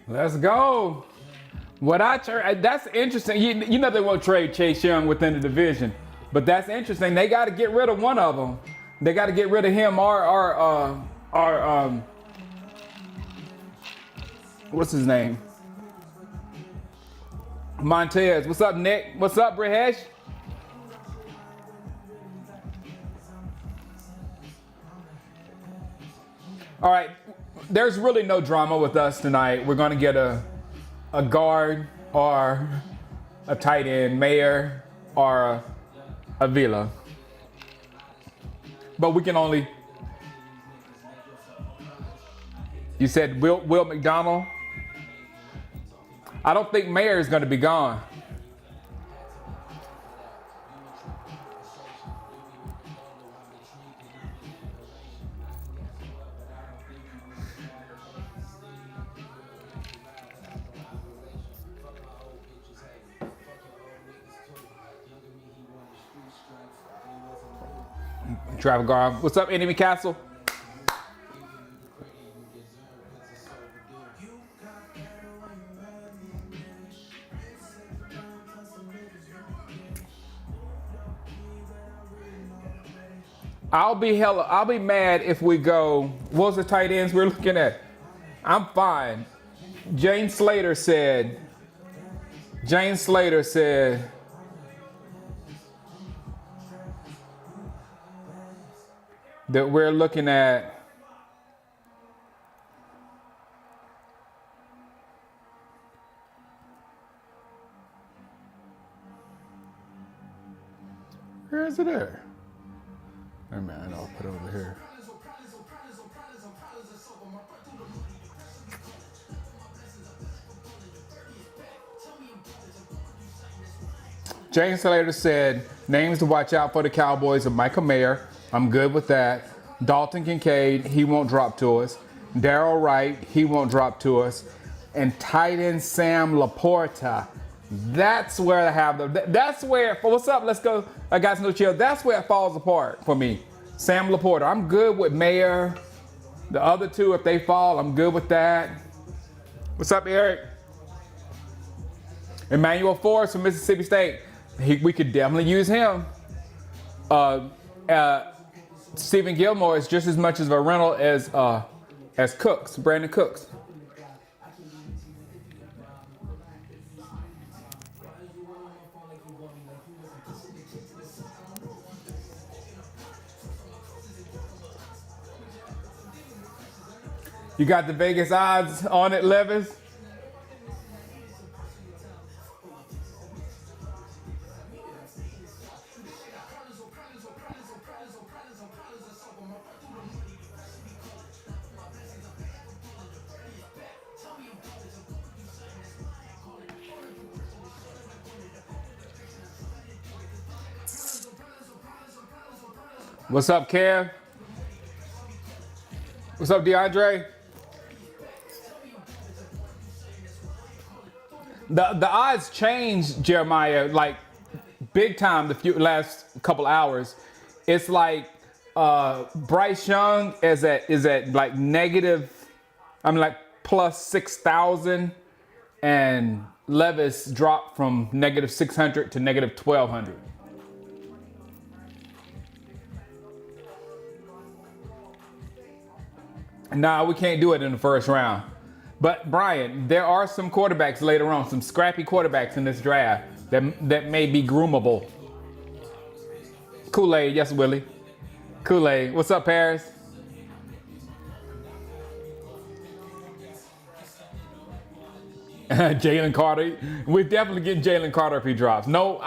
Let's go. That's interesting. You know they won't trade Chase Young within the division, but that's interesting. They got to get rid of one of them. They got to get rid of him or what's his name? Montez. What's up, Nick? What's up, Brihesh? All right. There's really no drama with us tonight. We're going to get a guard or a tight end, Mayer or a Villa. But we can only. You said Will McDonald? I don't think Mayer is going to be gone. Travis Garb. What's up, Enemy Castle? I'll be mad if we go. What was the tight ends we're looking at? I'm fine. Jane Slater said that we're looking at where is it at? Hey man, I'll put it over here. James Slater said, names to watch out for the Cowboys are Michael Mayer. I'm good with that. Dalton Kincaid, he won't drop to us. Darrell Wright, he won't drop to us. And tight end Sam Laporta. That's where I have that's where, what's up? Let's go. I got no chill. That's where it falls apart for me. Sam Laporta. I'm good with Mayer. The other two, if they fall, I'm good with that. What's up, Eric? Emmanuel Forrest from Mississippi State. We could definitely use him. Stephen Gilmore is just as much of a rental as Cooks, Brandon Cooks. You got the Vegas odds on it, Levis? What's up, Kev? What's up, DeAndre? The odds changed, Jeremiah, like big time the last couple hours. It's like Bryce Young is at like negative, like plus 6,000, and Levis dropped from negative 600 to negative 1,200. Nah, we can't do it in the first round. But Brian, there are some quarterbacks later on, some scrappy quarterbacks in this draft that may be groomable. Kool-Aid, yes, Willie. Kool-Aid, what's up, Paris? Jalen Carter, we're definitely getting Jalen Carter if he drops. No.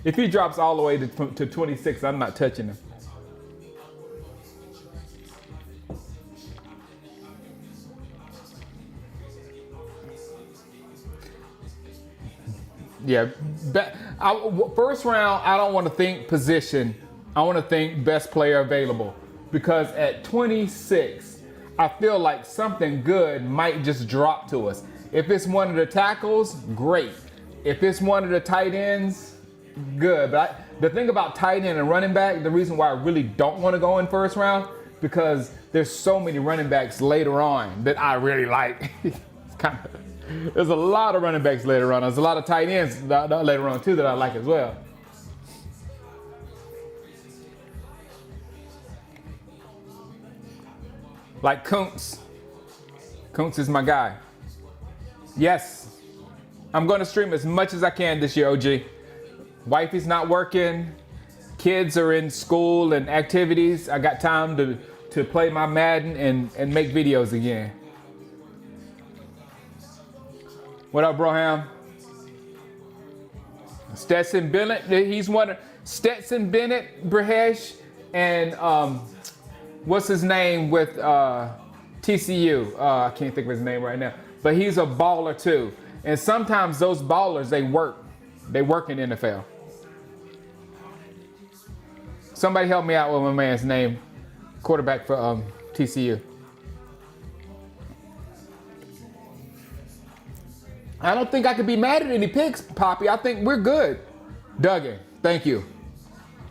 If he drops all the way to 26, I'm not touching him. Yeah, first round, I don't want to think position. I want to think best player available. Because at 26, I feel like something good might just drop to us. If it's one of the tackles, great. If it's one of the tight ends, good. But the thing about tight end and running back, the reason why I really don't want to go in first round, because there's so many running backs later on that I really like. There's a lot of running backs later on. There's a lot of tight ends later on too that I like as well. Like Kuntz. Kuntz is my guy. Yes. I'm going to stream as much as I can this year, OG. Wifey's not working. Kids are in school and activities. I got time to play my Madden and make videos again. What up, Broham? Stetson Bennett, he's one. Stetson Bennett, Brehesh, and what's his name with TCU? I can't think of his name right now, but he's a baller too. And sometimes those ballers, they work in NFL. Somebody help me out with my man's name, quarterback for TCU. I don't think I could be mad at any picks, Poppy. I think we're good. Duggan, thank you.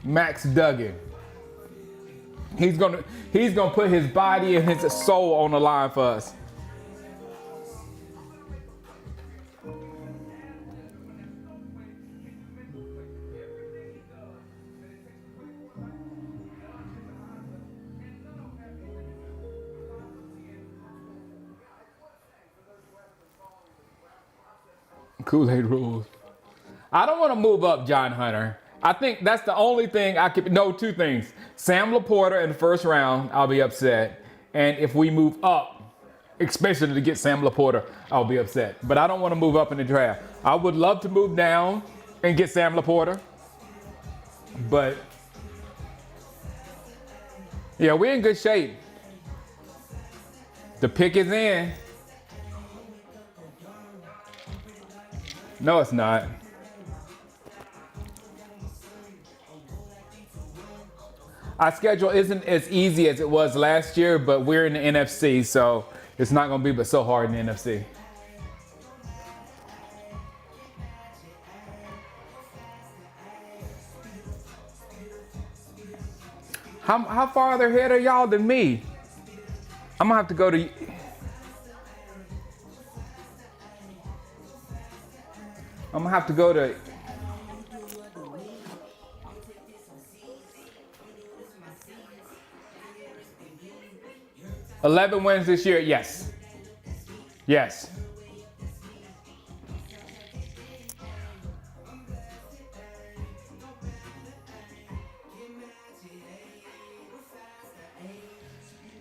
Max Duggan. He's gonna put his body and his soul on the line for us. Kool-Aid rules. I don't want to move up John Hunter. I think that's the only thing I could. No, two things. Sam Laporta in the first round, I'll be upset. And if we move up, especially to get Sam Laporta, I'll be upset. But I don't want to move up in the draft. I would love to move down and get Sam Laporta. But yeah, we're in good shape. The pick is in. No, it's not. Our schedule isn't as easy as it was last year, but we're in the NFC, so it's not going to be but so hard in the NFC. How farther ahead are y'all than me? I'm going to have to go to... I'm gonna have to go to 11 wins this year. Yes. Yes.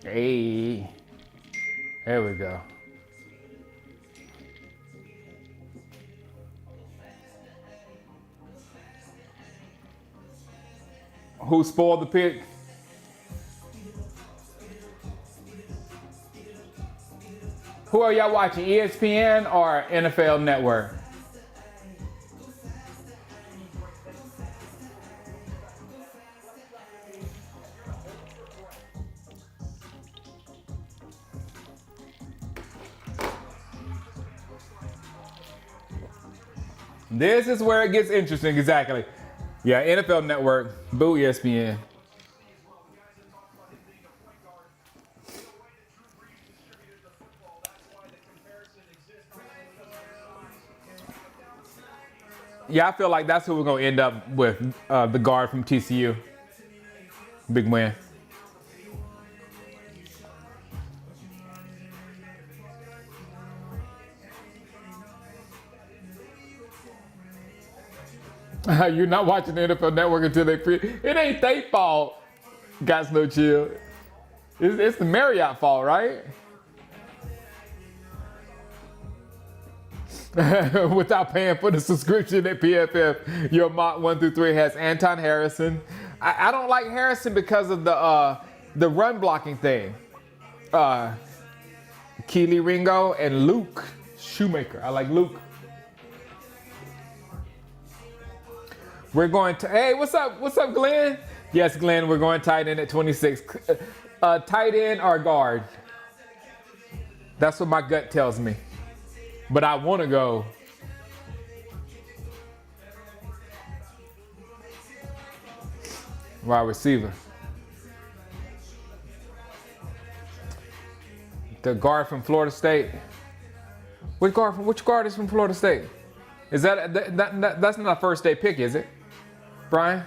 Hey. There we go. Who spoiled the pick? Who are y'all watching, ESPN or NFL Network? This is where it gets interesting, exactly. Yeah, NFL Network, boo ESPN. Yeah, I feel like that's who we're going to end up with, the guard from TCU. Big win. You're not watching the NFL Network until they free. It ain't their fault. Got no chill. It's the Marriott fault, right? Without paying for the subscription at PFF, your mock 1 through 3 has Anton Harrison. I don't like Harrison because of the run blocking thing. Keely Ringo and Luke Shoemaker. I like Luke. We're going to, hey, what's up, Glenn? Yes, Glenn, we're going tight end at 26. Tight end or guard. That's what my gut tells me. But I want to go wide receiver. The guard from Florida State. Which guard is from Florida State? Is that's not a first day pick, is it, Brian?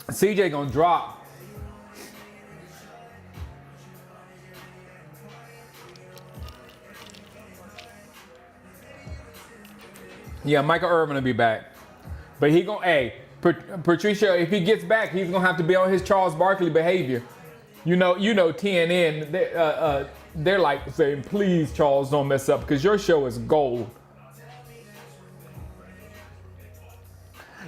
CJ gonna drop. Yeah, Michael Irvin will be back, but he gonna Patricia. If he gets back, he's gonna have to be on his Charles Barkley behavior. You know, TNN. They're like saying, "Please, Charles, don't mess up because your show is gold."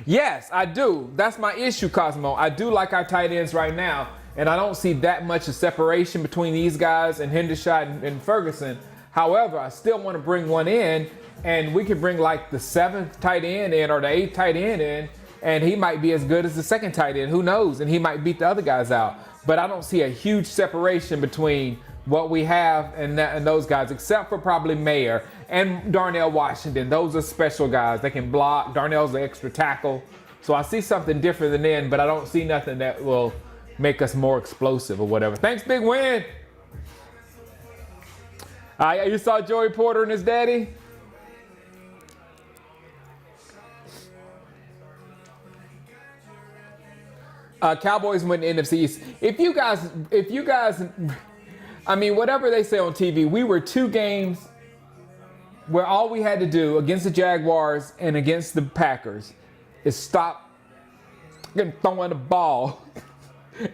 Yes, I do. That's my issue, Cosmo. I do like our tight ends right now, and I don't see that much of separation between these guys and Hendershot and Ferguson. However, I still want to bring one in, and we could bring like the 7th tight end in or the 8th tight end in, and he might be as good as the 2nd tight end. Who knows? And he might beat the other guys out. But I don't see a huge separation between what we have and those guys, except for probably Mayer and Darnell Washington. Those are special guys. They can block. Darnell's an extra tackle. So I see something different than them, but I don't see nothing that will make us more explosive or whatever. Thanks, Big Win. You saw Joey Porter and his daddy? Cowboys win the NFC East. If you guys, I mean, whatever they say on TV, we were 2 games where all we had to do against the Jaguars and against the Packers is stop throwing the ball,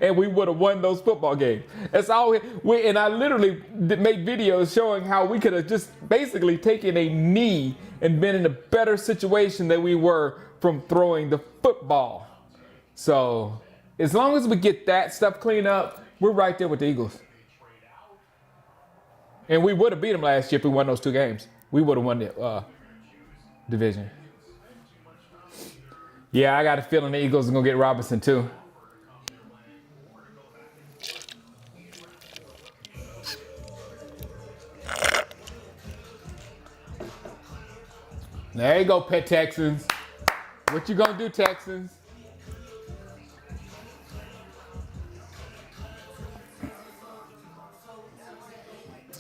and we would have won those football games. That's all and I literally made videos showing how we could have just basically taken a knee and been in a better situation than we were from throwing the football. So as long as we get that stuff cleaned up, we're right there with the Eagles. And we would have beat them last year if we won those 2 games. We would have won the division. Yeah, I got a feeling the Eagles are going to get Robinson too. There you go, pet Texans. What you going to do, Texans?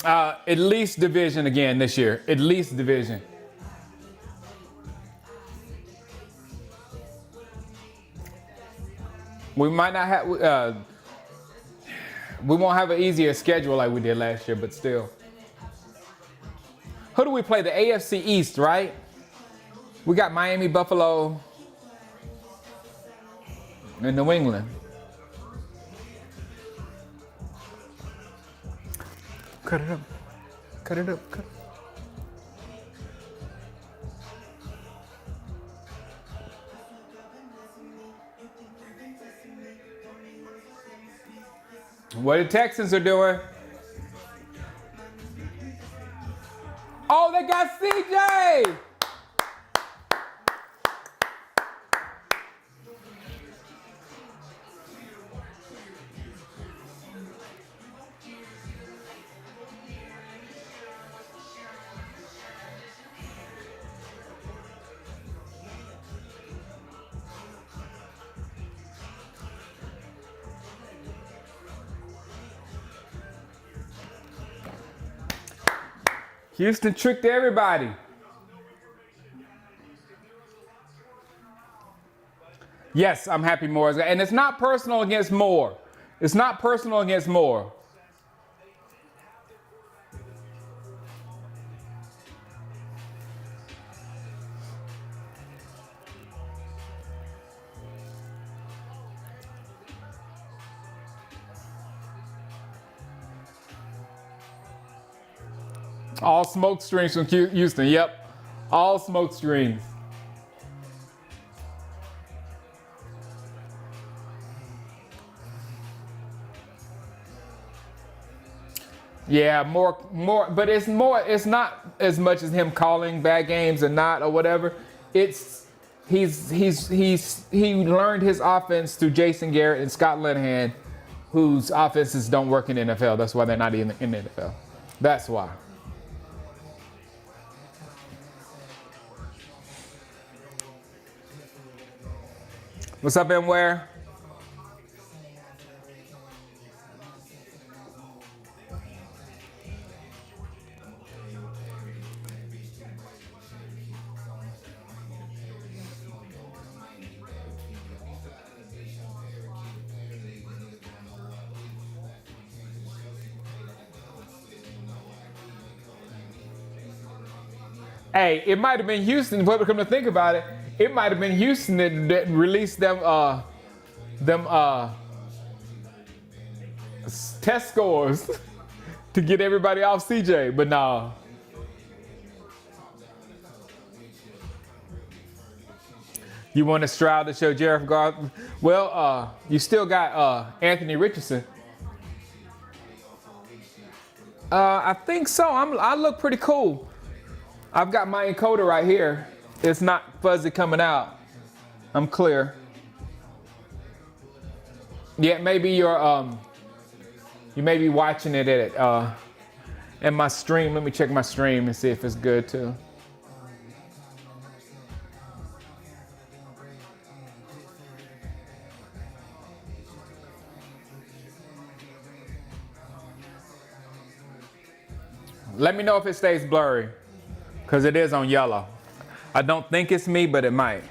At least division again this year. At least division. We might not have. We won't have an easier schedule like we did last year, but still. Who do we play? The AFC East, right? We got Miami, Buffalo, and New England. Cut it up. Cut it up. Cut it up. What the Texans are doing? Oh, they got CJ! Houston tricked everybody. Yes, I'm happy Moore is, and it's not personal against Moore. It's not personal against Moore. All smoke screens from Houston. Yep. All smoke screens. Yeah, more, but it's not as much as him calling bad games and not or whatever. It's he learned his offense through Jason Garrett and Scott Linehan, whose offenses don't work in the NFL. That's why they're not in the NFL. That's why. What's up, Ware? Hey, it might have been Houston. But come to think about it, it might have been Houston that released them test scores to get everybody off CJ. But no. You want Stroud to show Jared Goff? Well, you still got Anthony Richardson. I think so. I look pretty cool. I've got my encoder right here. It's not fuzzy coming out. I'm clear. Yeah, maybe you may be watching it in my stream. Let me check my stream and see if it's good too. Let me know if it stays blurry, because it is on yellow. I don't think it's me, but it might.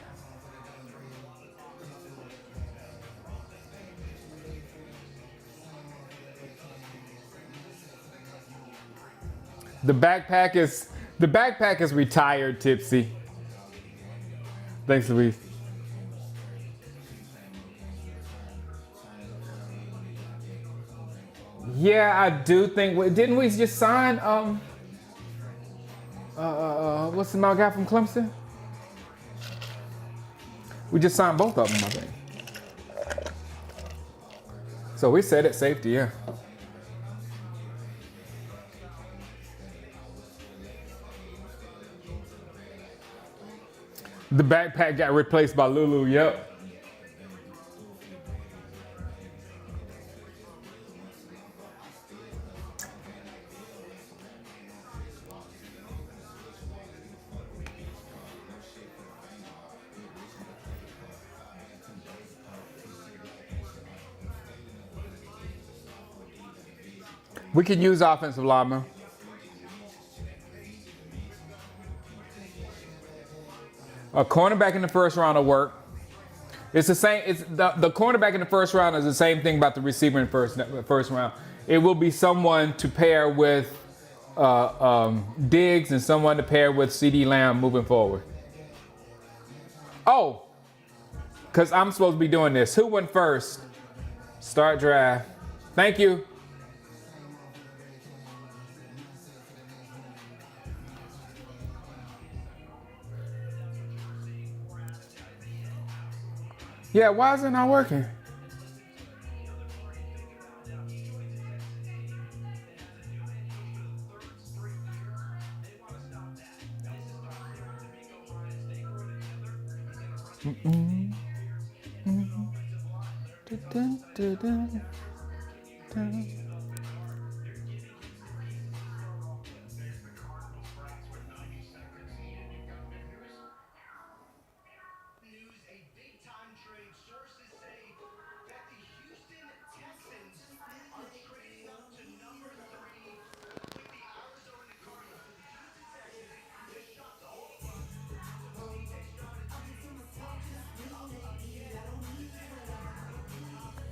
The backpack is retired, Tipsy. Thanks, Louise. Yeah, I do think. Didn't we just sign? What's the guy from Clemson? We just signed both of them, I think. So we said at safety, yeah. The backpack got replaced by Lulu. Yep. We can use offensive linemen. A cornerback in the first round will work. It's the same. It's the cornerback in the first round is the same thing about the receiver in first round. It will be someone to pair with Diggs and someone to pair with CeeDee Lamb moving forward. Oh, because I'm supposed to be doing this. Who went first? Start draft. Thank you. Yeah, why is it not working?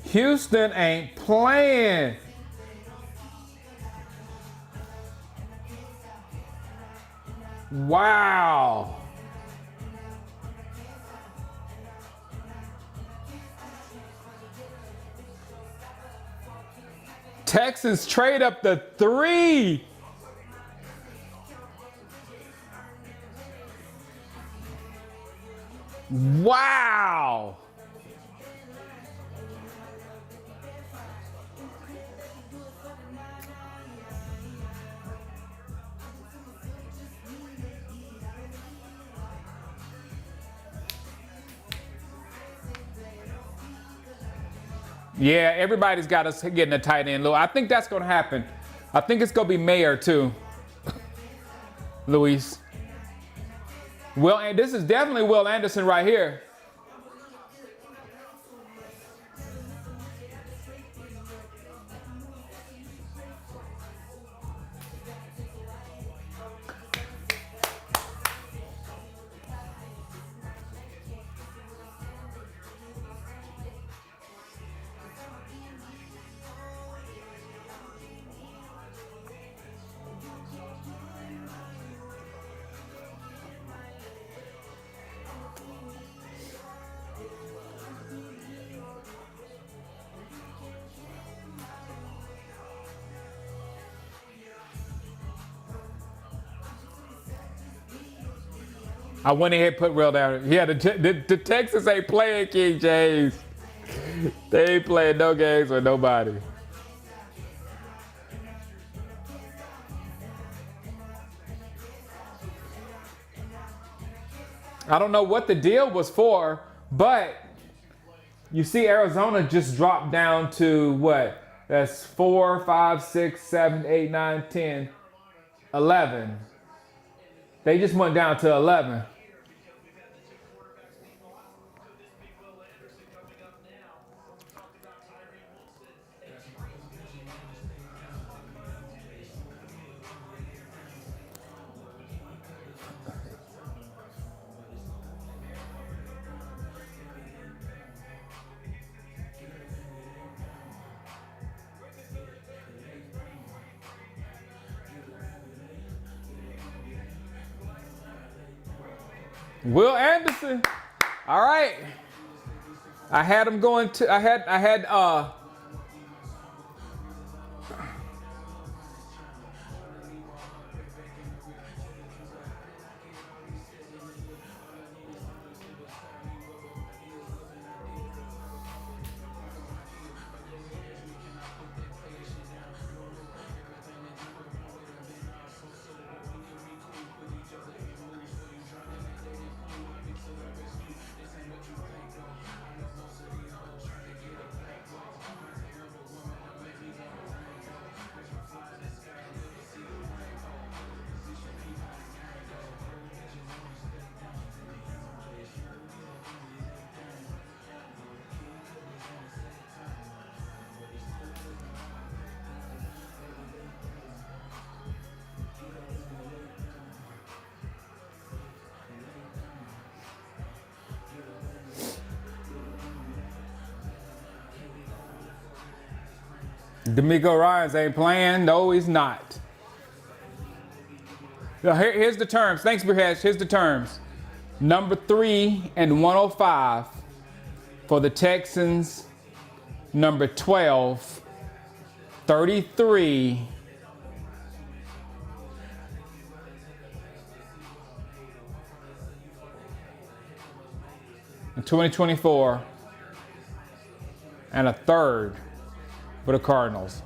Houston ain't playing. Wow. Texans trade up to 3. Wow. Yeah, everybody's got us getting a tight end, Lou. I think that's going to happen. I think it's going to be Mayer, too. Luis. And this is definitely Will Anderson right here. I went ahead and put real down. Yeah, the Texans ain't playing King James. They ain't playing no games with nobody. I don't know what the deal was for, but you see Arizona just dropped down to what? That's 4, 5, 6, 7, 8, 9, 10, 11. They just went down to 11. Will Anderson. All right. I had him going to I had D'Amico Ryans ain't playing. No, he's not. Now, here's the terms. Thanks, Brihesh. Here's the terms. Number 3 and 105 for the Texans. Number 12, 33. In 2024. And a third for the Cardinals.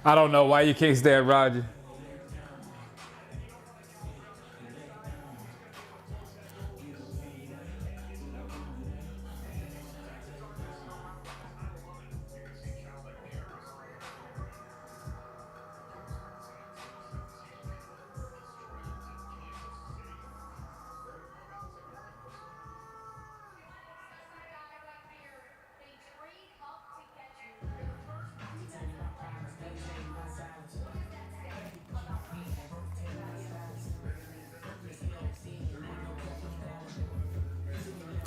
I don't know why you can't stand Roger.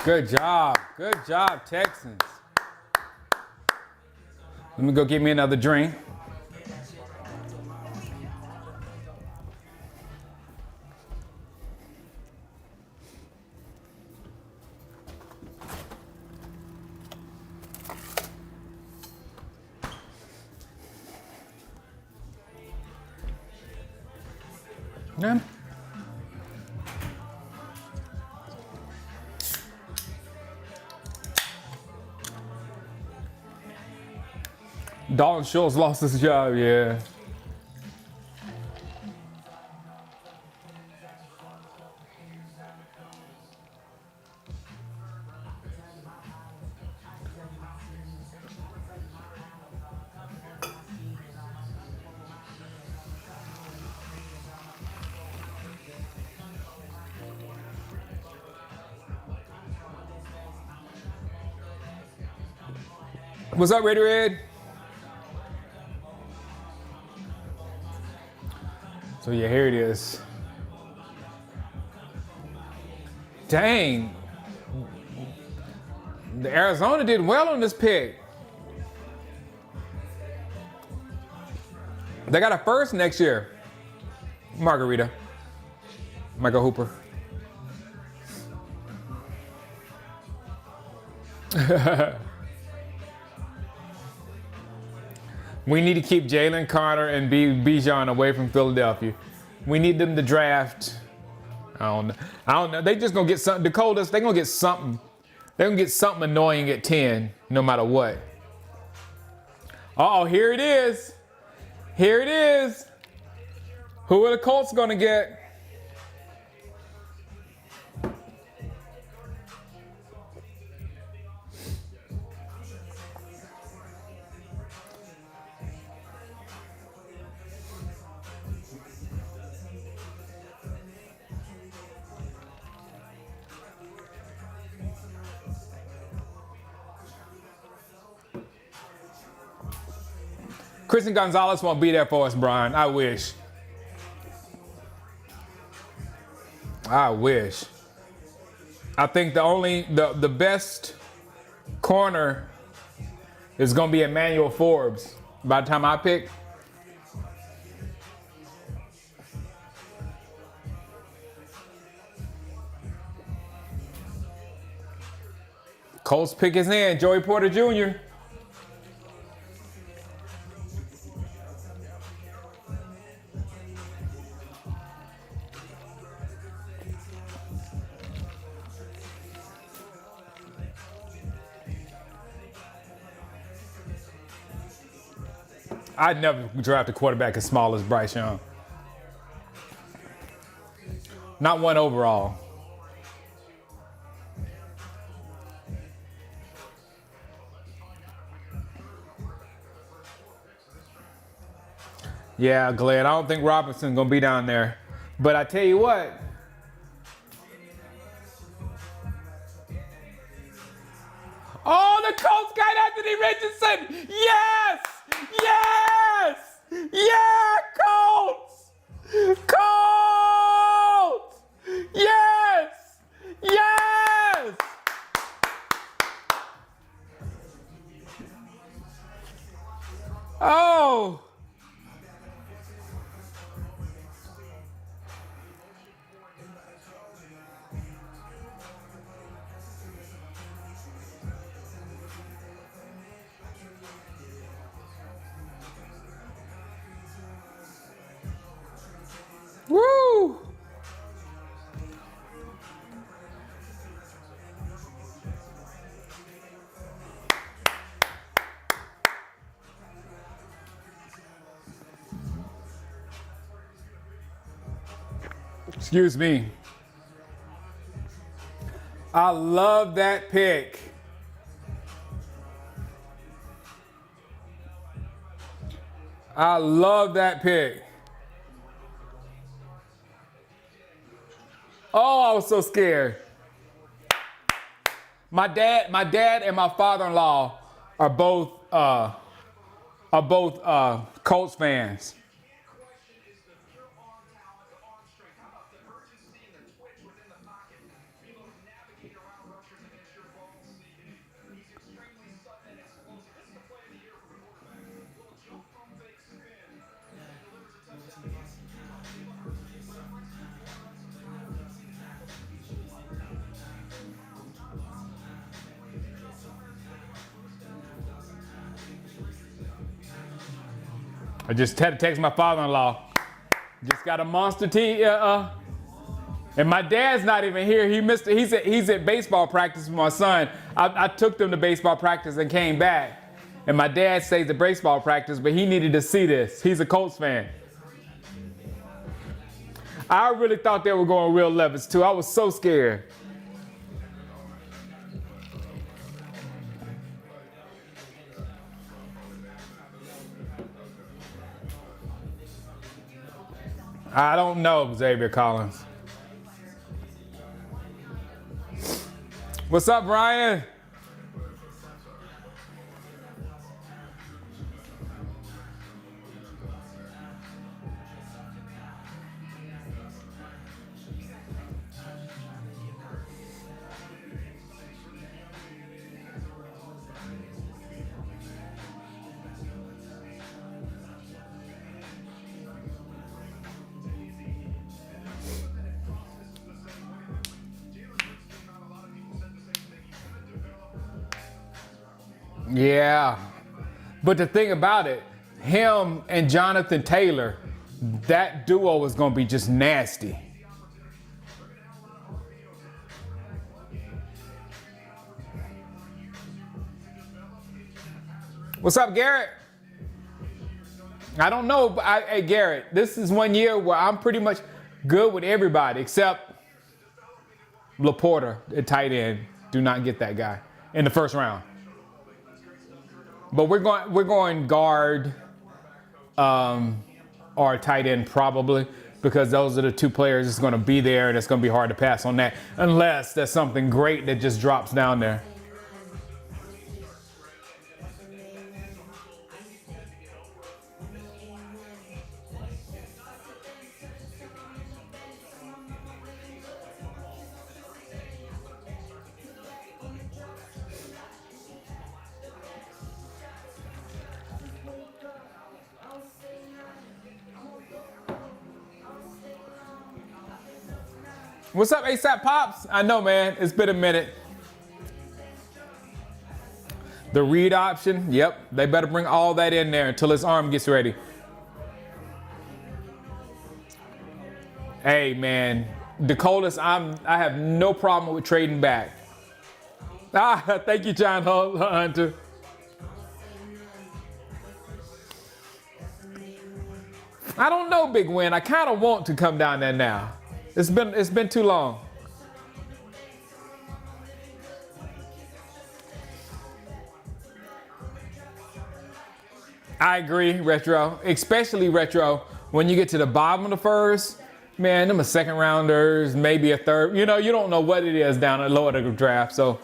Good job. Good job, Texans. Let me go get me another drink. Yeah. Dalton Schultz lost his job, yeah. What's up, Raider Ed? So yeah, here it is. Dang. The Arizona did well on this pick. They got a first next year. Margarita. Michael Hooper. We need to keep Jalen Carter and Bijan away from Philadelphia. We need them to draft. I don't know. They just gonna get something. Dakotas, they gonna get something. They're gonna get something annoying at 10, no matter what. Oh, here it is. Here it is. Who are the Colts gonna get? Christian Gonzalez won't be there for us, Brian. I wish. I wish. I think the best corner is going to be Emmanuel Forbes by the time I pick. Colts pick his hand, Joey Porter Jr. I'd never draft a quarterback as small as Bryce Young. Not one overall. Yeah, Glenn, I don't think Robinson's going to be down there. But I tell you what. Oh, the Colts got Anthony Richardson. Yes! Yes! Yeah, Colts! Colts! Yes! Yes! Oh! Woo! Excuse me. I love that pick. I love that pick. Oh, I was so scared. My dad and my father-in-law are both Colts fans. I just had to text my father-in-law. Just got a monster team. And my dad's not even here. He's at baseball practice with my son. I took them to baseball practice and came back. And my dad stays at baseball practice, but he needed to see this. He's a Colts fan. I really thought they were going Will Levis too. I was so scared. I don't know, Xavier Collins. What's up, Brian? Yeah. But the thing about it, him and Jonathan Taylor, that duo is going to be just nasty. What's up, Garrett? I don't know, but hey, Garrett, this is one year where I'm pretty much good with everybody except Laporta at tight end. Do not get that guy in the first round. But we're going guard or tight end probably, because those are the two players that's going to be there, and it's going to be hard to pass on that unless there's something great that just drops down there. What's up, ASAP Pops? I know, man. It's been a minute. The read option, yep. They better bring all that in there until his arm gets ready. Hey, man. DeColas, I have no problem with trading back. Thank you, John Hunter. I don't know, Big Win. I kind of want to come down there now. It's been too long. I agree, Retro. Especially Retro, when you get to the bottom of the first, man, them are second rounders, maybe a third. You know, you don't know what it is down at lower of the draft. So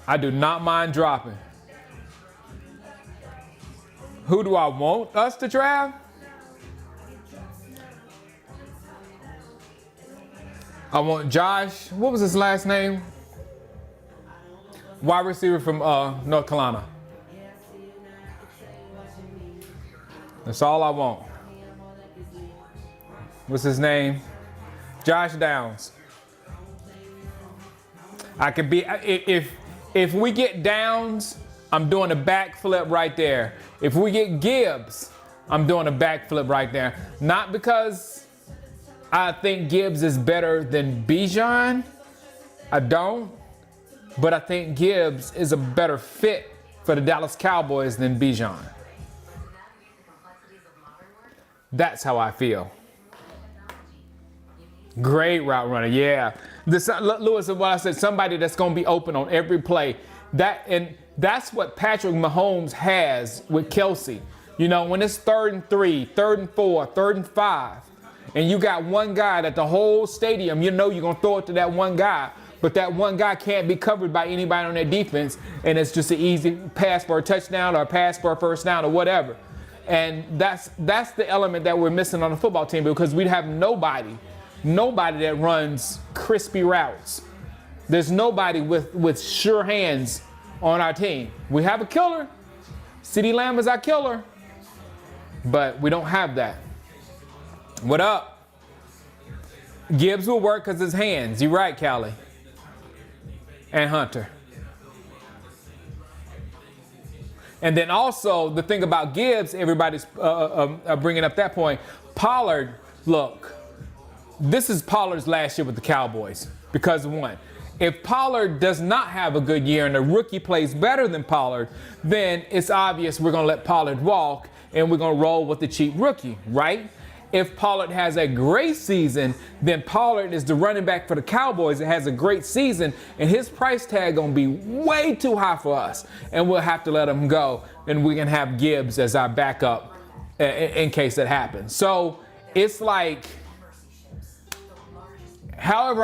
I do not mind dropping. Who do I want us to draft? I want Josh. What was his last name? Wide receiver from North Carolina. That's all I want. What's his name? Josh Downs. I could be if we get Downs, I'm doing a backflip right there. If we get Gibbs, I'm doing a backflip right there. Not because I think Gibbs is better than Bijan. I don't. But I think Gibbs is a better fit for the Dallas Cowboys than Bijan. That's how I feel. Great route runner, yeah. Lewis, what I said, somebody that's going to be open on every play. That's what Patrick Mahomes has with Kelsey. You know, when it's 3rd and 3, 3rd and 4, 3rd and 5, and you got one guy that the whole stadium, you know you're going to throw it to that one guy, but that one guy can't be covered by anybody on their defense, and it's just an easy pass for a touchdown or a pass for a first down or whatever. And that's the element that we're missing on the football team, because we have nobody that runs crispy routes. There's nobody with sure hands on our team. We have a killer. CeeDee Lamb is our killer, but we don't have that. What up? Gibbs will work because his hands. You're right, Callie. And Hunter. And then also the thing about Gibbs, everybody's bringing up that point. Pollard, look, this is Pollard's last year with the Cowboys because of one. If Pollard does not have a good year and a rookie plays better than Pollard, then it's obvious we're going to let Pollard walk and we're going to roll with the cheap rookie, right? If Pollard has a great season, then Pollard is the running back for the Cowboys that has a great season, and his price tag going to be way too high for us, and we'll have to let him go, and we can have Gibbs as our backup in case that happens. So it's like, how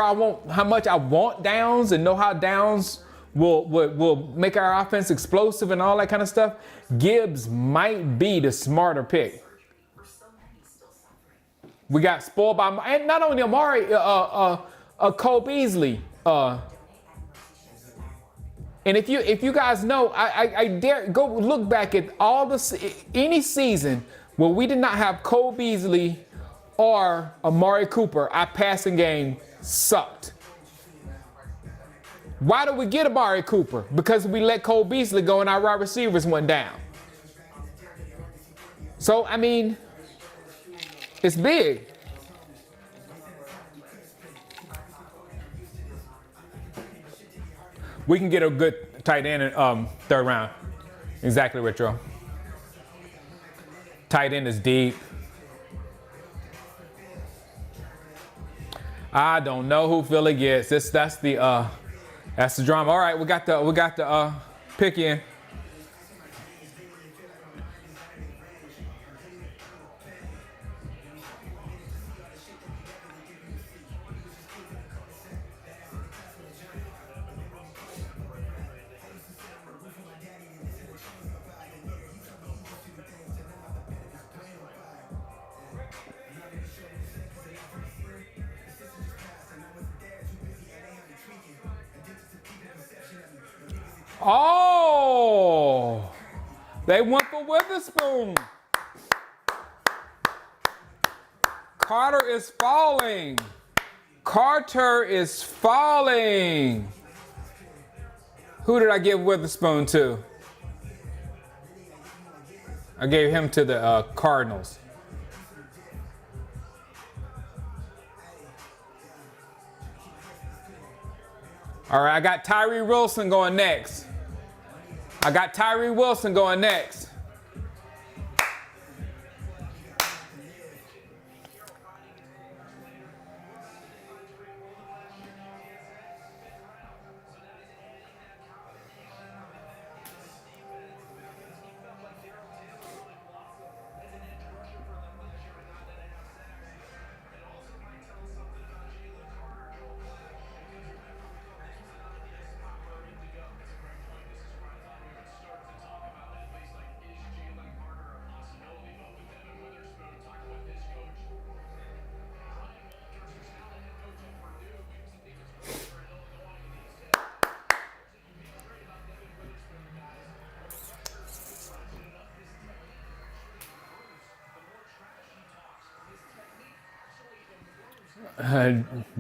much I want Downs and know how Downs will make our offense explosive and all that kind of stuff, Gibbs might be the smarter pick. We got spoiled by, and not only Amari, Cole Beasley. And if you guys know, I dare go look back at any season where we did not have Cole Beasley or Amari Cooper. Our passing game sucked. Why did we get Amari Cooper? Because we let Cole Beasley go and our wide receivers went down. So, I mean, it's big. We can get a good tight end in third round. Exactly, Retro. Tight end is deep. I don't know who Philly gets. That's the drama. All right, we got the pick in. Oh, they went for Witherspoon. Carter is falling. Carter is falling. Who did I give Witherspoon to? I gave him to the Cardinals. All right, I got Tyree Wilson going next.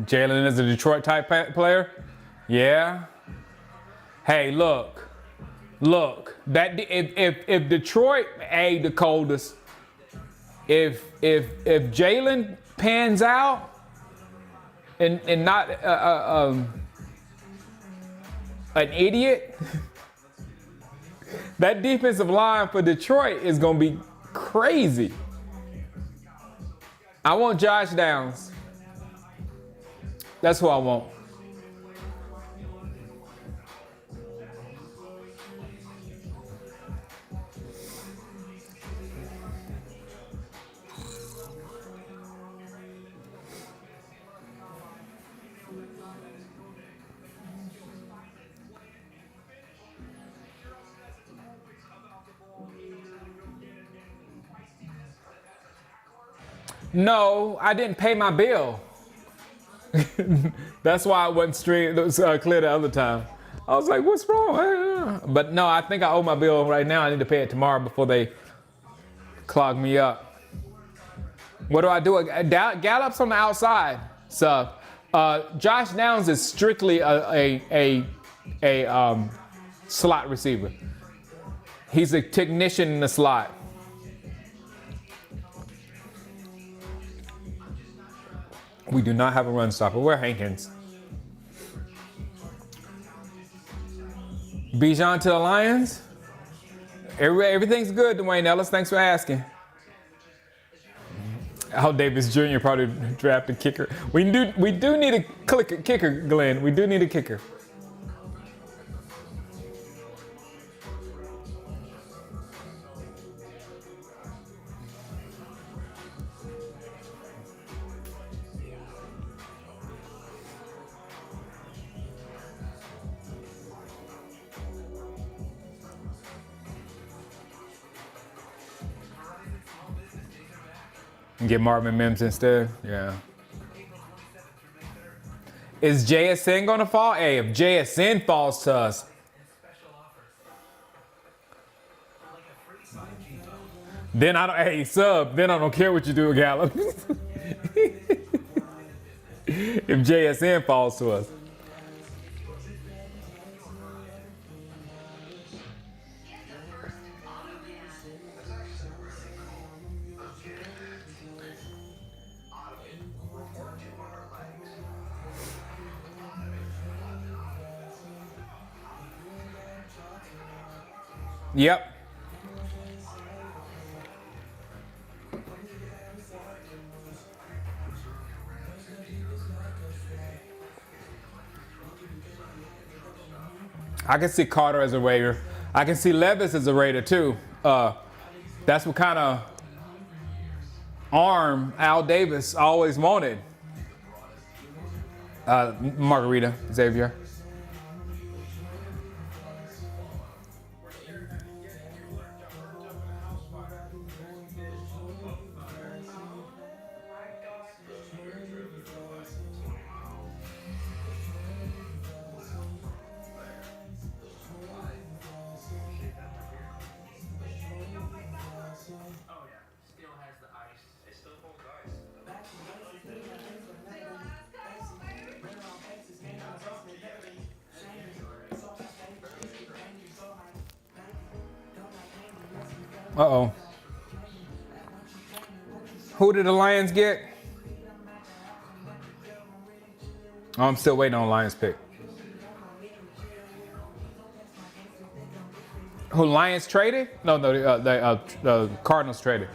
Jalen is a Detroit type player. Yeah. Hey, look. That if Detroit, the coldest. If Jalen pans out and not an idiot, that defensive line for Detroit is gonna be crazy. I want Josh Downs. That's who I want. No, I didn't pay my bill. That's why I wasn't streamed. It was clear the other time. I was like, "What's wrong?" But no, I think I owe my bill right now. I need to pay it tomorrow before they clog me up. What do I do? Gallup's on the outside. So Josh Downs is strictly a slot receiver. He's a technician in the slot. We do not have a run stopper. We're Hankins. Bijan to the Lions. Everything's good, Dwayne Ellis. Thanks for asking. Al Davis Jr. probably drafted kicker. We do need a kicker, Glenn. We do need a kicker. Get Marvin Mims instead. Yeah. Is JSN gonna fall? Hey, if JSN falls to us, then I don't. Hey, sub. Then I don't care what you do, Gallup. If JSN falls to us. Yep. I can see Carter as a Raider. I can see Levis as a Raider too. That's what kind of arm Al Davis always wanted. Margarita, Xavier. Uh-oh. Who did the Lions get? Oh, I'm still waiting on Lions pick. Who, Lions traded? No, the Cardinals traded.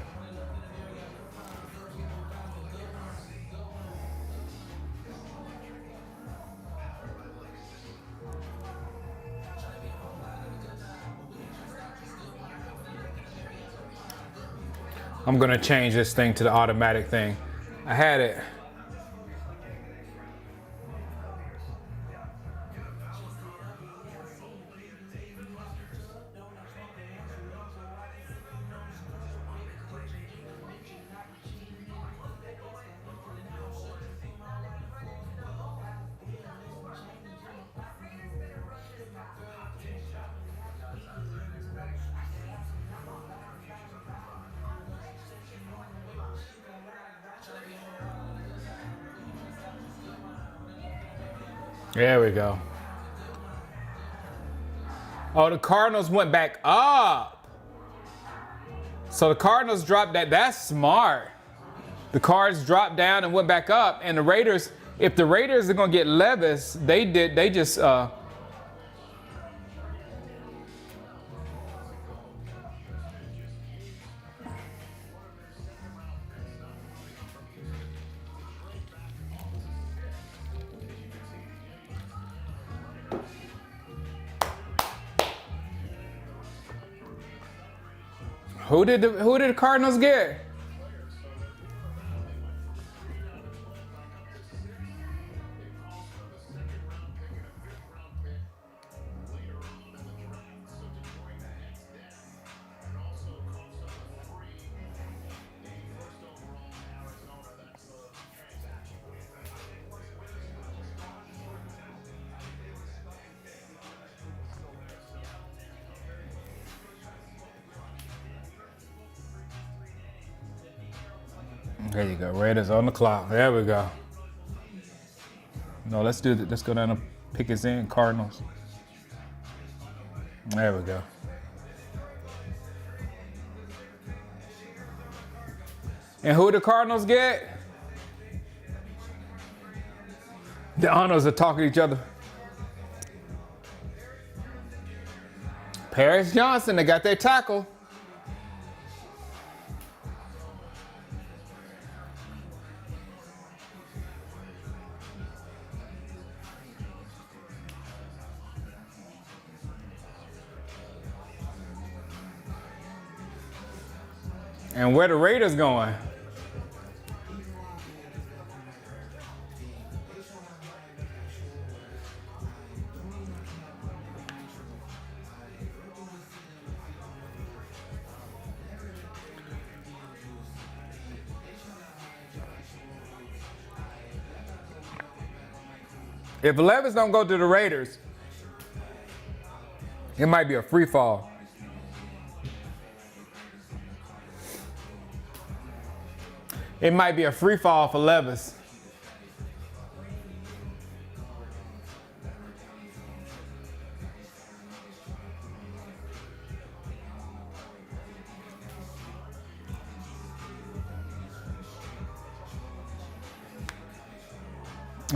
I'm gonna change this thing to the automatic thing. I had it. There we go. Oh, the Cardinals went back up. So the Cardinals dropped that. That's smart. The Cards dropped down and went back up. And the Raiders, if the Raiders are gonna get Levis, they just who did the Cardinals get? There you go. Raiders on the clock. There we go. No, let's do that. Let's go down and pick his in. Cardinals. There we go. And who the Cardinals get? The honors are talking to each other. Paris Johnson, they got their tackle. And where the Raiders going? If Levis don't go to the Raiders, it might be a free fall. It might be a free fall for Levis.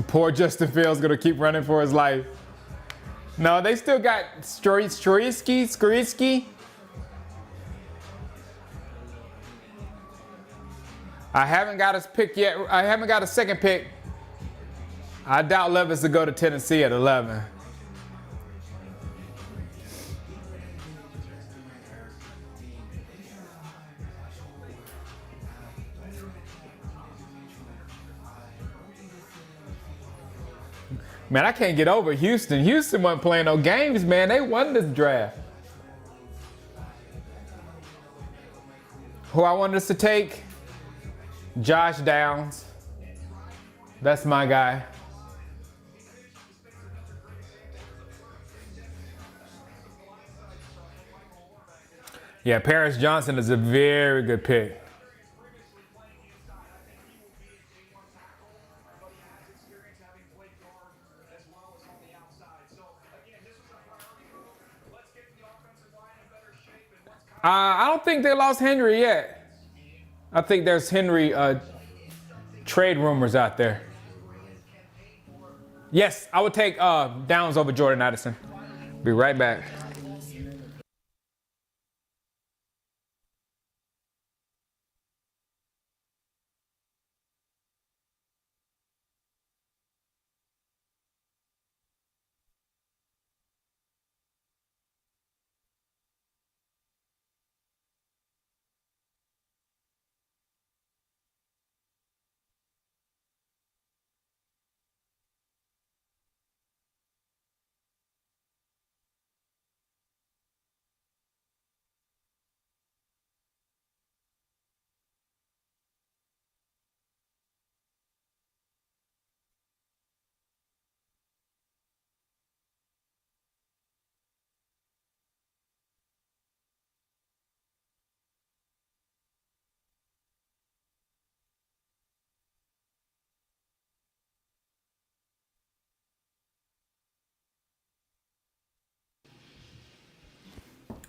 Poor Justin Fields gonna keep running for his life. No, they still got Skrisky. I haven't got his pick yet. I haven't got a second pick. I doubt Levis to go to Tennessee at 11. Man, I can't get over Houston. Houston wasn't playing no games, man. They won this draft. Who I wanted us to take? Josh Downs. That's my guy. Yeah, Paris Johnson is a very good pick. I don't think they lost Henry yet. I think there's Henry trade rumors out there. Yes, I would take Downs over Jordan Addison. Be right back.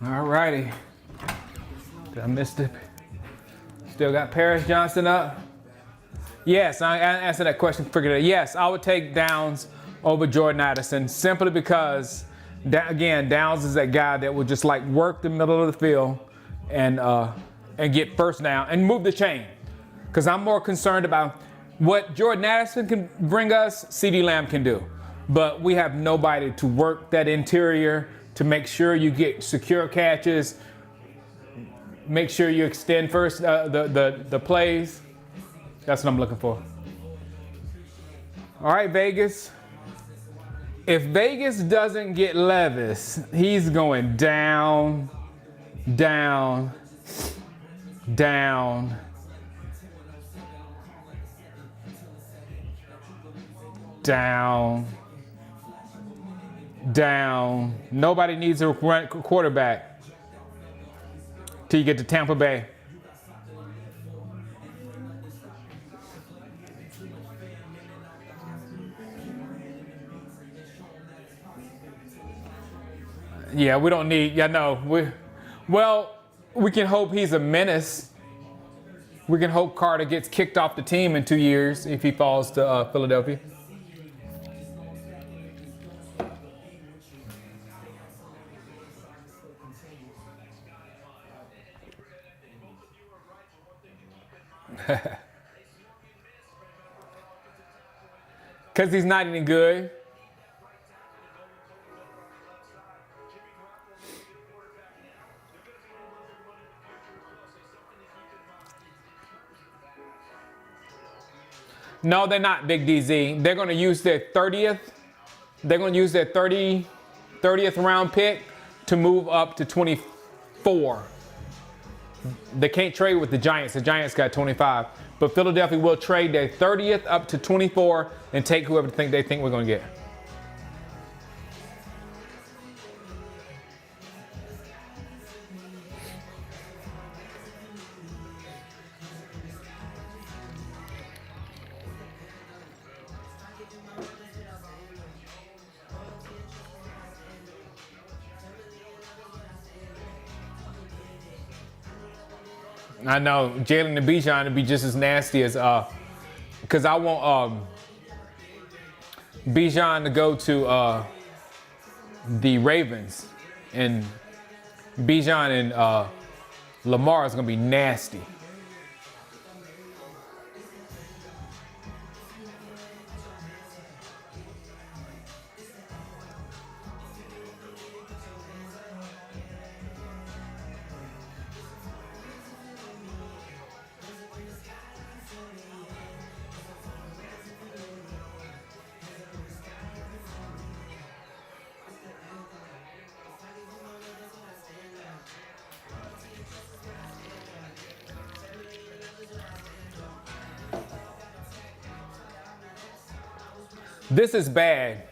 All righty. Did I miss it? Still got Paris Johnson up? Yes, I answered that question. Figured it. Yes, I would take Downs over Jordan Addison simply because, again, Downs is that guy that will just like work the middle of the field and get first down and move the chain. Because I'm more concerned about what Jordan Addison can bring us, CeeDee Lamb can do. But we have nobody to work that interior to make sure you get secure catches, make sure you extend first the plays. That's what I'm looking for. All right, Vegas. If Vegas doesn't get Levis, he's going down, down, down, down, down. Nobody needs a quarterback till you get to Tampa Bay. Yeah, we don't need. Yeah, no. We can hope he's a menace. We can hope Carter gets kicked off the team in 2 years if he falls to Philadelphia. Because he's not any good. No, they're not, Big DZ. They're going to use their 30th. They're going to use their 30th round pick to move up to 24. They can't trade with the Giants. The Giants got 25. But Philadelphia will trade their 30th up to 24 and take whoever they think we're going to get. I know Jalen and Bijan to be just as nasty as because I want Bijan to go to the Ravens, and Bijan and Lamar is gonna be nasty. This is bad.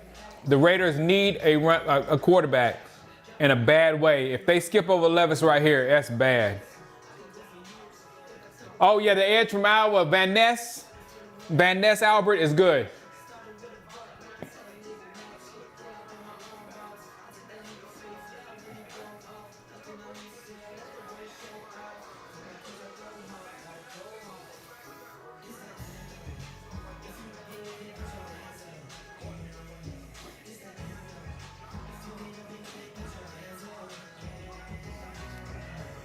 The Raiders need a quarterback in a bad way. If they skip over Levis right here, that's bad. Oh yeah, the edge from Iowa, Van Ness Albert is good.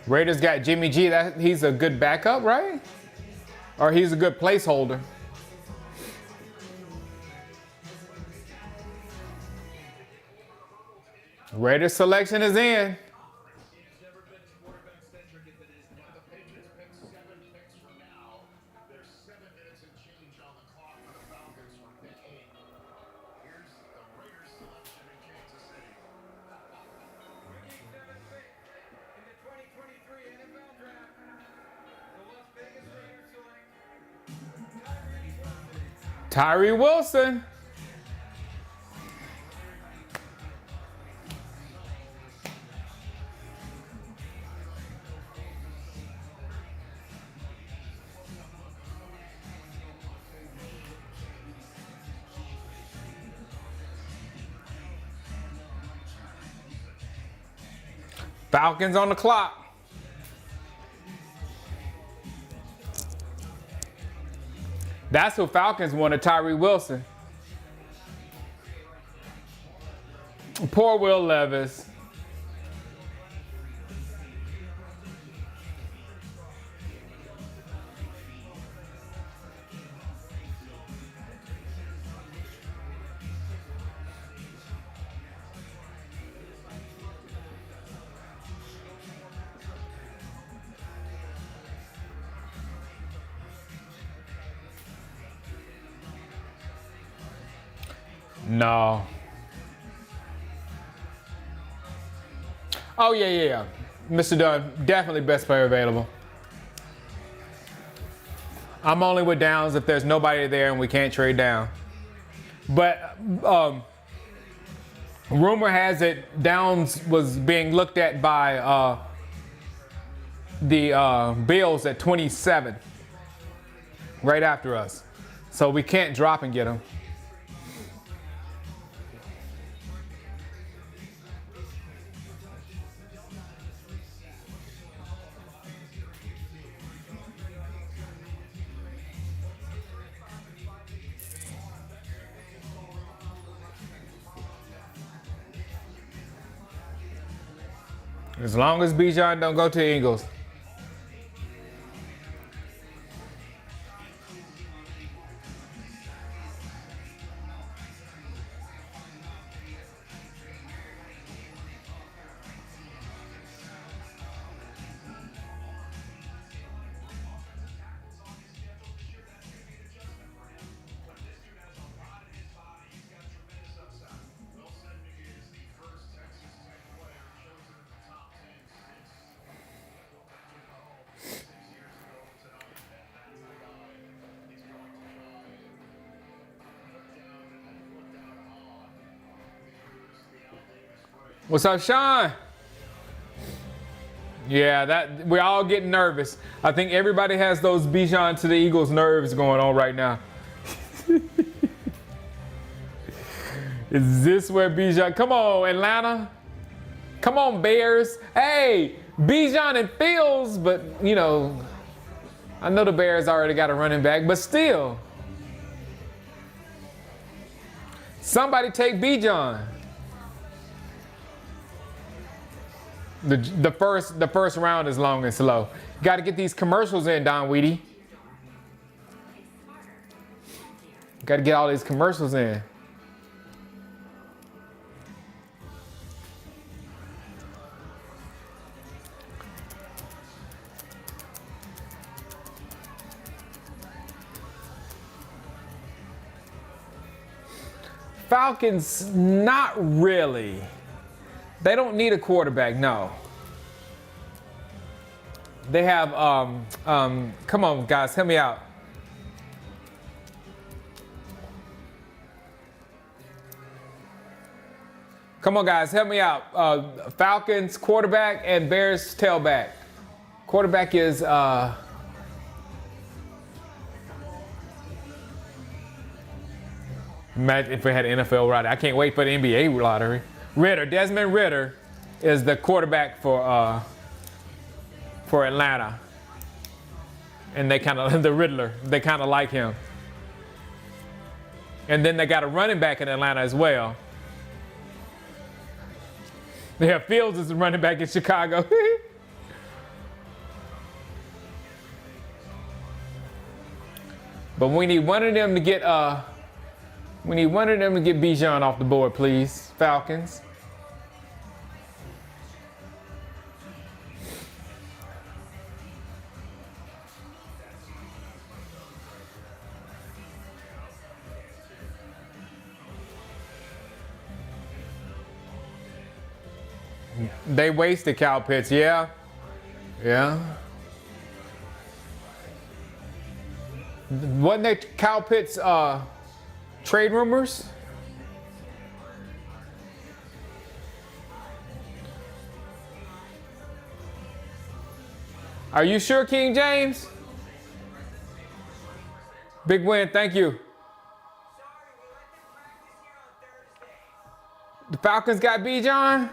Raiders got Jimmy G. He's a good backup, right? Or he's a good placeholder. Raiders selection is in. Tyree Wilson. Falcons on the clock. That's who Falcons wanted, Tyree Wilson. Poor Will Levis. No. Oh, yeah. Mr. Dunn, definitely best player available. I'm only with Downs if there's nobody there and we can't trade down. But rumor has it Downs was being looked at by the Bills at 27, right after us. So we can't drop and get him. As long as Bijan don't go to the Eagles. What's up, Sean? Yeah, we're all getting nervous. I think everybody has those Bijan to the Eagles nerves going on right now. Is this where Bijan? Come on, Atlanta. Come on, Bears. Hey, Bijan and Fields, but you know, I know the Bears already got a running back, but still. Somebody take Bijan. The first round is long and slow. Got to get these commercials in, Don Weedy. Got to get all these commercials in. Falcons, not really. They don't need a quarterback, no. They have, come on, guys, help me out. Come on, guys, help me out. Falcons quarterback and Bears tailback. Quarterback is imagine if we had an NFL lottery. I can't wait for the NBA lottery. Desmond Ritter is the quarterback for Atlanta. And they kind of, the Riddler, they kind of like him. And then they got a running back in Atlanta as well. They have Fields as the running back in Chicago. But we need one of them to get Bijan off the board, please, Falcons. They wasted Kyle Pitts, yeah. Yeah. Wasn't that Kyle Pitts trade rumors? Are you sure, King James? Big win, thank you. The Falcons got Bijan?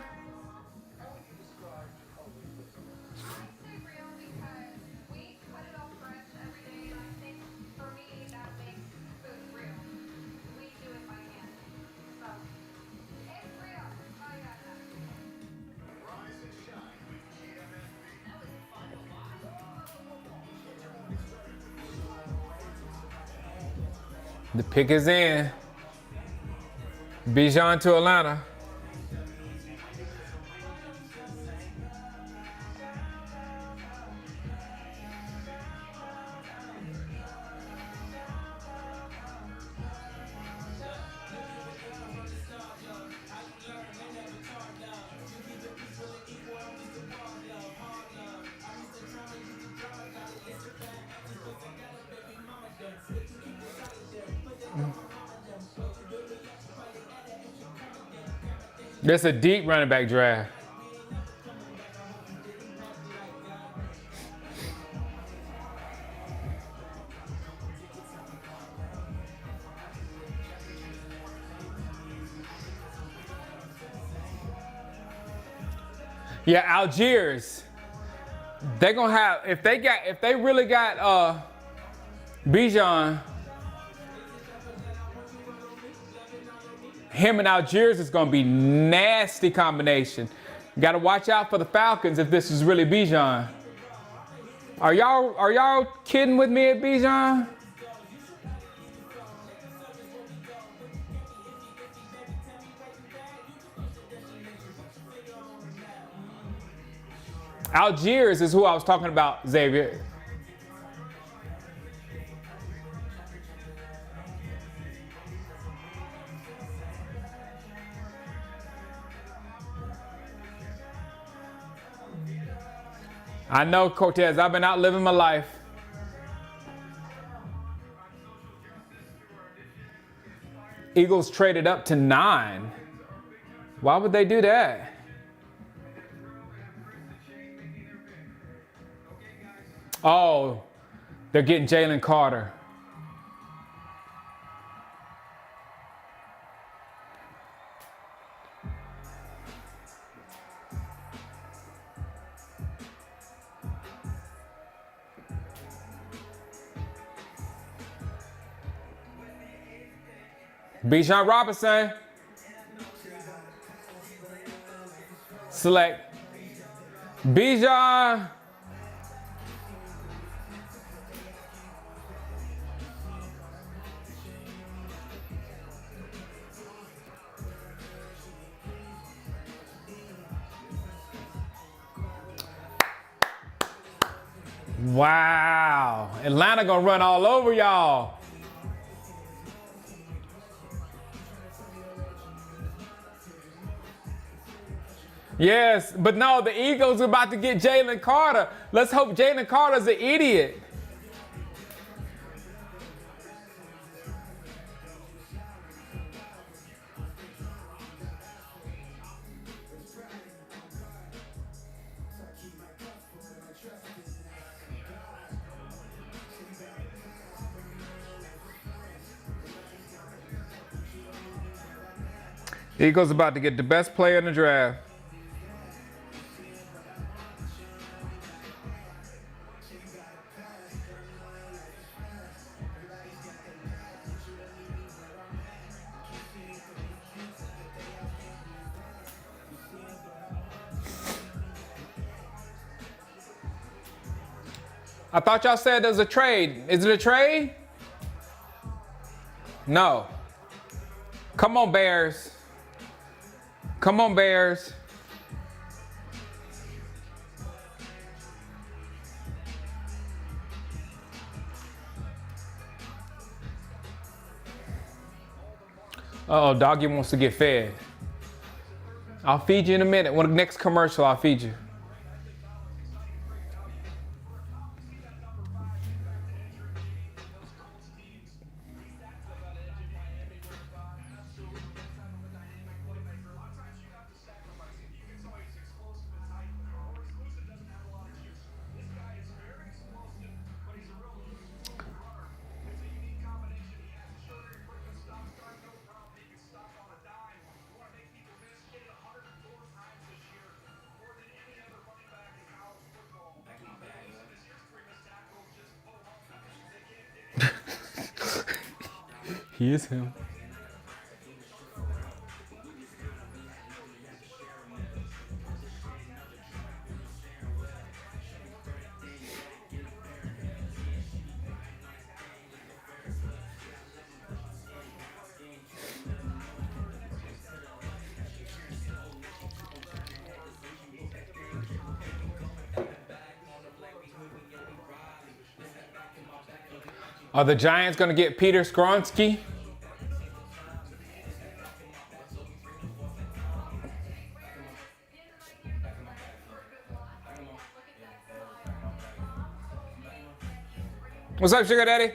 The pick is in. Bijan to Atlanta. That's a deep running back draft. Yeah, Algiers. They're gonna have if they really got Bijan. Him and Algiers is going to be nasty combination. Got to watch out for the Falcons if this is really Bijan. Are y'all kidding with me at Bijan? Algiers is who I was talking about, Xavier. I know, Cortez, I've been out living my life. Eagles traded up to 9. Why would they do that? Oh, they're getting Jalen Carter. Bijan Robinson. Select Bijan. Wow. Atlanta gonna run all over y'all. Yes, but no, the Eagles are about to get Jalen Carter. Let's hope Jalen Carter's an idiot. Eagles about to get the best player in the draft. I thought y'all said there's a trade. Is it a trade? No. Come on, Bears. Come on, Bears. Uh-oh, doggy wants to get fed. I'll feed you in a minute. When the next commercial, I'll feed you. He is him. Are the Giants going to get Peter Skronsky? What's up, Sugar Daddy?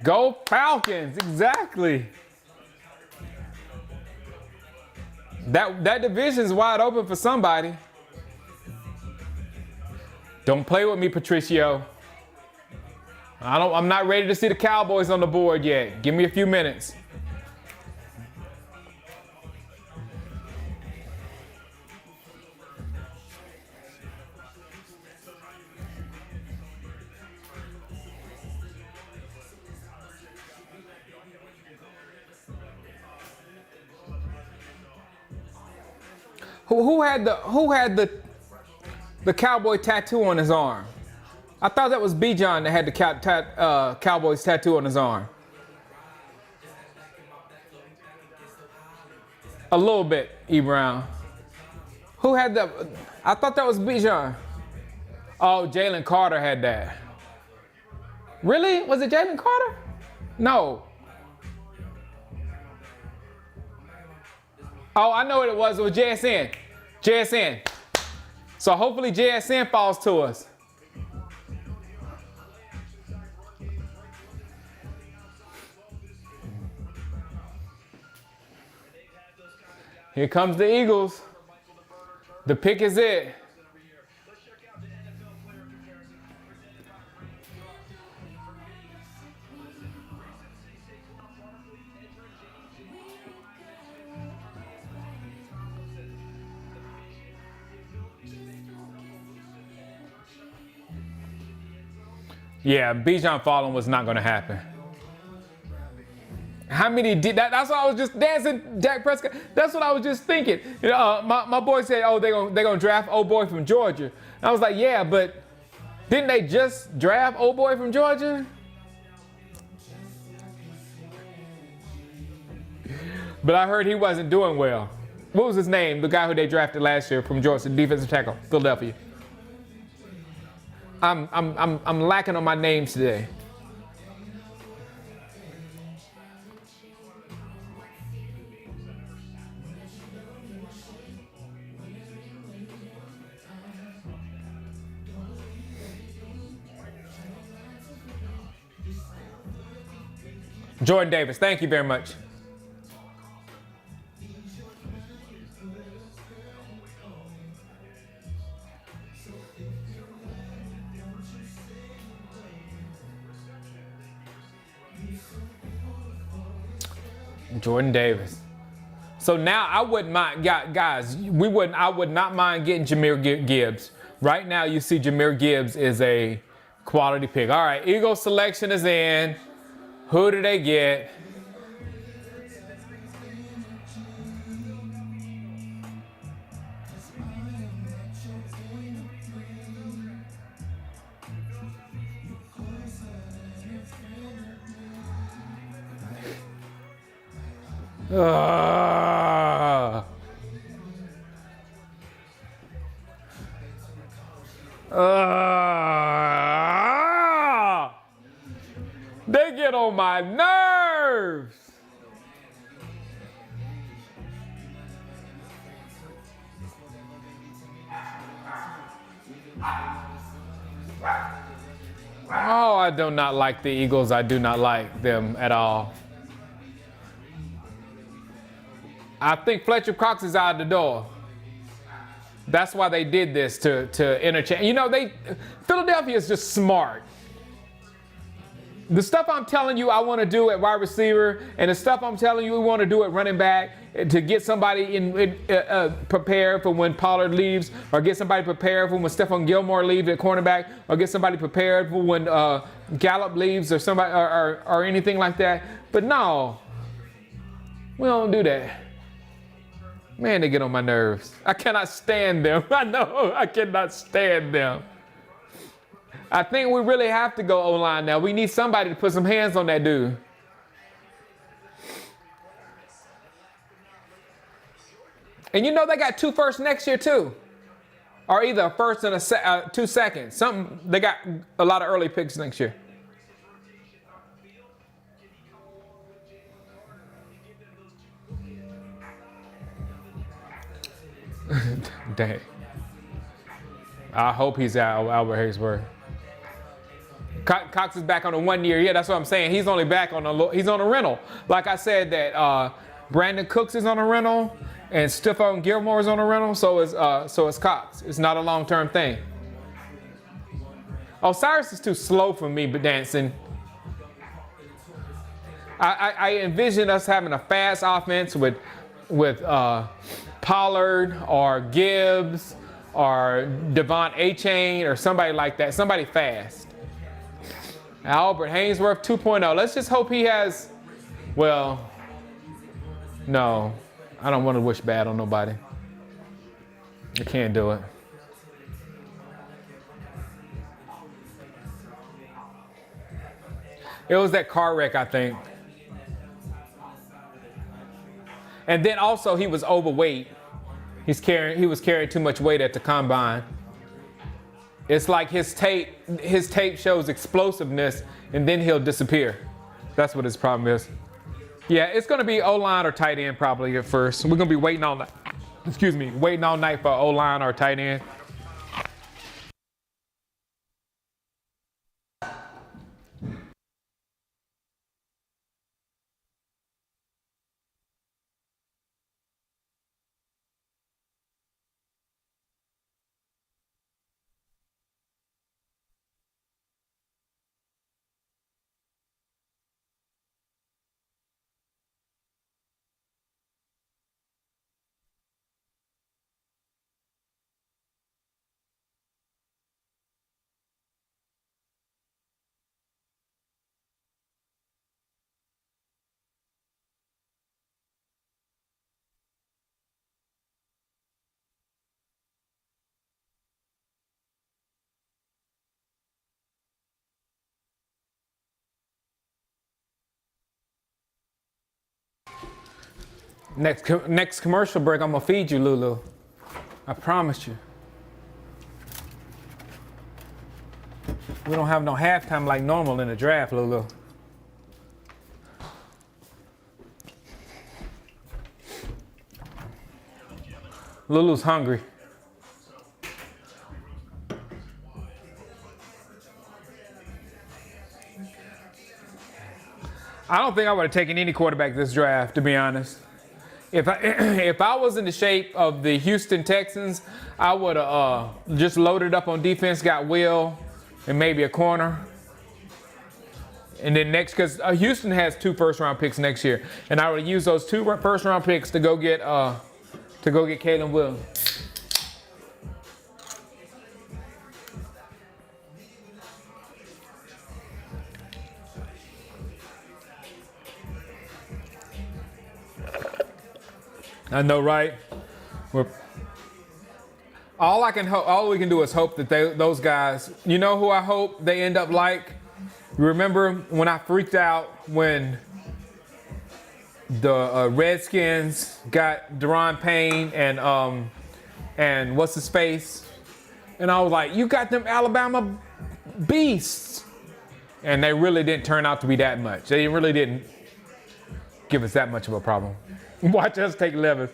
Go Falcons, exactly. That division's wide open for somebody. Don't play with me, Patricio. I'm not ready to see the Cowboys on the board yet. Give me a few minutes. Who had the cowboy tattoo on his arm? I thought that was B-John that had the Cowboys tattoo on his arm. A little bit, E. Brown. Who had that? I thought that was B-John. Oh, Jalen Carter had that. Really? Was it Jalen Carter? No. Oh, I know what it was. It was JSN. JSN. So hopefully JSN falls to us. Here comes the Eagles. The pick is it. Yeah, Bijan falling was not going to happen. How many did that? That's what I was just dancing, Dak Prescott. That's what I was just thinking. You know, my boy said, "Oh, they're gonna draft old boy from Georgia." And I was like, "Yeah, but didn't they just draft old boy from Georgia?" But I heard he wasn't doing well. What was his name? The guy who they drafted last year from Georgia, defensive tackle, Philadelphia. I'm lacking on my names today. Jordan Davis, thank you very much. Jordan Davis. So now I wouldn't mind, guys. I would not mind getting Jahmyr Gibbs. Right now, you see Jahmyr Gibbs is a quality pick. All right, Eagles selection is in. Who do they get? Uh, they get on my nerves. Oh, I do not like the Eagles. I do not like them at all. I think Fletcher Cox is out the door. That's why they did this to interchange. You know, Philadelphia is just smart. The stuff I'm telling you I want to do at wide receiver, and the stuff I'm telling you we want to do at running back to get somebody prepared for when Pollard leaves, or get somebody prepared for when Stephon Gilmore leaves at cornerback, or get somebody prepared for when Gallup leaves, or somebody or anything like that. But no, we don't do that. Man, they get on my nerves. I cannot stand them. I know, I cannot stand them. I think we really have to go O-line now. We need somebody to put some hands on that dude. And you know they got 2 firsts next year too. Or either a first and 2 seconds. They got a lot of early picks next year. Dang. I hope he's out Albert Hayesworth. Cox is back on a 1 year. Yeah, that's what I'm saying. He's only back on a rental. Like I said, that Brandon Cooks is on a rental and Stephon Gilmore is on a rental. So is Cox. It's not a long-term thing. Osiris is too slow for me, but dancing. I envision us having a fast offense with Pollard or Gibbs or Devon A-Chain or somebody like that, somebody fast. Albert Haynesworth 2.0. Let's just hope he has, well, no, I don't want to wish bad on nobody. I can't do it. It was that car wreck, I think. And then also he was overweight. He was carrying too much weight at the combine. It's like his tape shows explosiveness and then he'll disappear. That's what his problem is. Yeah, it's gonna be O-line or tight end probably at first. We're gonna be waiting all night. Waiting all night for O-line or tight end. Next commercial break, I'm gonna feed you, Lulu. I promise you. We don't have no halftime like normal in the draft, Lulu. Lulu's hungry. I don't think I would have taken any quarterback this draft, to be honest. If I was in the shape of the Houston Texans, I would have just loaded up on defense, got Will, and maybe a corner. And then next, because Houston has 2 first-round picks next year, and I would use those 2 first-round picks to go get Kalen Williams. I know, right? All we can do is hope that those guys. You know who I hope they end up like? You remember when I freaked out when the Redskins got Deron Payne and what's his face, and I was like, you got them Alabama beasts, and they really didn't turn out to be that much. They really didn't give us that much of a problem. Watch us take Levis.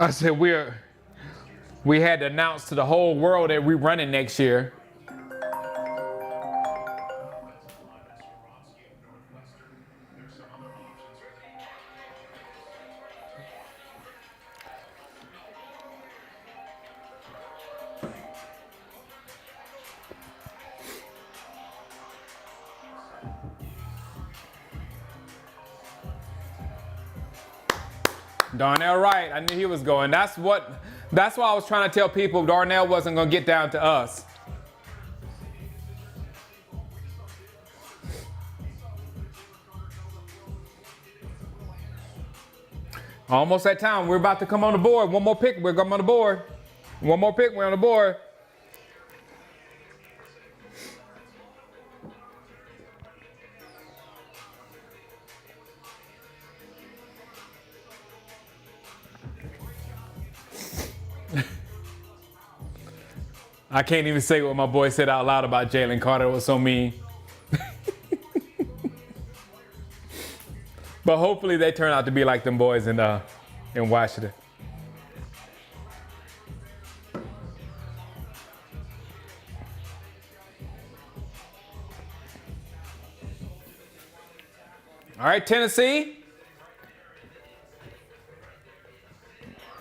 I said we had to announce to the whole world that we're running next year. Darnell Wright, I knew he was going. That's why I was trying to tell people Darnell wasn't going to get down to us. Almost that time. We're about to come on the board. One more pick, we're coming on the board. One more pick, we're on the board. I can't even say what my boy said out loud about Jalen Carter. It was so mean. But hopefully they turn out to be like them boys in Washington. All right, Tennessee.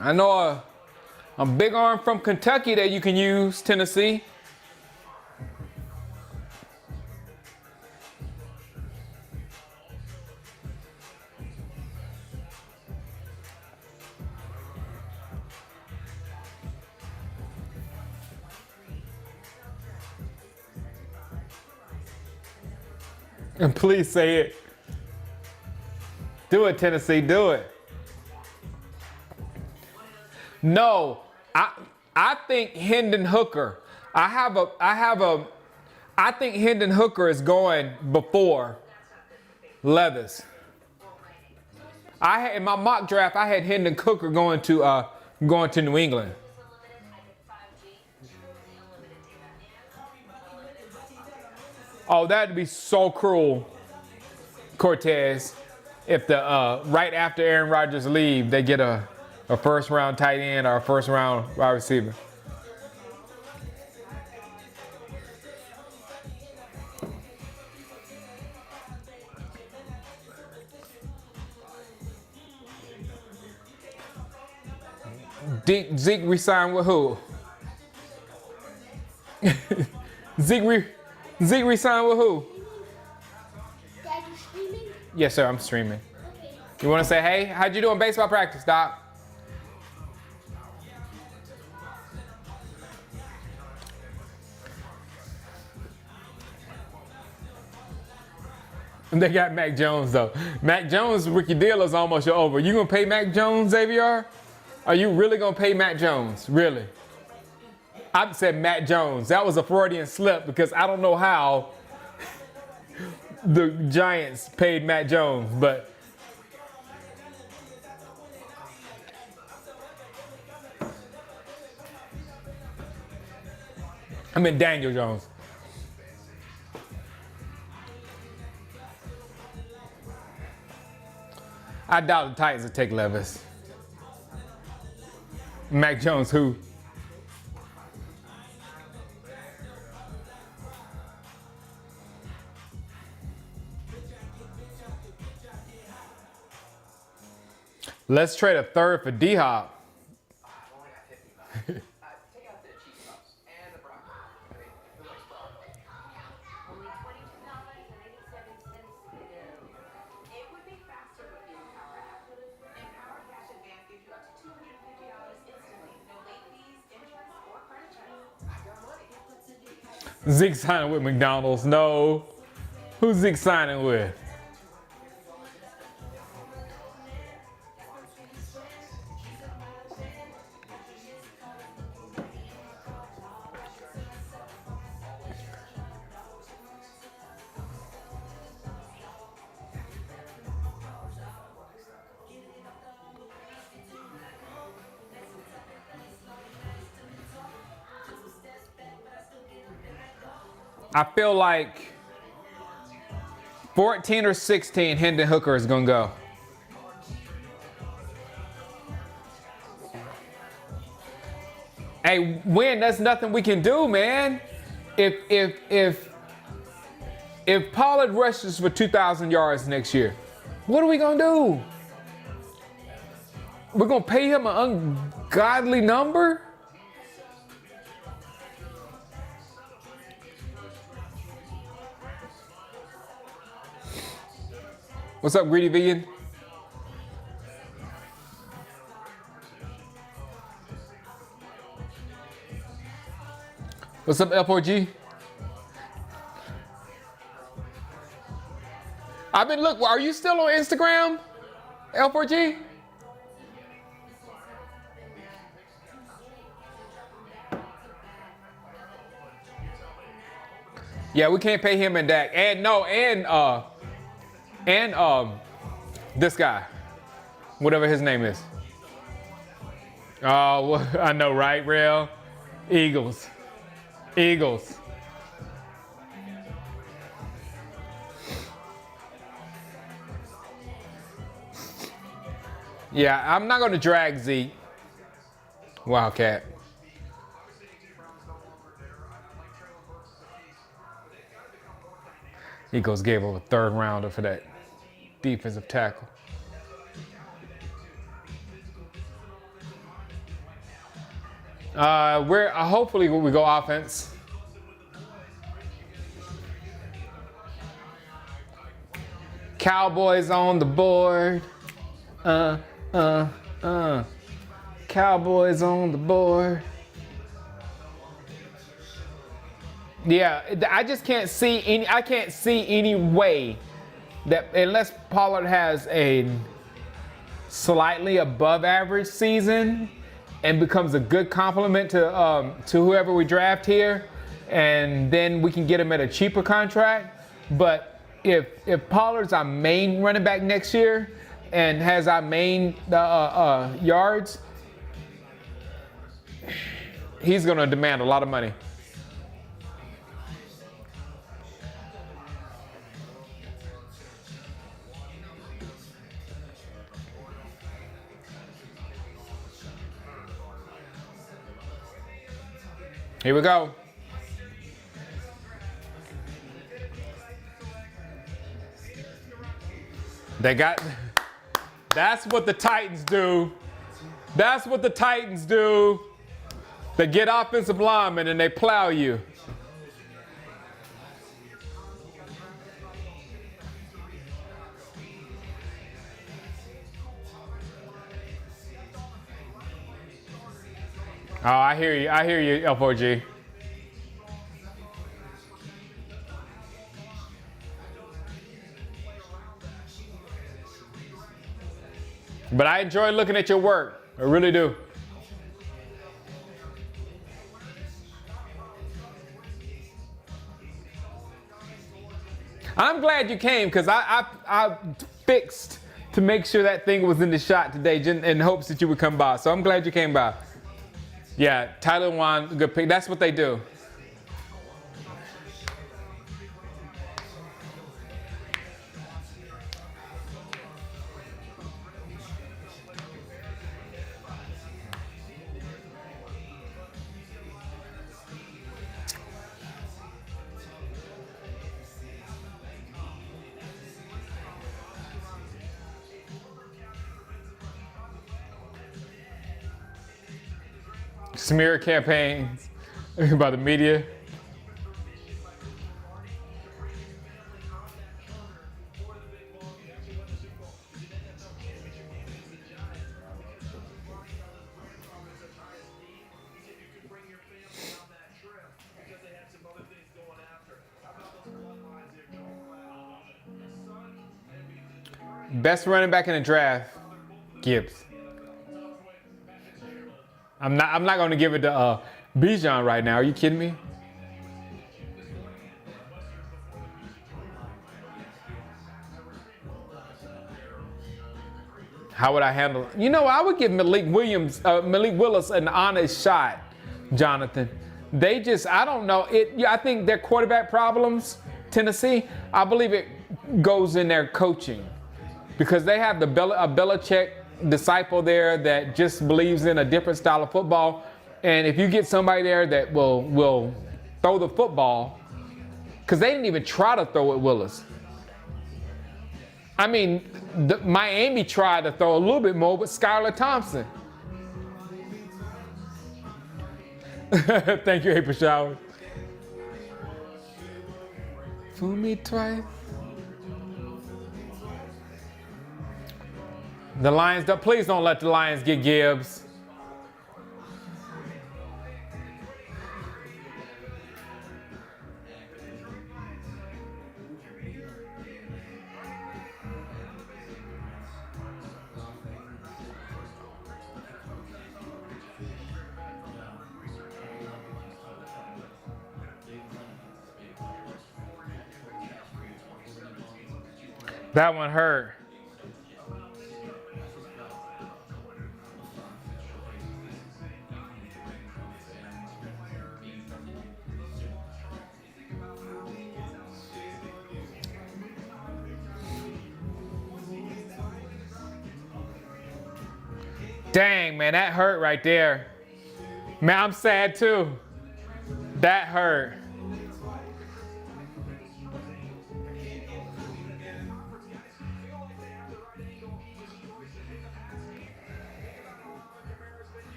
I know a big arm from Kentucky that you can use, Tennessee. And please say it. Do it, Tennessee, do it. No, I think Hendon Hooker. I think Hendon Hooker is going before Levis. In my mock draft, I had Hendon Hooker going to New England. Oh, that'd be so cruel, Cortez, if right after Aaron Rodgers leave, they get a first round tight end or a first round wide receiver. Zeke re-signed with who? Zeke re-signed with who? Dad, you streaming? Yes, sir, I'm streaming. Okay. You want to say, hey, how'd you do in baseball practice, Doc? They got Mac Jones, though. Mac Jones' rookie deal is almost over. You going to pay Mac Jones, Xavier? Are you really going to pay Mac Jones? Really? I said Matt Jones. That was a Freudian slip because I don't know how the Giants paid Matt Jones, but I mean Daniel Jones. I doubt the Titans will take Levis. Mac Jones, who? Let's trade a third for D-Hop. Zeke signing with McDonald's. No. Who's Zeke signing with? I feel like 14 or 16, Hendon Hooker is going to go. Hey, win, that's nothing we can do, man. If Pollard rushes for 2,000 yards next year, what are we going to do? We're going to pay him an ungodly number? What's up, Greedy Vegan? What's up, L4G? Look, are you still on Instagram, L4G? Yeah, we can't pay him and Dak. And this guy, whatever his name is. Oh, I know, right, Real? Eagles. Yeah, I'm not going to drag Zeke. Wildcat. Eagles gave up a third rounder for that defensive tackle. Hopefully we go offense. Cowboys on the board. Cowboys on the board. Yeah, I just can't see any way that unless Pollard has a slightly above average season and becomes a good complement to whoever we draft here, and then we can get him at a cheaper contract. But if Pollard's our main running back next year and has our main yards, he's going to demand a lot of money. Here we go. That's what the Titans do. That's what the Titans do. They get offensive linemen and they plow you. Oh, I hear you, L4G. But I enjoy looking at your work. I really do. I'm glad you came because I fixed to make sure that thing was in the shot today in hopes that you would come by. So I'm glad you came by. Yeah, Tyler Wan, good pick. That's what they do. Smear campaigns by the media. Best running back in the draft, Gibbs. I'm not going to give it to Bijan right now. Are you kidding me? How would I handle it? You know, I would give Malik Willis an honest shot, Jonathan. They just, I don't know. I think their quarterback problems, Tennessee, I believe it goes in their coaching. Because they have a Belichick disciple there that just believes in a different style of football. And if you get somebody there that will throw the football, because they didn't even try to throw at Willis. I mean, Miami tried to throw a little bit more, but Skylar Thompson. Thank you, April Showers. Fool me twice. The Lions, please don't let the Lions get Gibbs. That one hurt. Dang, man, that hurt right there. Man, I'm sad too. That hurt.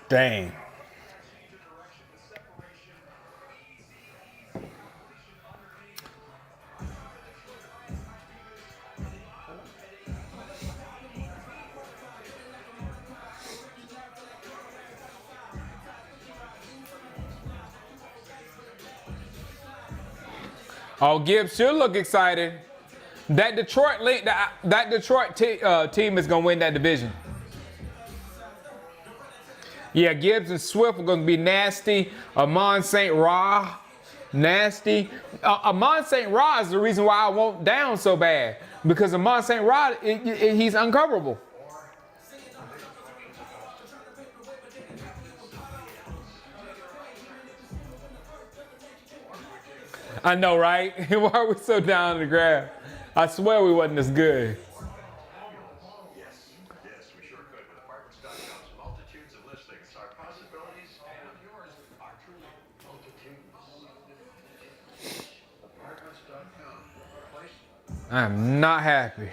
Dang. Oh, Gibbs should look excited. That Detroit team is going to win that division. Yeah, Gibbs and Swift are going to be nasty. Amon St. Ra, nasty. Amon St. Ra is the reason why I won't down so bad. Because Amon St. Ra, he's uncoverable. I know, right? Why are we so down in the graph? I swear we wasn't as good. Yes, we sure could. With Apartments.com's multitudes of listings, our possibilities and yours are truly multitudes. Apartments.com. Place. I'm not happy.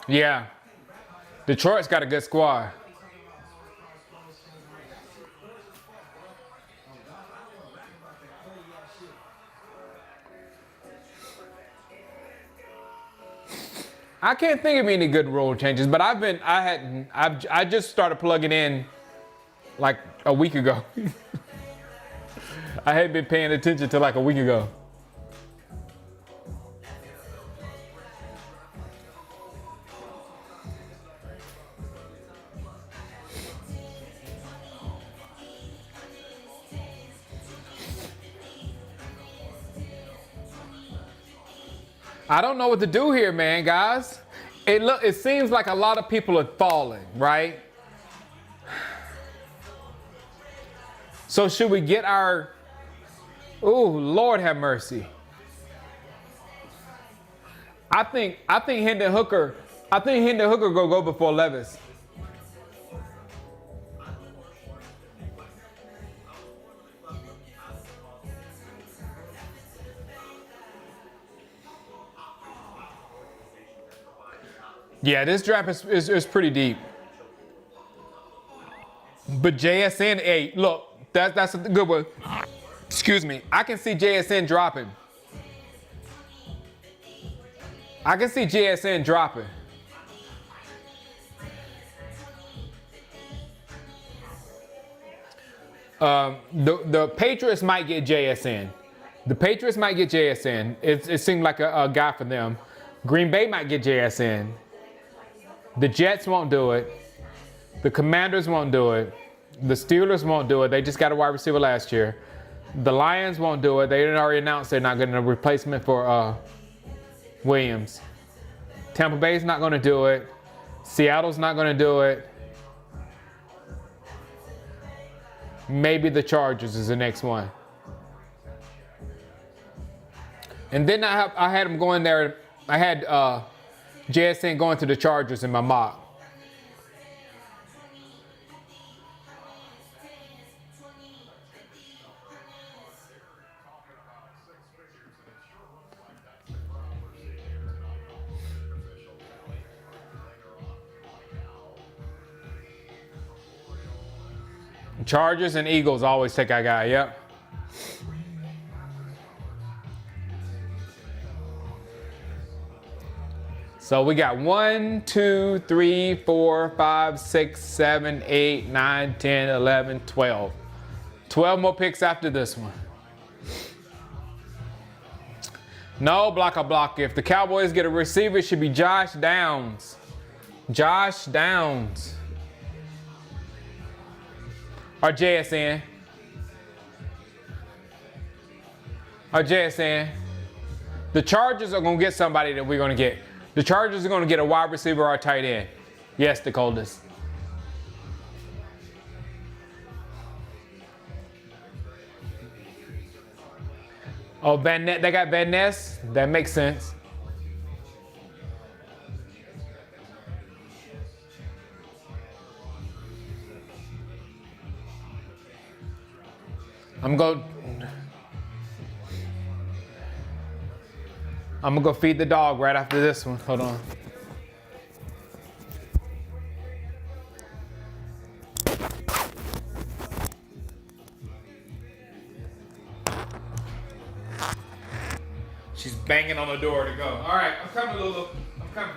Yeah. Detroit's got a good squad. I can't think of any good rule changes, but I just started plugging in like a week ago. I hadn't been paying attention till like a week ago. I don't know what to do here, man, guys. It seems like a lot of people are falling, right? So should we get our? Oh, Lord have mercy. I think Hendon Hooker. I think Hendon Hooker gonna go before Levis. Yeah, this draft is pretty deep. But JSN, hey, look, that's a good one. Excuse me. I can see JSN dropping. I can see JSN dropping. The Patriots might get JSN. The Patriots might get JSN. It seemed like a guy for them. Green Bay might get JSN. The Jets won't do it. The Commanders won't do it. The Steelers won't do it. They just got a wide receiver last year. The Lions won't do it. They already announced they're not getting a replacement for Williams. Tampa Bay's not going to do it. Seattle's not going to do it. Maybe the Chargers is the next one. And then I had them going there. I had JSN going to the Chargers in my mock. Chargers and Eagles always take our guy, yep. So we got 1, 2, 3, 4, 5, 6, 7, 8, 9, 10, 11, 12. 12 more picks after this one. No, block. If the Cowboys get a receiver, it should be Josh Downs. Josh Downs. Or JSN. Or JSN. The Chargers are going to get somebody that we're going to get. The Chargers are going to get a wide receiver or a tight end. Yes, the coldest. Oh, they got Van Ness? That makes sense. I'm gonna go feed the dog right after this one. Hold on. She's banging on the door to go. All right, I'm coming, Lulu. I'm coming.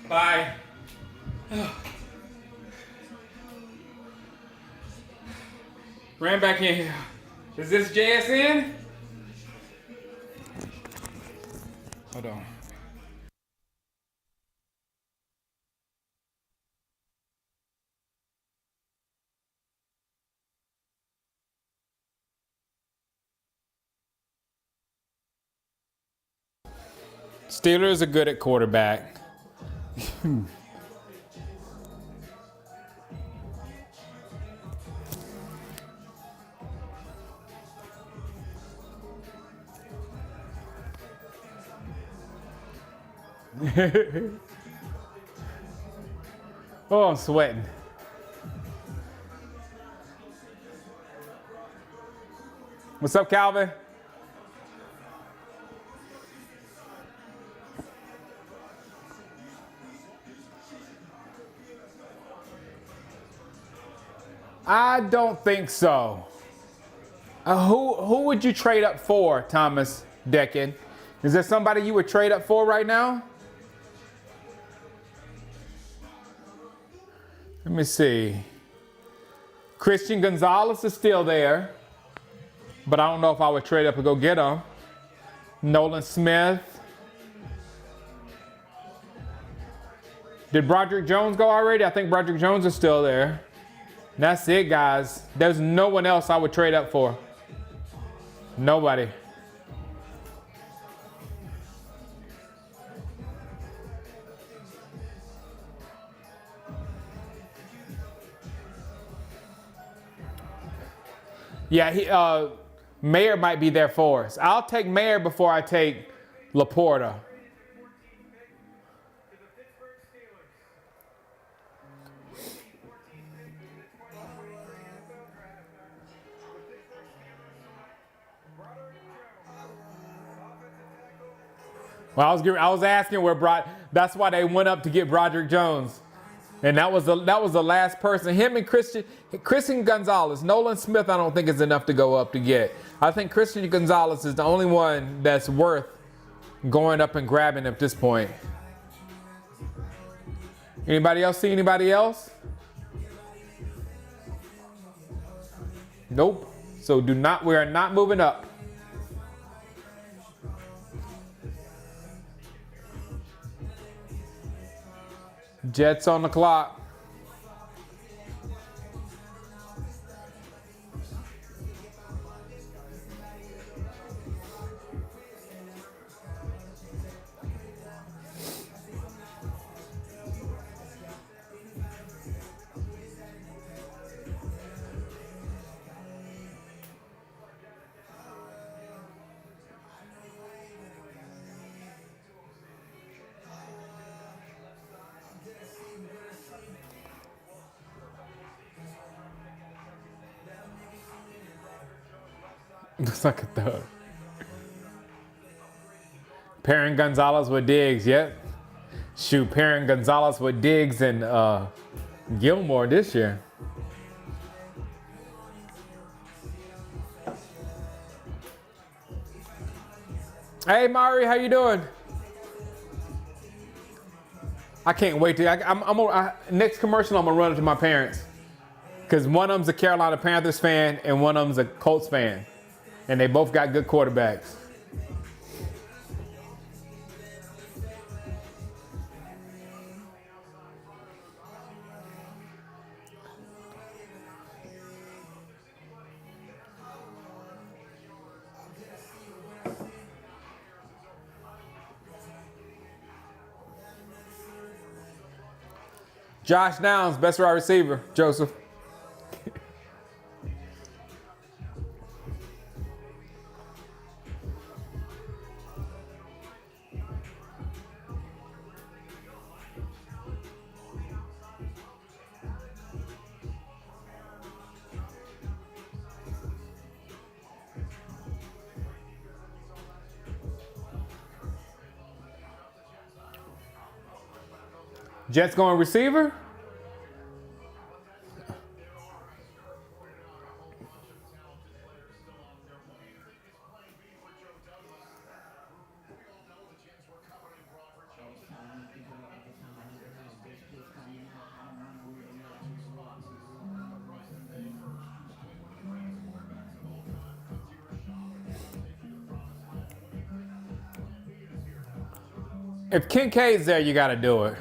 Bye. Ran back in here. Is this JSN? Hold on. Steelers are good at quarterback. Oh, I'm sweating. What's up, Calvin? I don't think so. Who would you trade up for, Thomas Decken? Is there somebody you would trade up for right now? Let me see. Christian Gonzalez is still there, but I don't know if I would trade up and go get him. Nolan Smith. Did Broderick Jones go already? I think Broderick Jones is still there. That's it, guys. There's no one else I would trade up for. Nobody. Yeah, Mayer might be there for us. I'll take Mayer before I take Laporta. Well, I was asking where that's why they went up to get Broderick Jones. And that was the last person. Him and Christian Gonzalez. Nolan Smith, I don't think is enough to go up to get. I think Christian Gonzalez is the only one that's worth going up and grabbing at this point. Anybody else see anybody else? Nope. So we are not moving up. Jets on the clock. Looks like a thug. Perrin Gonzalez with Diggs, yep. Shoot, Perrin Gonzalez with Diggs and Gilmore this year. Hey, Mari, how you doing? I can't wait to. Next commercial, I'm gonna run it to my parents, because one of them's a Carolina Panthers fan and one of them's a Colts fan, and they both got good quarterbacks. Josh Downs, best wide receiver, Joseph. Jets going receiver? If Kincaid's there, you got to do it.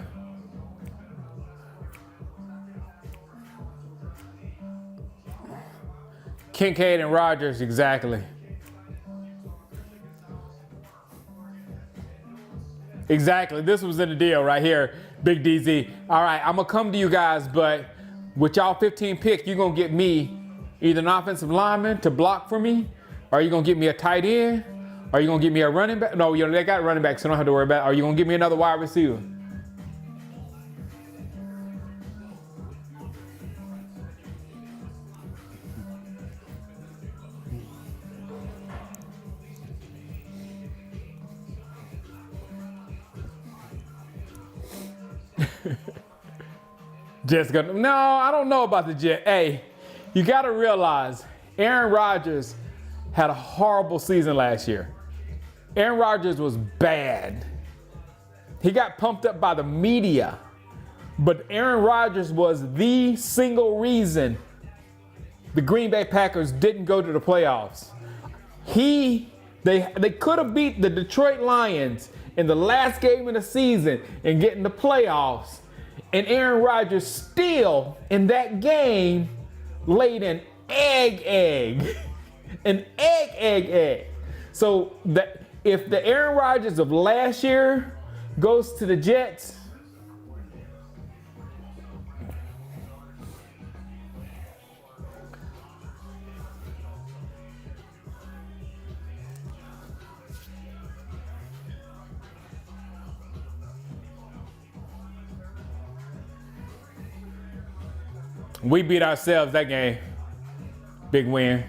Kincaid and Rogers, exactly. Exactly. This was in the deal right here, Big DZ. All right, I'm going to come to you guys, but with y'all 15 picks, you're going to get me either an offensive lineman to block for me, or you going to get me a tight end, or you going to get me a running back. No, they got running backs, so I don't have to worry about it. Or you going to give me another wide receiver. Jets gonna, no, I don't know about the Jets. Hey, you got to realize Aaron Rodgers had a horrible season last year. Aaron Rodgers was bad. He got pumped up by the media, but Aaron Rodgers was the single reason the Green Bay Packers didn't go to the playoffs. They could have beat the Detroit Lions in the last game of the season and get in the playoffs. And Aaron Rodgers still, in that game, laid an egg. An egg. So that if the Aaron Rodgers of last year goes to the Jets, we beat ourselves that game. Big win.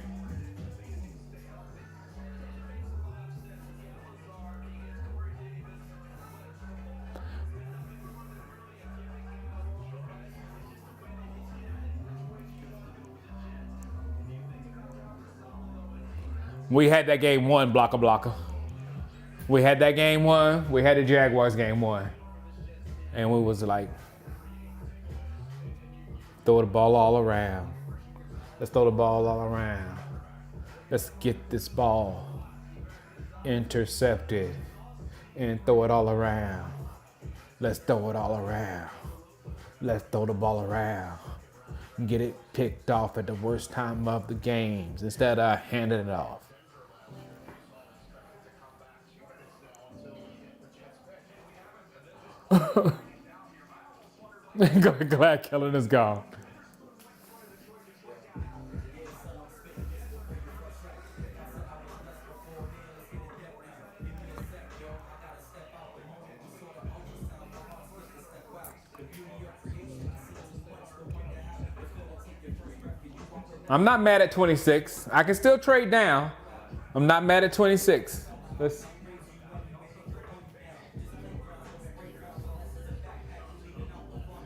We had that game won, blocker. We had that game won. We had the Jaguars game won. And we was like, throw the ball all around. Let's throw the ball all around. Let's get this ball intercepted and throw it all around. Let's throw it all around. Let's throw the ball around. Get it picked off at the worst time of the games instead of handing it off. Glad Kellen is gone. I'm not mad at 26. I can still trade down. I'm not mad at 26.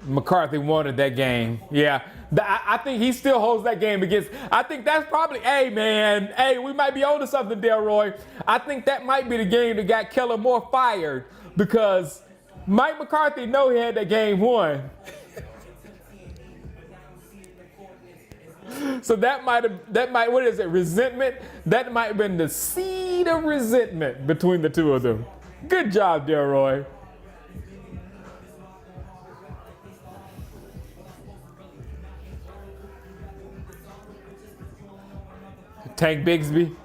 McCarthy wanted that game. Yeah. I think he still holds that game against. I think that's probably, hey, man. Hey, we might be on to something, Delroy. I think that might be the game that got Kellen Moore fired because Mike McCarthy know he had that game won. So that might, what is it, resentment? That might have been the seed of resentment between the two of them. Good job, Delroy. Tank Bigsby.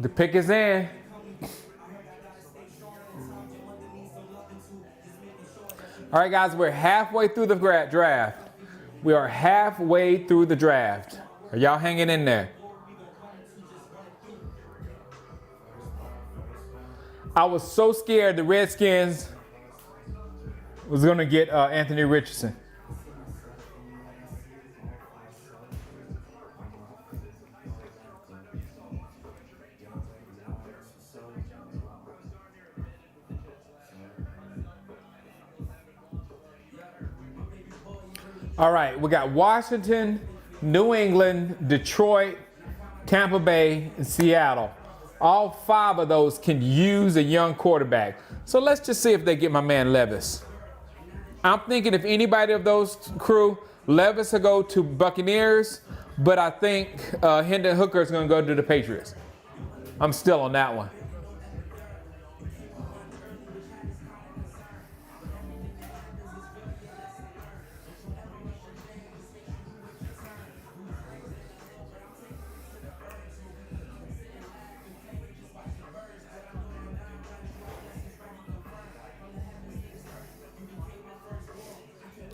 The pick is in. All right, guys, we're halfway through the draft. We are halfway through the draft. Are y'all hanging in there? I was so scared the Redskins was going to get Anthony Richardson. All right, we got Washington, New England, Detroit, Tampa Bay, and Seattle. All 5 of those can use a young quarterback. So let's just see if they get my man Levis. I'm thinking if anybody of those crew, Levis will go to Buccaneers, but I think Hendon Hooker is going to go to the Patriots. I'm still on that one.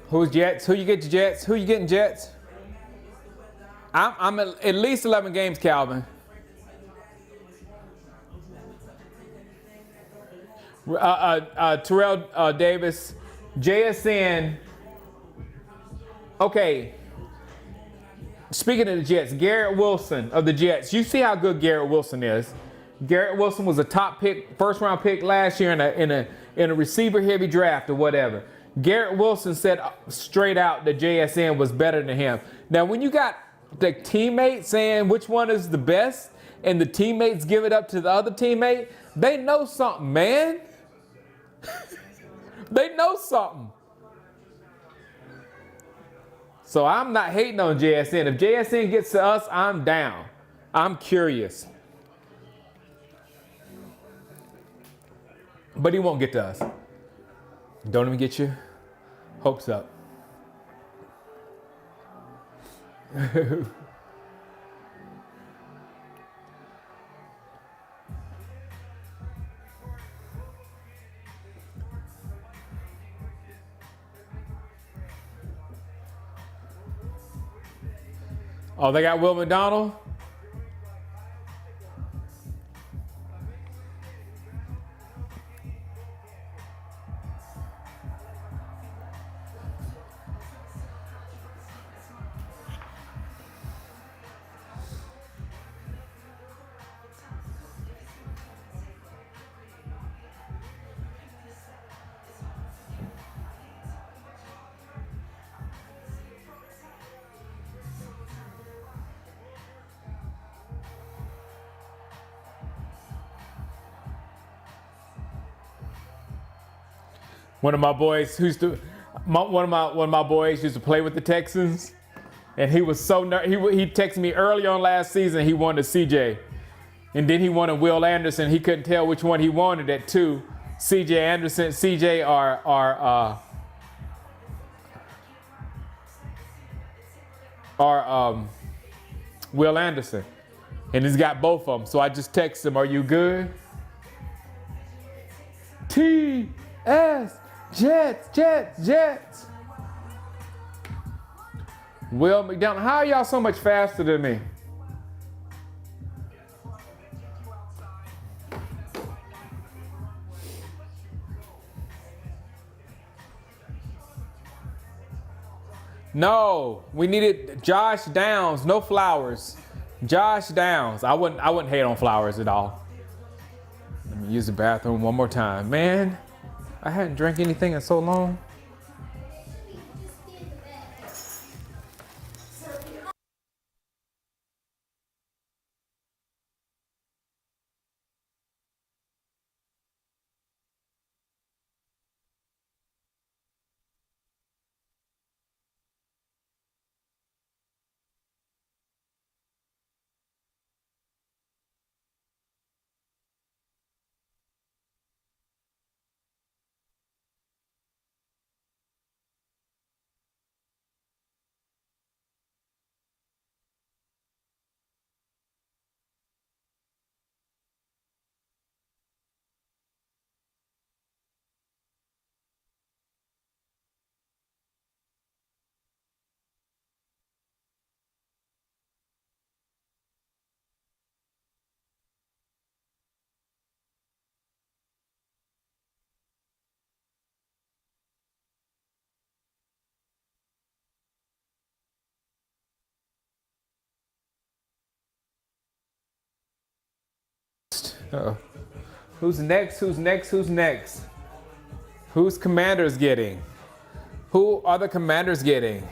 Who's Jets? Who you get to Jets? Who you getting Jets? I'm at least 11 games, Calvin. Terrell Davis, JSN. Okay. Speaking of the Jets, Garrett Wilson of the Jets. You see how good Garrett Wilson is. Garrett Wilson was a top pick, first round pick last year in a receiver heavy draft or whatever. Garrett Wilson said straight out that JSN was better than him. Now, when you got the teammate saying which one is the best and the teammates give it up to the other teammate, they know something, man. They know something. So I'm not hating on JSN. If JSN gets to us, I'm down. I'm curious. But he won't get to us. Don't even get your hopes up. Oh, they got Will McDonald? One of my boys used to play with the Texans, and he was so he texted me early on last season he wanted CJ, and then he wanted Will Anderson. He couldn't tell which one he wanted at 2. CJ Anderson, CJ or Will Anderson, and he's got both of them. So I just texted him, "Are you good?" TS. Jets. Will McDonald, how are y'all so much faster than me? No, we needed Josh Downs, no Flowers. Josh Downs. I wouldn't hate on Flowers at all. Let me use the bathroom one more time. Man, I hadn't drank anything in so long. Uh-oh. Who's next? Who's Commanders getting? Who are the Commanders getting?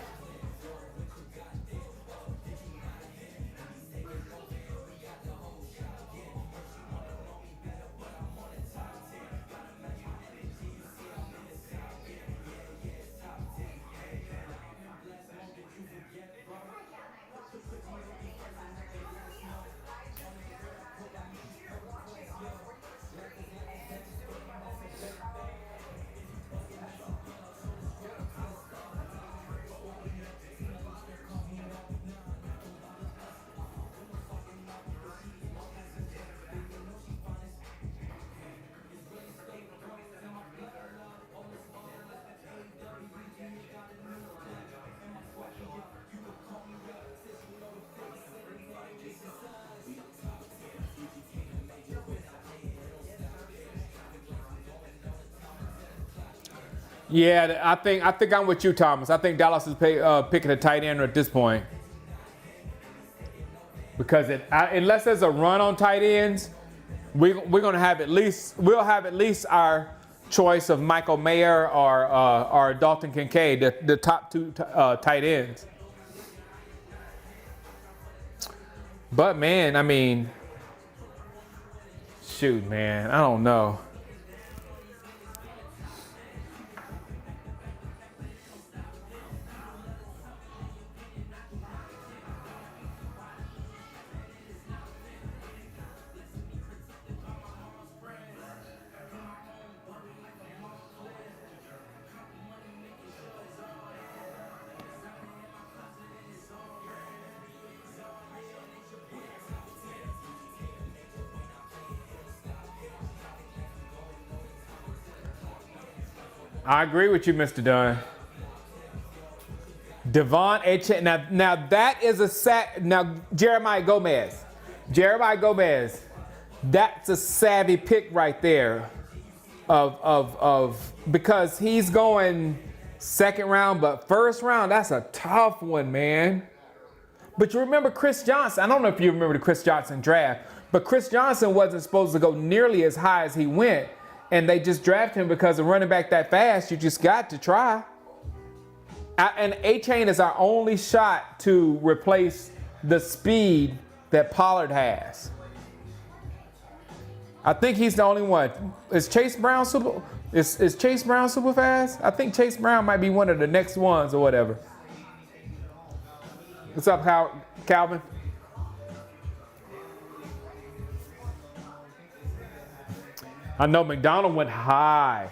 Yeah, I think I'm with you, Thomas. I think Dallas is picking a tight end at this point because unless there's a run on tight ends, we're gonna have we'll have at least our choice of Michael Mayer or Dalton Kincaid, the top two tight ends. But man, I mean, shoot, man, I don't know. I agree with you, Mr. Dunn. Devon H. Now that is a sack. Now Jeremiah Gomez, that's a savvy pick right there. Of because he's going second round, but first round, that's a tough one, man. But you remember Chris Johnson? I don't know if you remember the Chris Johnson draft, but Chris Johnson wasn't supposed to go nearly as high as he went. And they just drafted him because of running back that fast. You just got to try. And A-Chain is our only shot to replace the speed that Pollard has. I think he's the only one. Is Chase Brown super fast? I think Chase Brown might be one of the next ones or whatever. What's up, Calvin? I know McDonald went high.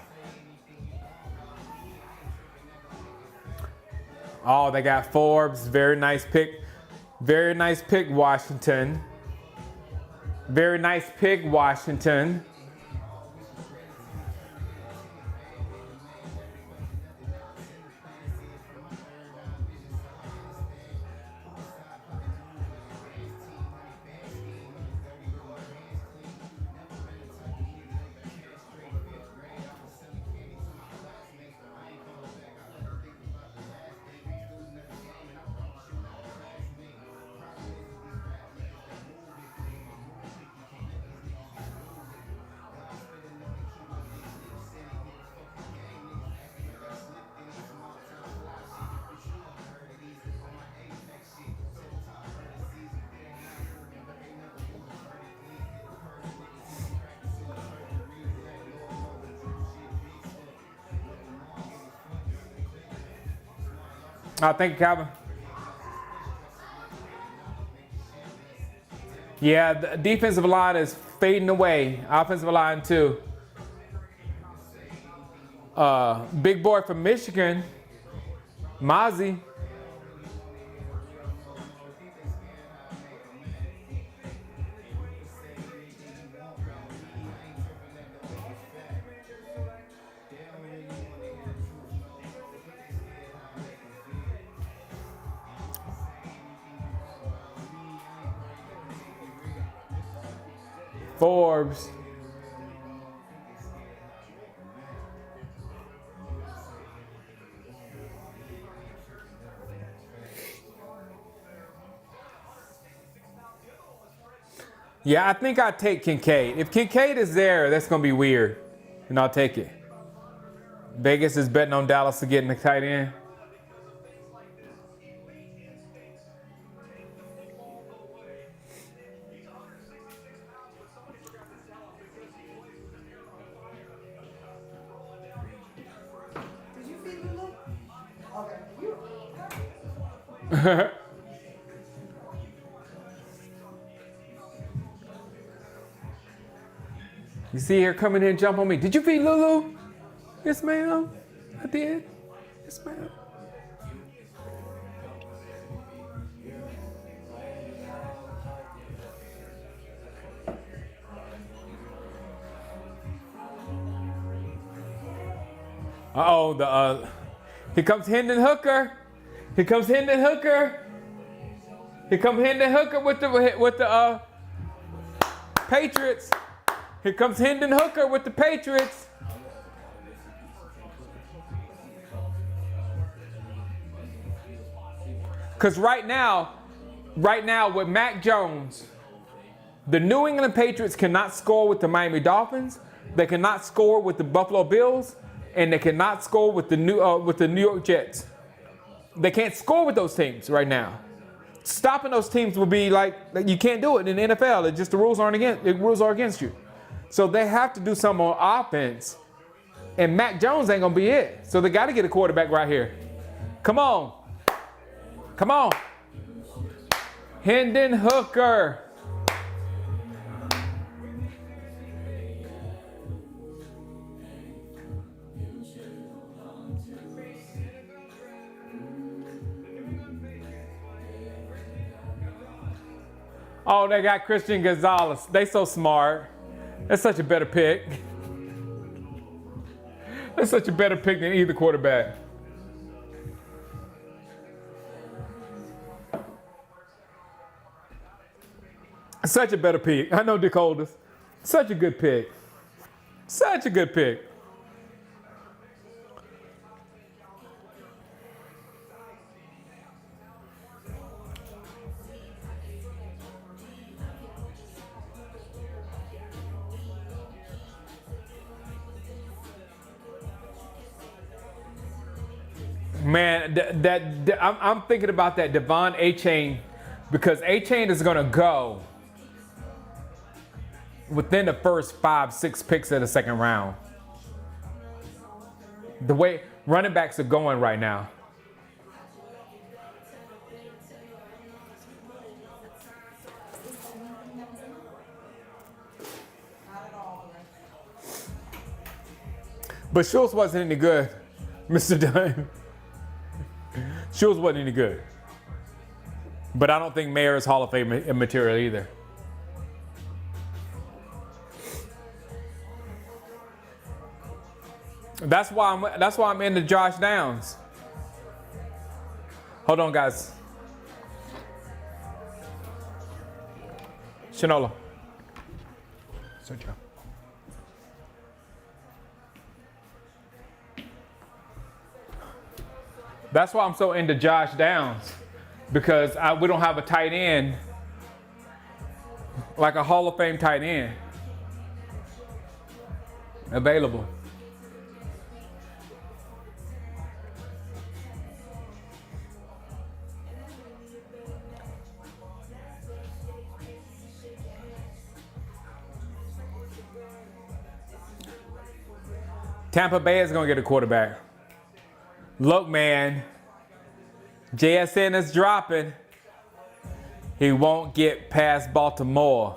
Oh, they got Forbes. Very nice pick. Very nice pick, Washington. Very nice pick, Washington. Thank you, Calvin. Yeah, the defensive line is fading away. Offensive line too. Big boy from Michigan, Mozzie. Forbes. Yeah, I think I'll take Kincaid. If Kincaid is there, that's going to be weird. And I'll take it. Vegas is betting on Dallas to get in the tight end. You see her coming in and jump on me. Did you feed Lulu? Yes, ma'am. I did. Yes, ma'am. Uh-oh, here comes Hendon Hooker. Here comes Hendon Hooker. Here comes Hendon Hooker with the Patriots. Here comes Hendon Hooker with the Patriots. Because right now with Mac Jones, the New England Patriots cannot score with the Miami Dolphins. They cannot score with the Buffalo Bills, and they cannot score with the New York Jets. They can't score with those teams right now. Stopping those teams would be like you can't do it in the NFL. It just the rules are against you. So they have to do something on offense, and Mac Jones ain't gonna be it. So they got to get a quarterback right here. Come on, Hendon Hooker. Oh, they got Christian Gonzalez. They so smart. That's such a better pick. That's such a better pick than either quarterback. Such a better pick. I know Dakota's. Such a good pick. Such a good pick. Man, I'm thinking about that Devon A-Chain, because A-Chain is going to go within the first 5-6 picks of the second round. The way running backs are going right now. But Schultz wasn't any good, Mr. Dunn. Schultz wasn't any good. But I don't think Mayer is Hall of Fame material either. That's why I'm into Josh Downs. Hold on, guys. Shinola. Sergio. That's why I'm so into Josh Downs, because we don't have a tight end like a Hall of Fame tight end available. Tampa Bay is going to get a quarterback. Look, man, JSN is dropping. He won't get past Baltimore.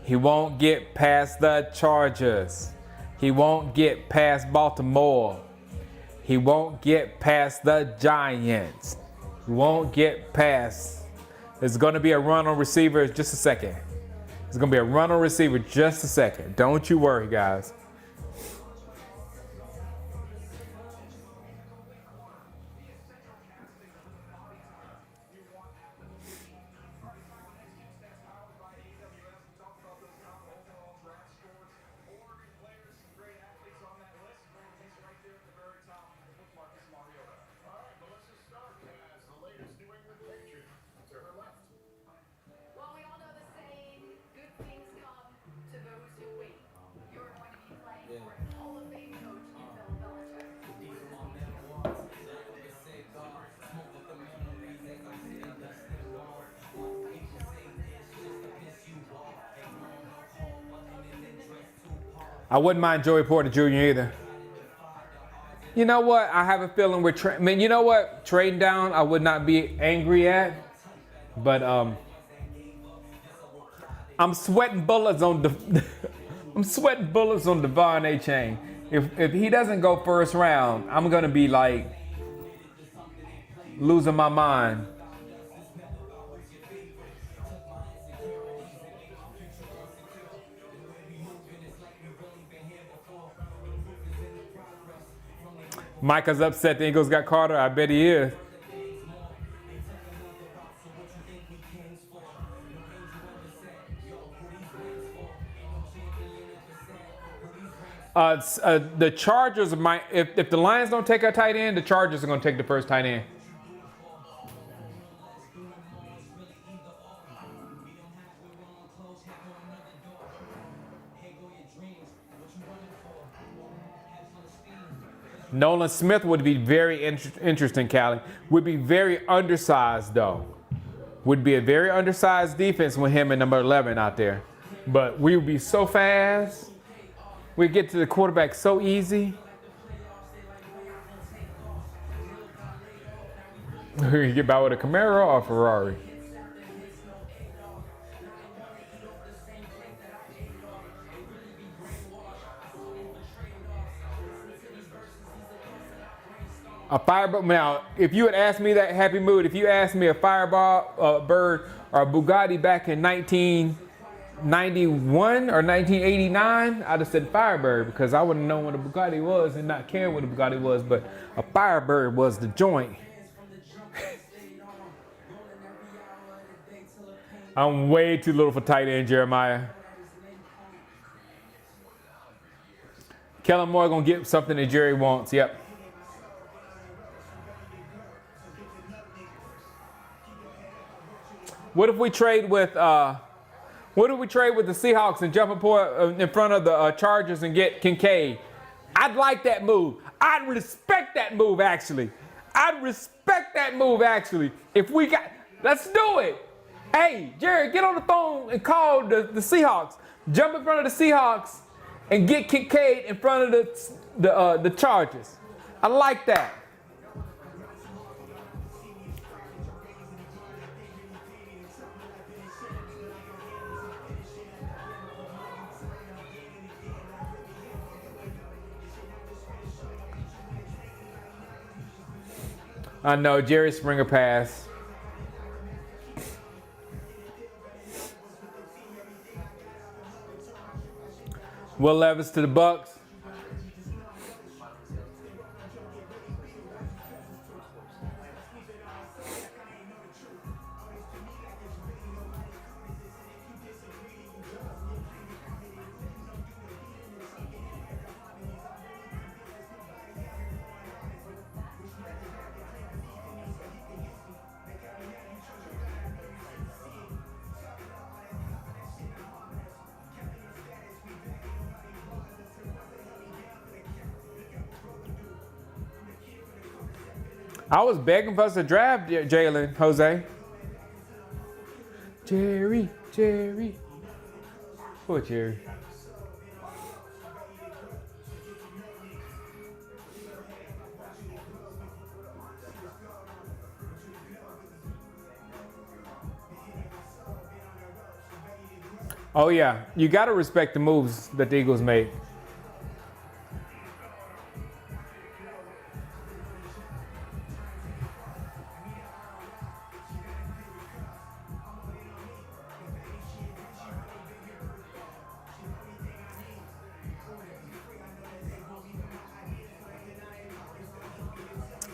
He won't get past the Chargers. He won't get past Baltimore. He won't get past the Giants. He won't get past. There's going to be a run on receiver in just a second. There's going to be a run on receiver just a second. Don't you worry, guys. I wouldn't mind Joey Porter Jr. either. You know what? I have a feeling you know what? Trading down, I would not be angry at. But I'm sweating bullets on Devon A-Chain. If he doesn't go first round, I'm gonna be like losing my mind. Micah's upset the Eagles got Carter. I bet he is. The Chargers might, if the Lions don't take a tight end, the Chargers are going to take the first tight end. Nolan Smith would be very interesting, Callie. Would be very undersized, though. Would be a very undersized defense with him and number 11 out there. But we would be so fast. We'd get to the quarterback so easy. We're going to get by with a Camaro or a Ferrari. A Firebird. Now, if you had asked me that, Happy Mood, if you asked me a Firebird bird or a Bugatti back in 1991 or 1989, I'd have said Firebird because I wouldn't know what a Bugatti was and not care what a Bugatti was, but a Firebird was the joint. I'm way too little for tight end, Jeremiah. Kellen Moore gonna get something that Jerry wants. Yep. What if we trade with the Seahawks and jump in front of the Chargers and get Kincaid? I'd like that move. I'd respect that move actually. If we got, let's do it. Hey, Jerry, get on the phone and call the Seahawks. Jump in front of the Seahawks and get Kincaid in front of the Chargers. I like that. I know, Jerry Springer pass. Will Levis to the Bucks. I was begging for us to draft Jalen, Jose. Jerry. Poor Jerry. Oh yeah, you got to respect the moves that the Eagles make.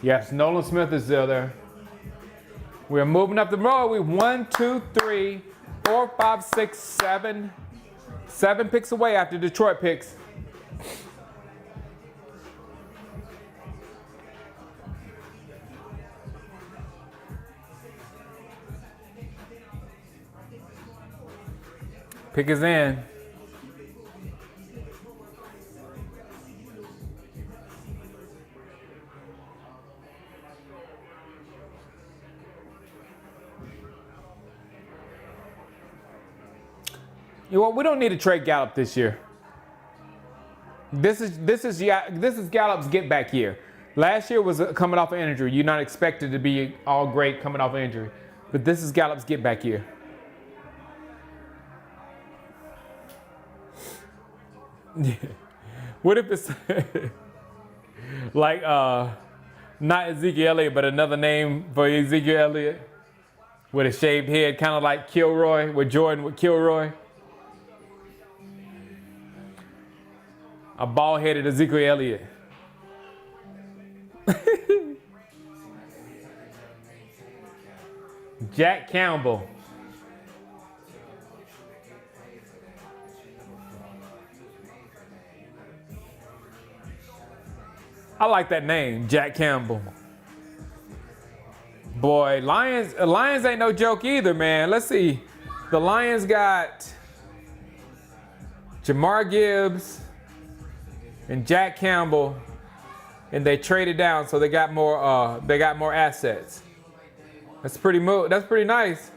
Yes, Nolan Smith is still there. We're moving up the road. We 1, 2, 3, 4, 5, 6, 7. 7 picks away after Detroit picks. Pick is in. You know what? We don't need to trade Gallup this year. This is Gallup's get back year. Last year was coming off an injury. You're not expected to be all great coming off an injury, but this is Gallup's get back year. What if it's like not Ezekiel Elliott, but another name for Ezekiel Elliott with a shaved head, kind of like Kilroy, with Jordan with Kilroy? A bald-headed Ezekiel Elliott. Jack Campbell. I like that name, Jack Campbell. Boy, Lions ain't no joke either, man. Let's see. The Lions got Jamar Gibbs and Jack Campbell and they traded down, so they got more. They got more assets. That's pretty That's pretty nice.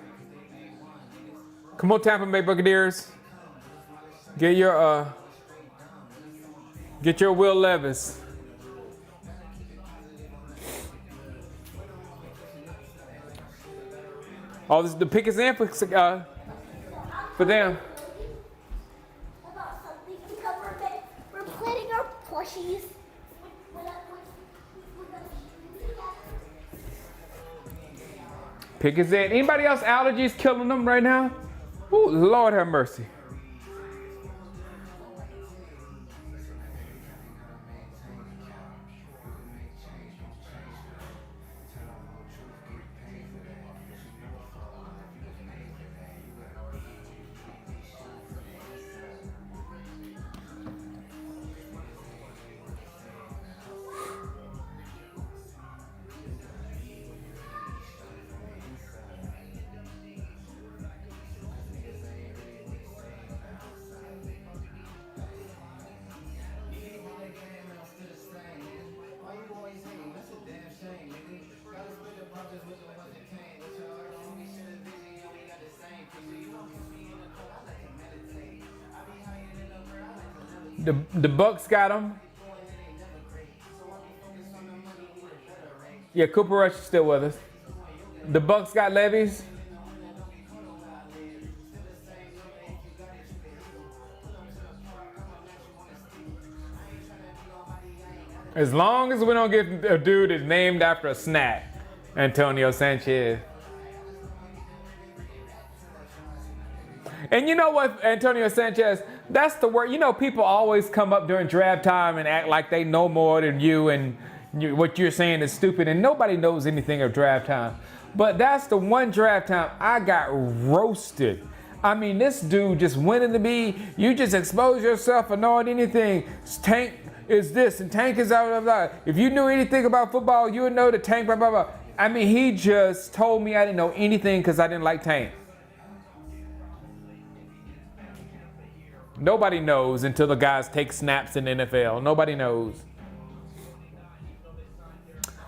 Come on, Tampa Bay Buccaneers. Get your Will Levis. Oh, the pick is in for them. About something because we're planning our plushies. Pick is in. Anybody else allergies killing them right now? Ooh, Lord have mercy. The Bucks got him. Yeah, Cooper Rush is still with us. The Bucks got Levis. As long as we don't get a dude that's named after a snack, Antonio Sanchez. And you know what, Antonio Sanchez, that's the word. You know, people always come up during draft time and act like they know more than you, and what you're saying is stupid, and nobody knows anything of draft time. But that's the one draft time I got roasted. I mean, this dude just went into me. You just expose yourself for knowing anything. Tank is this and Tank is blah, blah, blah. If you knew anything about football, you would know the Tank, blah, blah, blah. I mean, he just told me I didn't know anything because I didn't like Tank. Nobody knows until the guys take snaps in the NFL. Nobody knows.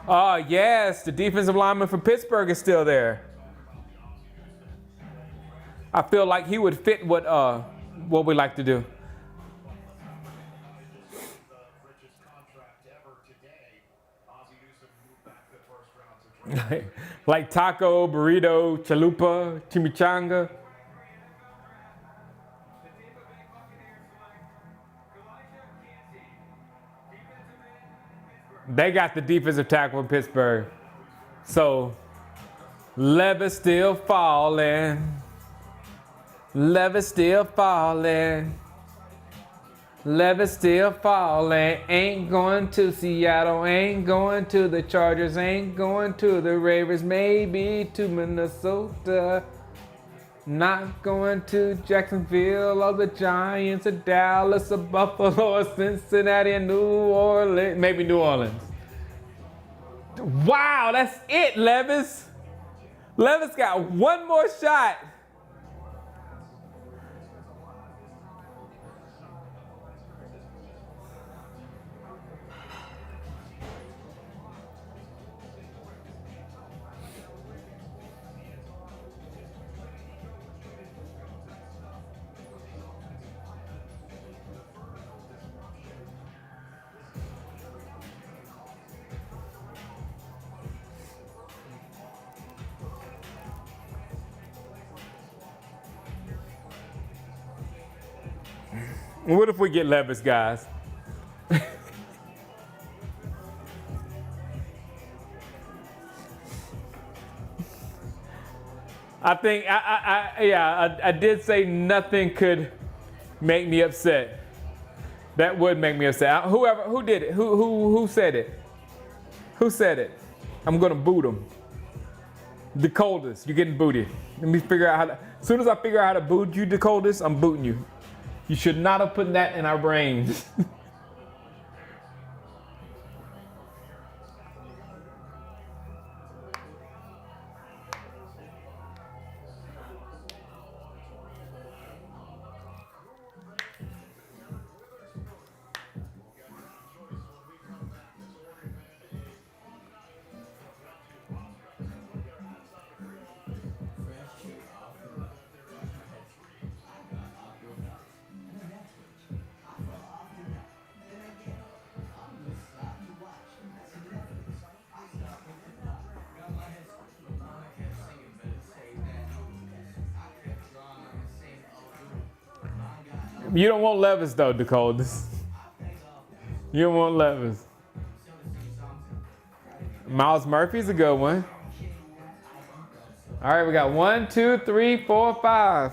Yes, the defensive lineman from Pittsburgh is still there. I feel like he would fit what we like to do. Like taco, burrito, chalupa, chimichanga. They got the defensive tackle in Pittsburgh. So, Levis still falling. Levis still falling. Levis still falling. Ain't going to Seattle. Ain't going to the Chargers. Ain't going to the Ravens. Maybe to Minnesota. Not going to Jacksonville or the Giants or Dallas or Buffalo or Cincinnati or New Orleans. Maybe New Orleans. Wow, that's it, Levis. Levis got one more shot. What if we get Levis, guys? I think I did say nothing could make me upset. That would make me upset. Who did it? Who said it? Who said it? I'm gonna boot him. The coldest, you're getting booted. Let me figure out how to. As soon as I figure out how to boot you, the coldest, I'm booting you. You should not have put that in our brains. You don't want Levis though, Nicole. You don't want Levis. Miles Murphy's a good one. All right, we got 1, 2, 3, 4, 5.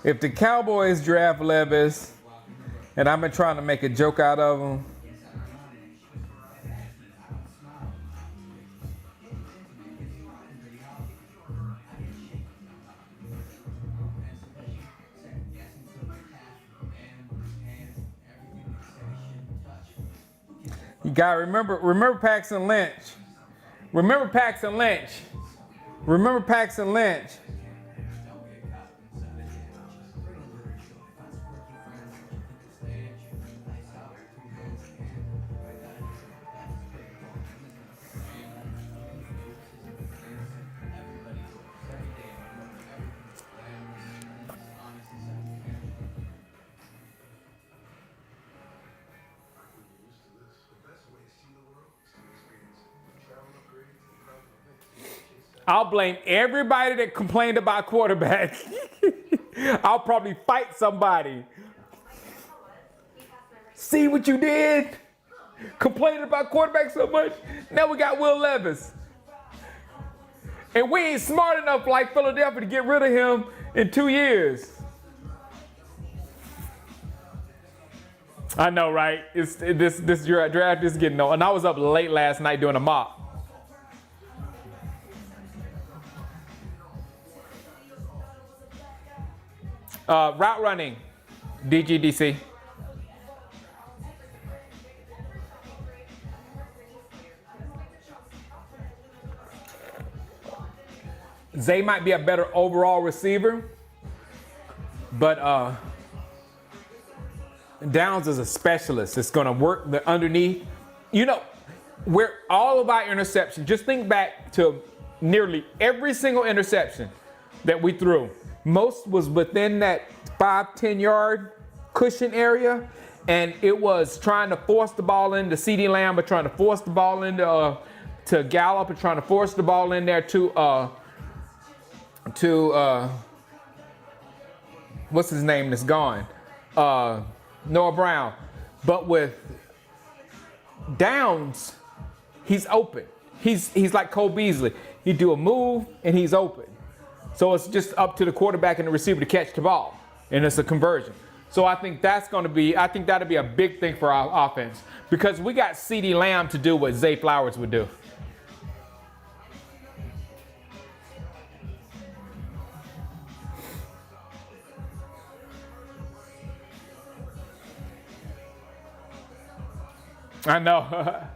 If the Cowboys draft Levis, and I've been trying to make a joke out of him, you gotta remember Paxton Lynch. Remember Paxton Lynch. Remember Paxton Lynch. I'll blame everybody that complained about quarterbacks. I'll probably fight somebody. See what you did? Complaining about quarterbacks so much. Now we got Will Levis. And we ain't smart enough like Philadelphia to get rid of him in 2 years. I know, right? This draft is getting old. And I was up late last night doing a mock. Route running, DGDC. Zay might be a better overall receiver, but Downs is a specialist. It's going to work the underneath. You know, we're all about interception. Just think back to nearly every single interception that we threw. Most was within that 5-10 yard cushion area, and it was trying to force the ball into CeeDee Lamb, or trying to force the ball into to Gallup, and trying to force the ball in there to what's his name that's gone, Noah Brown. But with Downs, he's open. He's like Cole Beasley. He do a move and he's open. So it's just up to the quarterback and the receiver to catch the ball, and it's a conversion. So I think that'll be a big thing for our offense, because we got CeeDee Lamb to do what Zay Flowers would do. I know.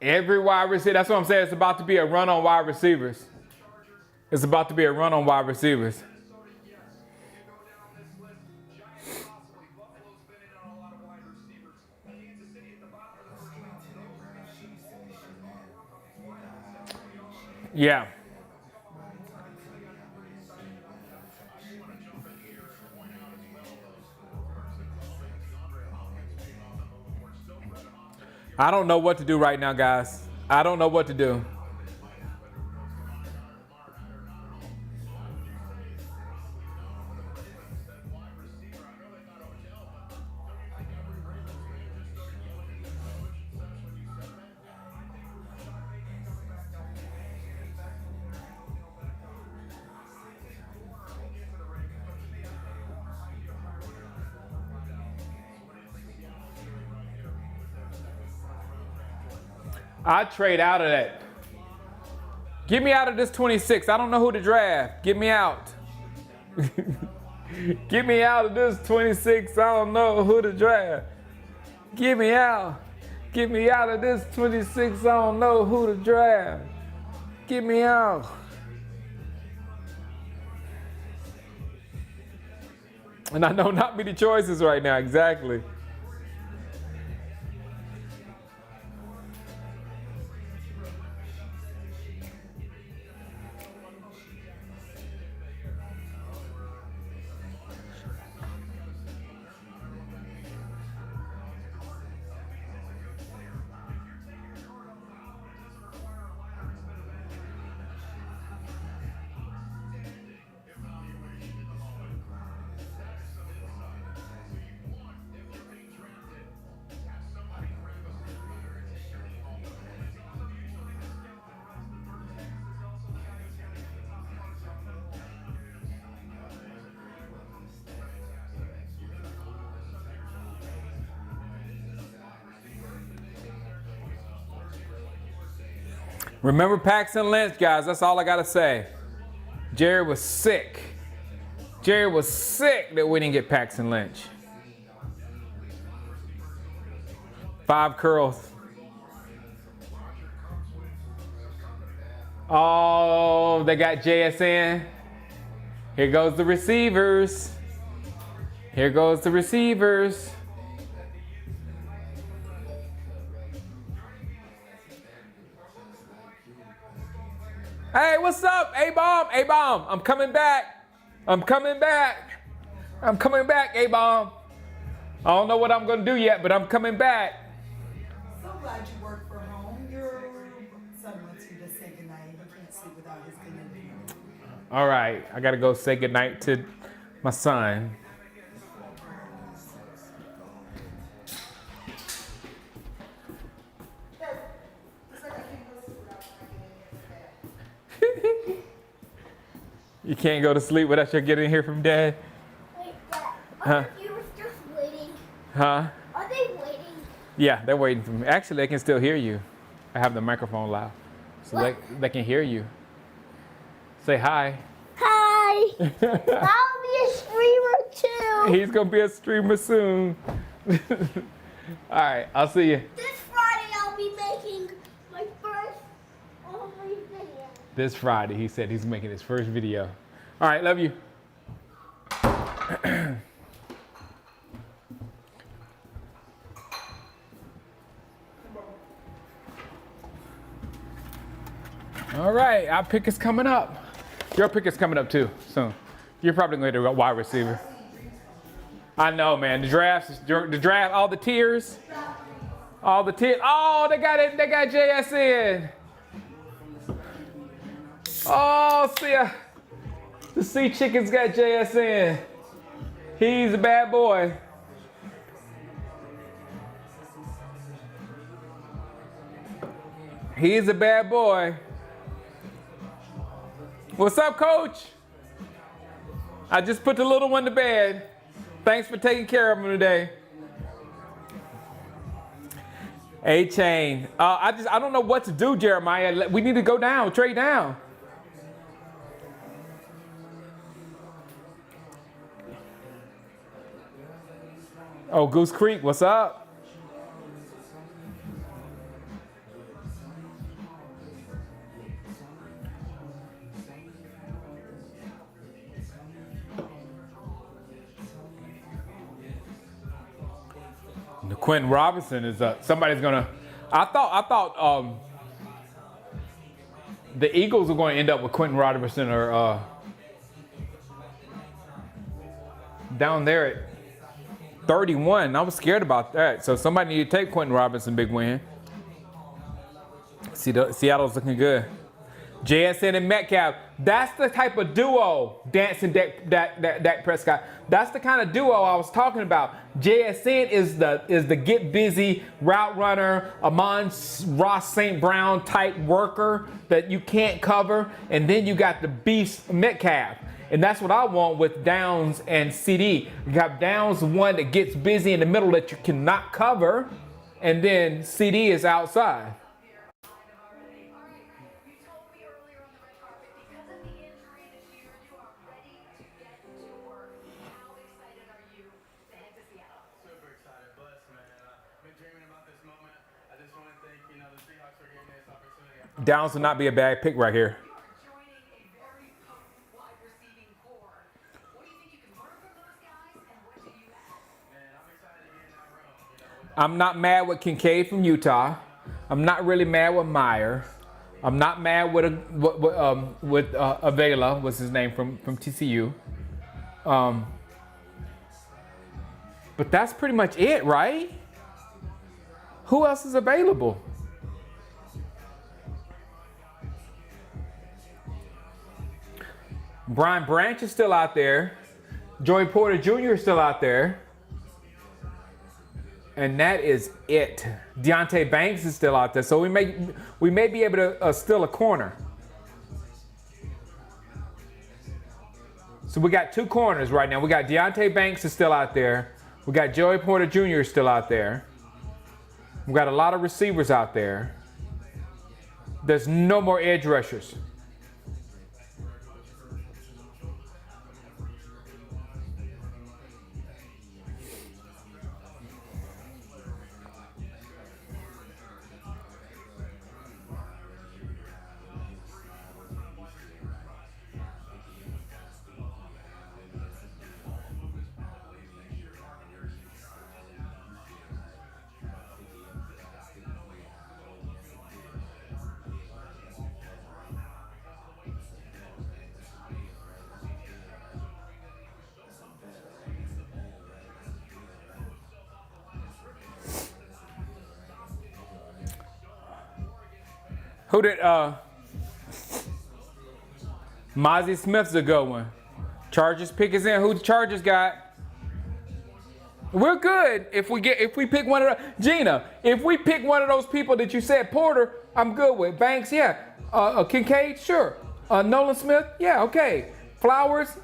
Every wide receiver, that's what I'm saying. It's about to be a run on wide receivers. It's about to be a run on wide receivers. Yeah. I don't know what to do right now, guys. I don't know what to do. I trade out of that. Get me out of this 26. I don't know who to draft. Get me out. Get me out of this 26. I don't know who to draft. Get me out. Get me out of this 26. I don't know who to draft. Get me out. And I know not many choices right now, exactly. Remember Paxton Lynch, guys. That's all I got to say. Jerry was sick. Jerry was sick that we didn't get Paxton Lynch. 5 curls. Oh, they got JSN. Here goes the receivers. Here goes the receivers. Hey, what's up? A-Bomb, A-Bomb. I'm coming back. I'm coming back. I'm coming back, A-Bomb. I don't know what I'm going to do yet, but I'm coming back. So glad you work from home. Your son wants you to say goodnight. He can't sleep without his goodnight. All right, I got to go say goodnight to my son. You can't go to sleep without you getting here from Dad? Wait, Dad. Huh? Are the viewers just waiting? Huh? Are they waiting? Yeah, they're waiting for me. Actually, they can still hear you. I have the microphone loud, so they can hear you. Say hi. Hi. I'll be a streamer too. He's gonna be a streamer soon. All right, I'll see you. This Friday I'll be making my first only video. This Friday, he said he's making his first video. All right, love you. All right, our pick is coming up. Your pick is coming up too soon. You're probably going to go wide receiver. I know, man. The draft, all the tears. All the tears. Oh, they got it. They got JSN. Oh, see ya. The Sea Chickens got JSN. He's a bad boy. He's a bad boy. What's up, Coach? I just put the little one to bed. Thanks for taking care of him today. A-Chain. I don't know what to do, Jeremiah. We need to go down, trade down. Oh, Goose Creek, what's up? The Quentin Robinson is somebody's gonna. I thought the Eagles were going to end up with Quentin Robinson or down there at 31. I was scared about that. So somebody need to take Quentin Robinson, big win. Seattle's looking good. JSN and Metcalf. That's the type of duo, dancing Dak Prescott. That's the kind of duo I was talking about. JSN is the get busy route runner, Ross St. Brown type worker that you can't cover, and then you got the beast Metcalf. And that's what I want with Downs and CD. You got Downs, one that gets busy in the middle that you cannot cover, and then CD is outside. Downs would not be a bad pick right here. Joining a very potent wide receiving core. What do you think you can learn from those guys, and what do you add? I'm not mad with Kincaid from Utah. I'm not really mad with Meyer. I'm not mad with Avila, what's his name from TCU. But that's pretty much it, right? Who else is available? Brian Branch is still out there. Joey Porter Jr. is still out there. And that is it. Deontay Banks is still out there. So we may be able to steal a corner. So we got two corners right now. We got Deontay Banks is still out there. We got Joey Porter Jr. is still out there. We got a lot of receivers out there. There's no more edge rushers. Who did Mozzie Smith's a good one. Chargers pick is in. Who the Chargers got? We're good if we pick one of the Gina. If we pick one of those people that you said, Porter, I'm good with. Banks, yeah. Kincaid, sure. Nolan Smith, yeah, okay. Flowers,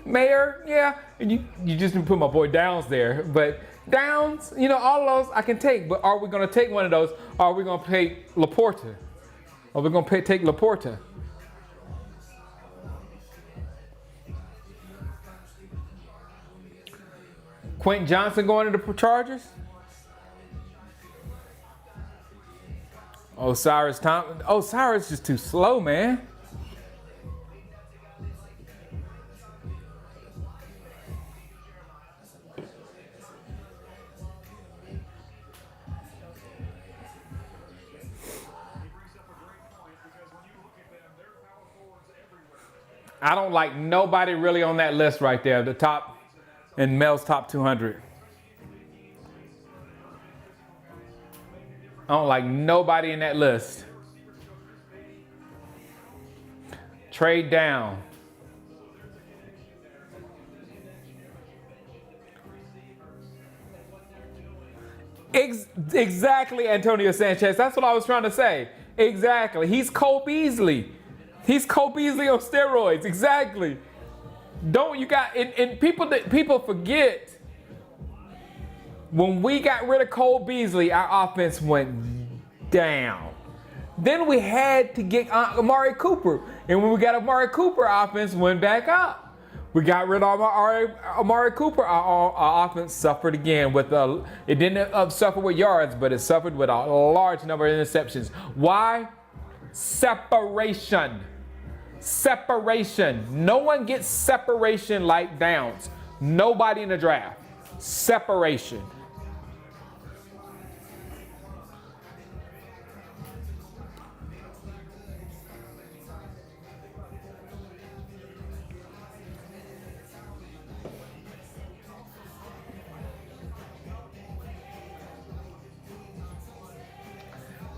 Mayer, yeah. You just didn't put my boy Downs there, but Downs, all of those I can take. But are we gonna take one of those? Or are we gonna take Laporta? Are we gonna take Laporta? Quentin Johnson going to the Chargers? Osiris Thompson. Osiris is too slow, man. I don't like nobody really on that list right there. The top in Mel's top 200. I don't like nobody in that list. Trade down. Exactly, Antonio Sanchez. That's what I was trying to say. Exactly. He's Cole Beasley. He's Cole Beasley on steroids. Exactly. And people forget when we got rid of Cole Beasley, our offense went down. Then we had to get Amari Cooper. And when we got Amari Cooper, our offense went back up. We got rid of Amari Cooper, our offense suffered again with it didn't suffer with yards, but it suffered with a large number of interceptions. Why? Separation. Separation. No one gets separation like Downs. Nobody in the draft. Separation.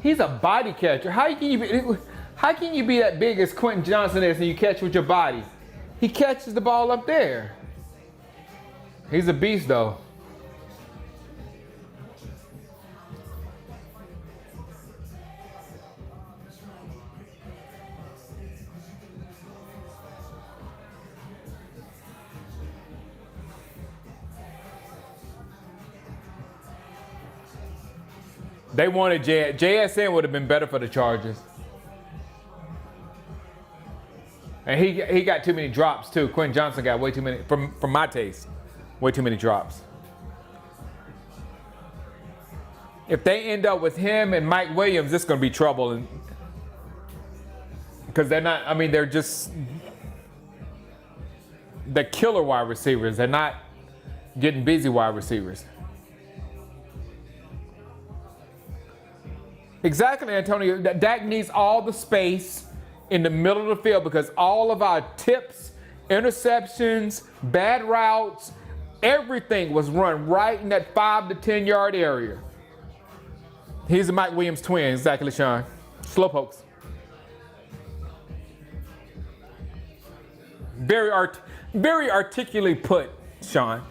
He's a body catcher. How can you be that big as Quentin Johnson is and you catch with your body? He catches the ball up there. He's a beast, though. They wanted JSN would have been better for the Chargers. And he got too many drops too. Quentin Johnson got way too many, from my taste, way too many drops. If they end up with him and Mike Williams, it's going to be trouble. Because they're not, I mean, they're just the killer wide receivers. They're not getting busy wide receivers. Exactly, Antonio. Dak needs all the space in the middle of the field because all of our tips, interceptions, bad routes, everything was run right in that 5 to 10 yard area. He's the Mike Williams twin, exactly, Sean. Slowpokes. Very articulately put, Sean.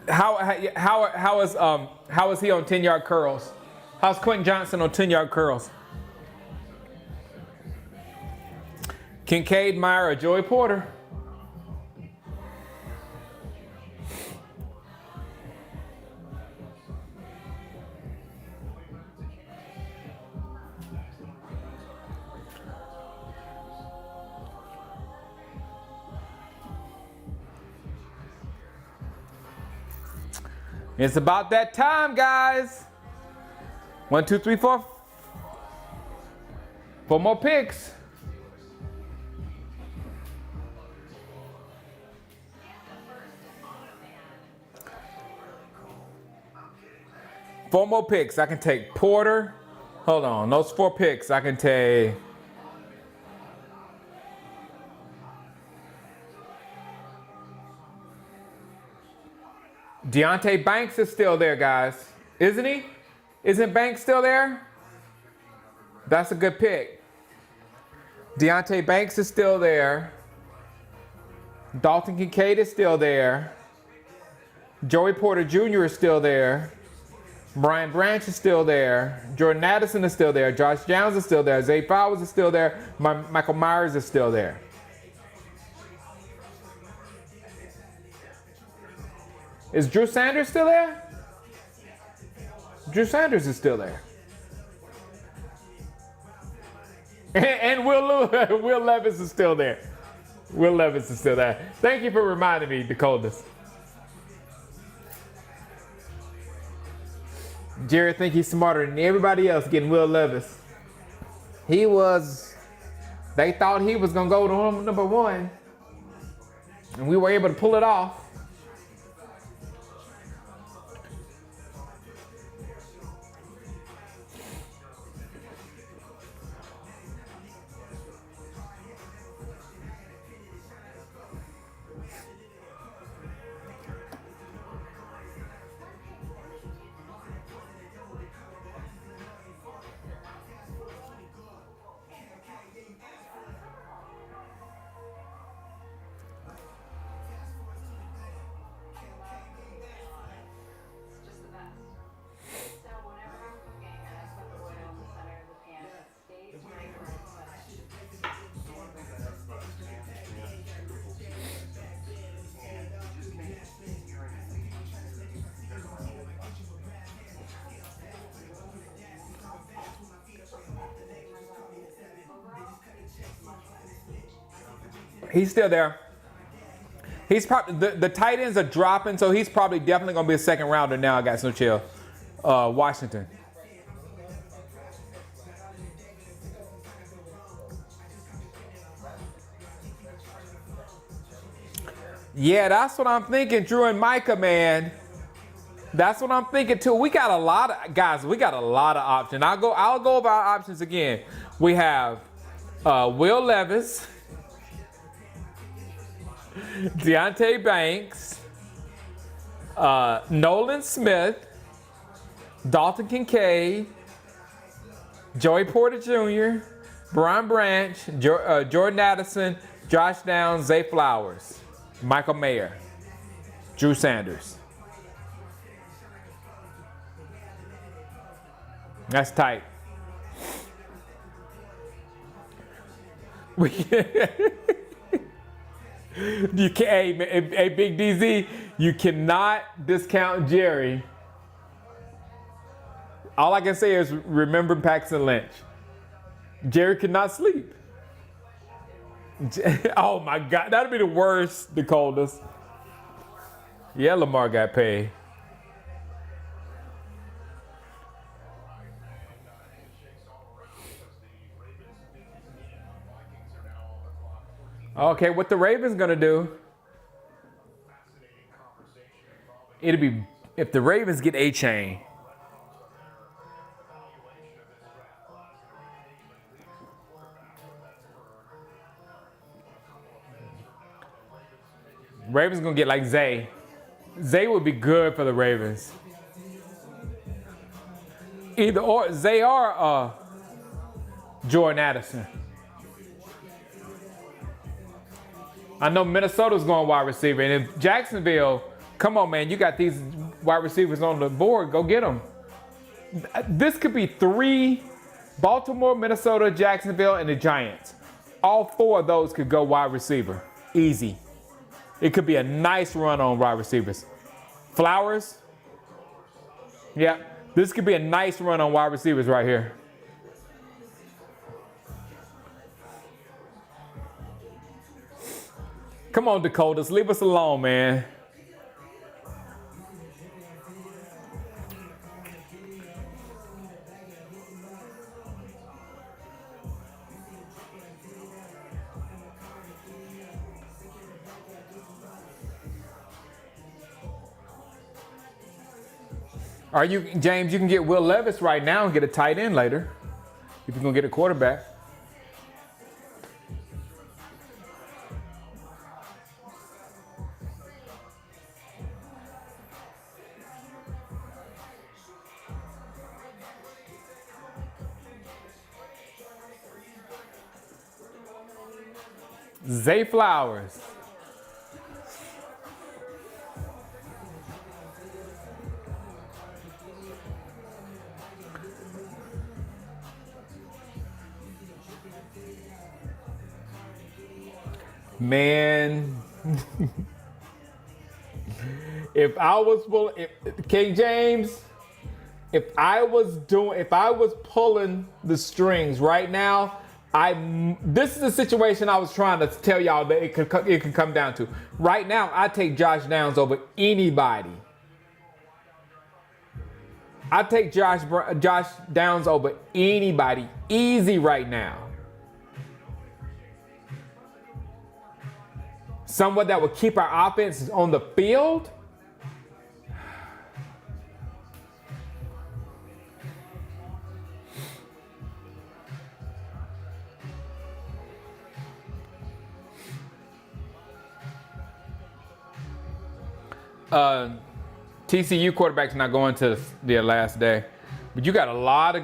How is he on 10-yard curls? How's Quentin Johnson on 10-yard curls? Kincaid, Meyer, or Joey Porter? It's about that time, guys. 1, 2, 3, 4. 4 more picks. Four more picks. I can take Porter. Hold on. Those 4 picks, I can take. Deontay Banks is still there, guys. Isn't he? Isn't Banks still there? That's a good pick. Deontay Banks is still there. Dalton Kincaid is still there. Joey Porter Jr. is still there. Brian Branch is still there. Jordan Addison is still there. Josh Downs is still there. Zay Flowers is still there. Michael Myers is still there. Is Drew Sanders still there? Drew Sanders is still there. And Will Levis is still there. Will Levis is still there. Thank you for reminding me, Dakotas. Jerry think he's smarter than everybody else getting Will Levis. They thought he was going to go to number 1. And we were able to pull it off. He's still there. He's probably the tight ends are dropping, so he's probably definitely gonna be a second rounder now. I got no chill. Washington. Yeah, that's what I'm thinking, Drew and Micah, man. That's what I'm thinking too. We got a lot of guys. We got a lot of options. I'll go over our options again. We have Will Levis, Deontay Banks, Nolan Smith, Dalton Kincaid, Joey Porter Jr., Brian Branch, Jordan Addison, Josh Downs, Zay Flowers, Michael Mayer, Drew Sanders. That's tight. You can't, hey, Big DZ, you cannot discount Jerry. All I can say is remember Paxton Lynch. Jerry could not sleep. Oh my God, that'd be the worst, the coldest. Yeah, Lamar got paid. Okay, what the Ravens gonna do? It'll be if the Ravens get A Chain. Ravens gonna get like Zay. Zay would be good for the Ravens. Either or Zay or Jordan Addison. I know Minnesota's going wide receiver, and if Jacksonville, come on, man, you got these wide receivers on the board, go get them. This could be 3: Baltimore, Minnesota, Jacksonville, and the Giants. All 4 of those could go wide receiver. Easy. It could be a nice run on wide receivers. Flowers. Yeah, this could be a nice run on wide receivers right here. Come on, Dakotas, leave us alone, man. Are you, James, you can get Will Levis right now and get a tight end later if you're going to get a quarterback. Zay Flowers. Man, if I was King James, if I was pulling the strings right now, this is the situation I was trying to tell y'all that it could come down to. Right now, I take Josh Downs over anybody. I take Josh Downs over anybody. Easy right now. Someone that would keep our offense on the field. TCU quarterback's not going to their last day, but you got a lot of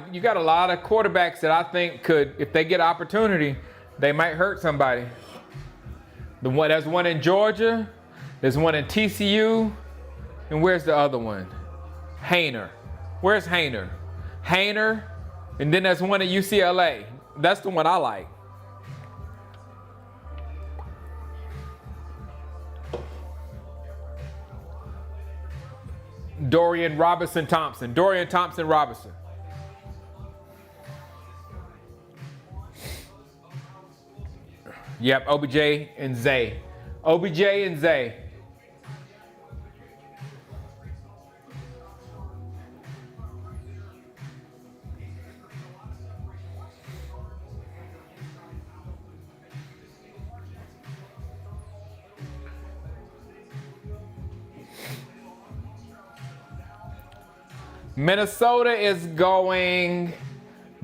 quarterbacks that I think could, if they get opportunity, they might hurt somebody. There's one in Georgia, there's one in TCU, and where's the other one? Hainer. Where's Hainer? Hainer, and then there's one at UCLA. That's the one I like. Dorian Thompson Robinson. Yep, OBJ and Zay. Minnesota is going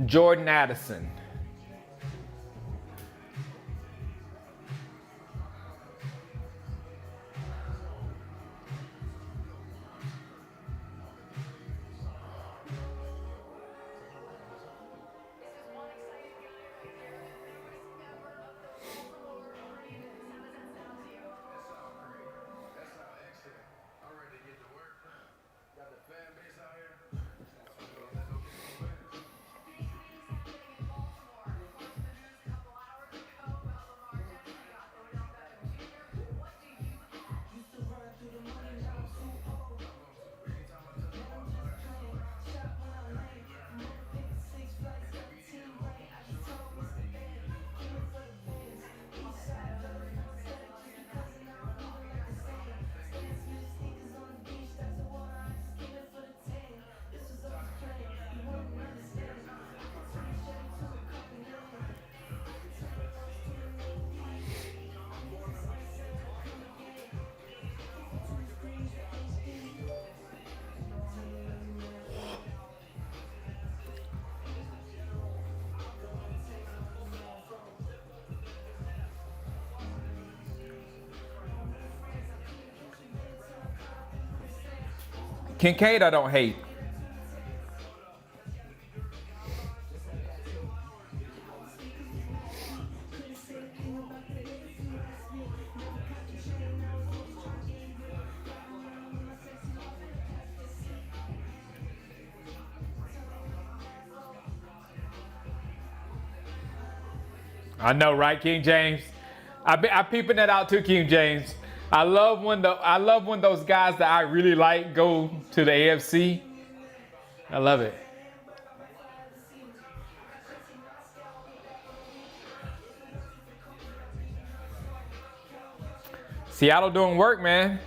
Jordan Addison. Kincaid, I don't hate. I know, right, King James? I peeping that out too, King James. I love when those guys that I really like go to the AFC. I love it. Seattle doing work, man.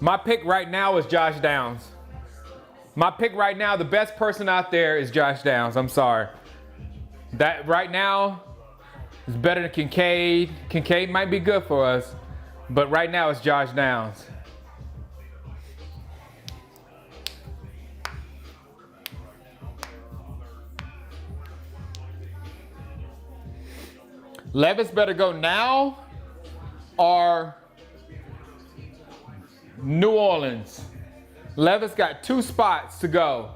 My pick right now is Josh Downs. My pick right now, the best person out there is Josh Downs. I'm sorry. That right now is better than Kincaid. Kincaid might be good for us, but right now it's Josh Downs. Levis better go now or New Orleans. Levis got 2 spots to go.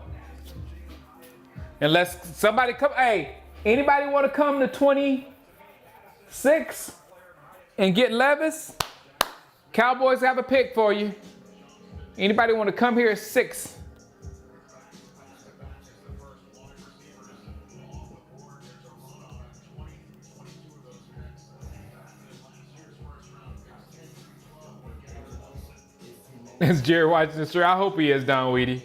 Unless somebody come, hey, anybody want to come to 26 and get Levis? Cowboys have a pick for you. Anybody want to come here at 6? Is Jerry watching this? I hope he is, Don Weedy.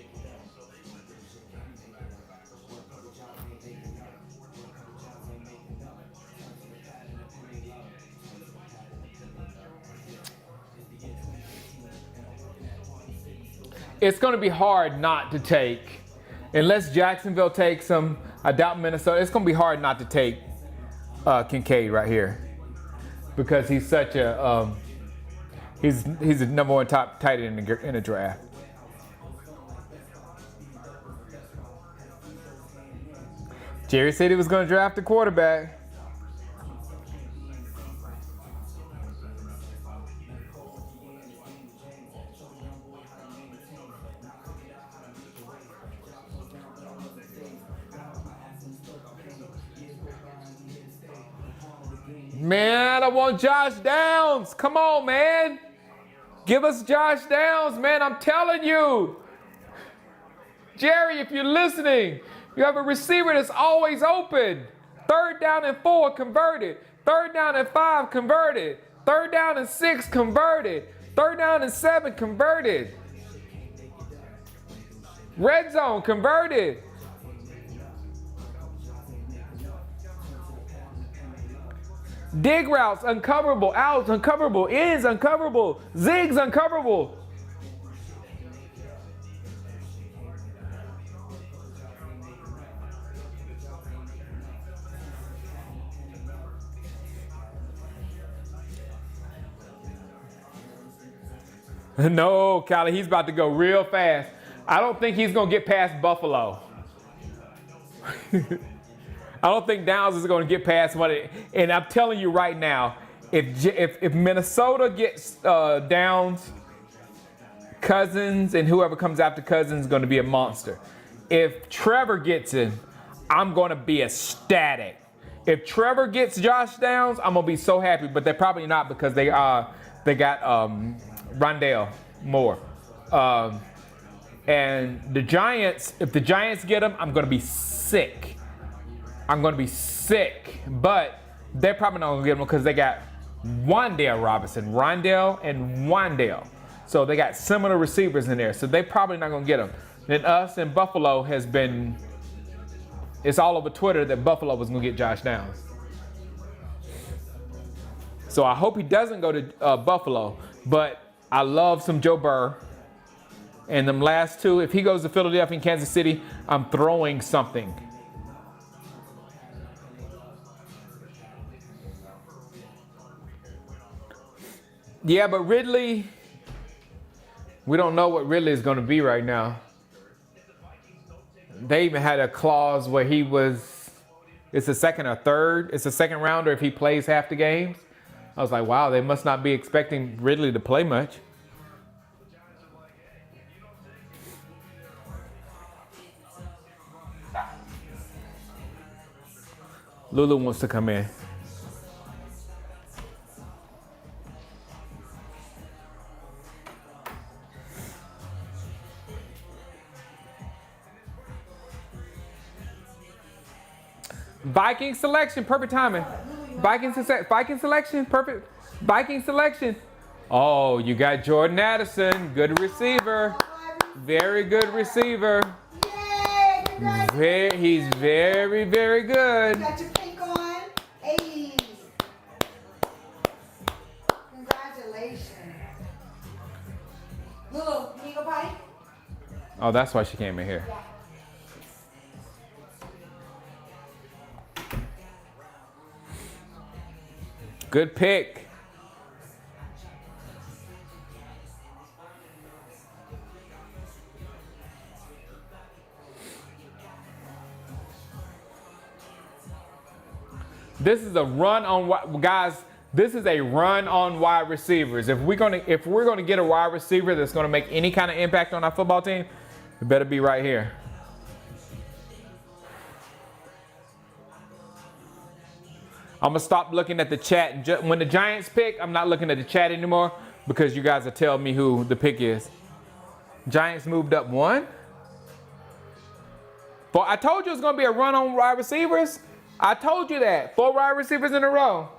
It's going to be hard not to take, unless Jacksonville takes him. I doubt Minnesota. It's going to be hard not to take Kincaid right here because he's such a he's the number 1 top tight end in the draft. Jerry said he was going to draft a quarterback. Man, I want Josh Downs. Come on, man. Give us Josh Downs, man. I'm telling you. Jerry, if you're listening, you have a receiver that's always open. 3rd down and 4, converted. 3rd down and 5, converted. 3rd down and 6, converted. 3rd down and 7, converted. Red zone, converted. Dig routes, uncoverable. Outs, uncoverable. Ins, uncoverable. Zigs, uncoverable. No, Callie, he's about to go real fast. I don't think he's going to get past Buffalo. I don't think Downs is going to get past what it, and I'm telling you right now, if Minnesota gets Downs, Cousins and whoever comes after Cousins is going to be a monster. If Trevor gets him, I'm going to be ecstatic. If Trevor gets Josh Downs, I'm going to be so happy, but they're probably not because they got Rondale Moore. And the Giants, if the Giants get him, I'm going to be sick. I'm going to be sick, but they're probably not going to get him because they got Wan'Dale Robinson, Rondale and Wan'Dale. So they got similar receivers in there. So they're probably not going to get him. Then us and Buffalo has been, it's all over Twitter that Buffalo was going to get Josh Downs. So I hope he doesn't go to Buffalo, but I love some Joe Burrow. And them last two, if he goes to Philadelphia and Kansas City, I'm throwing something. Yeah, but Ridley, we don't know what Ridley is going to be right now. They even had a clause where it's a second or third. It's a second rounder if he plays half the games. I was like, wow, they must not be expecting Ridley to play much. Lulu wants to come in. Viking selection, perfect timing. Viking selection, perfect. Viking selection. Oh, you got Jordan Addison, good receiver. Very good receiver. Yay! He's very, very good. You got your pink on? Hey! Congratulations. Lulu, you need to go potty? Oh, that's why she came in here. Good pick. This is a run on guys. This is a run on wide receivers. If we're gonna get a wide receiver that's gonna make any kind of impact on our football team, it better be right here. I'm gonna stop looking at the chat. When the Giants pick, I'm not looking at the chat anymore because you guys will tell me who the pick is. Giants moved up one. But I told you it's gonna be a run on wide receivers. I told you that. 4 wide receivers in a row.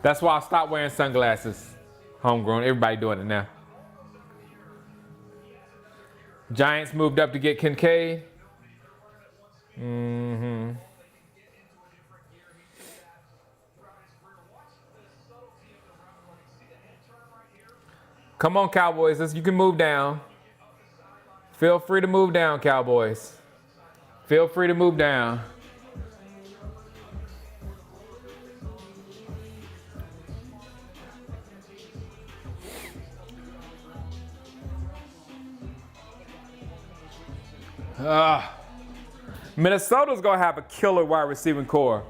That's why I stopped wearing sunglasses. Homegrown. Everybody doing it now. Giants moved up to get Kincaid. Come on, Cowboys. You can move down. Feel free to move down, Cowboys. Feel free to move down. Minnesota's going to have a killer wide receiving core.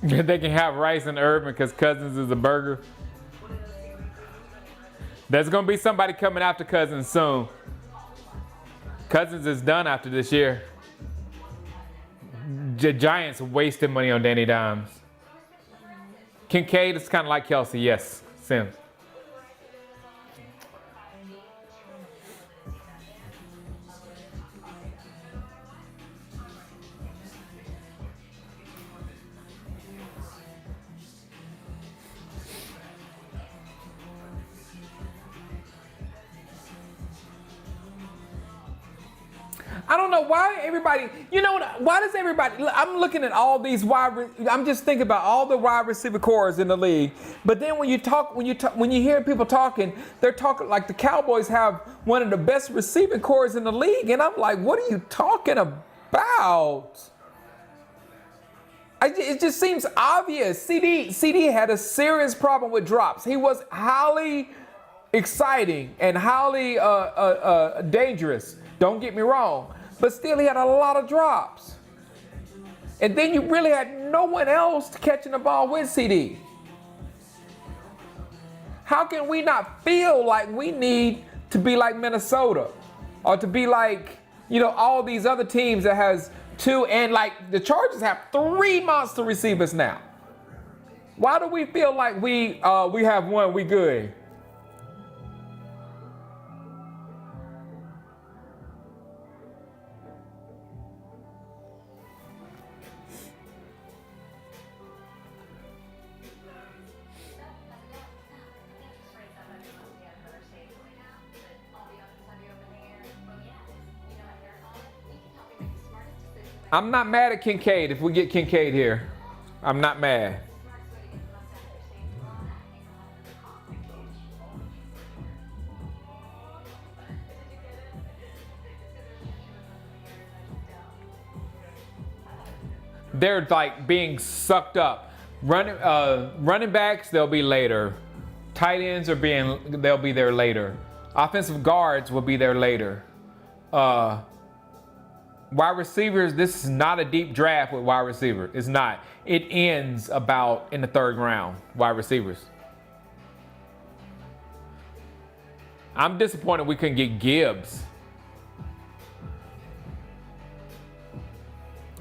They can have Rice and Irvin because Cousins is a burger. There's going to be somebody coming after Cousins soon. Cousins is done after this year. Giants wasted money on Danny Dimes. Kincaid is kind of like Kelsey. Yes, Sims. I don't know why everybody, you know what, why does everybody, I'm looking at all these I'm just thinking about all the wide receiver cores in the league. But then when you hear people talking, they're talking like the Cowboys have one of the best receiving cores in the league. And I'm like, what are you talking about? It just seems obvious. CD had a serious problem with drops. He was highly exciting and highly dangerous. Don't get me wrong. But still, he had a lot of drops. And then you really had no one else catching the ball with CD. How can we not feel like we need to be like Minnesota or to be like, all these other teams that has two, and like the Chargers have 3 monster receivers now? Why do we feel like we have one, we good? I'm not mad at Kincaid if we get Kincaid here. I'm not mad. They're like being sucked up. Running backs, they'll be later. Tight ends they'll be there later. Offensive guards will be there later. Wide receivers, this is not a deep draft with wide receiver. It's not. It ends about in the 3rd round, wide receivers. I'm disappointed we couldn't get Gibbs.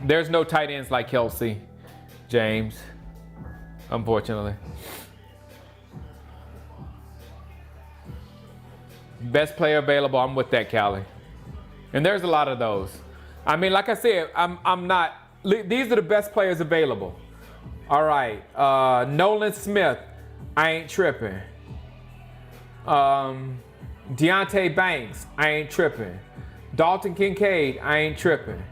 There's no tight ends like Kelsey, James, unfortunately. Best player available, I'm with that, Callie. And there's a lot of those. I mean, like I said, I'm not, these are the best players available. All right, Nolan Smith, I ain't tripping. Deontay Banks, I ain't tripping. Dalton Kincaid, I ain't tripping.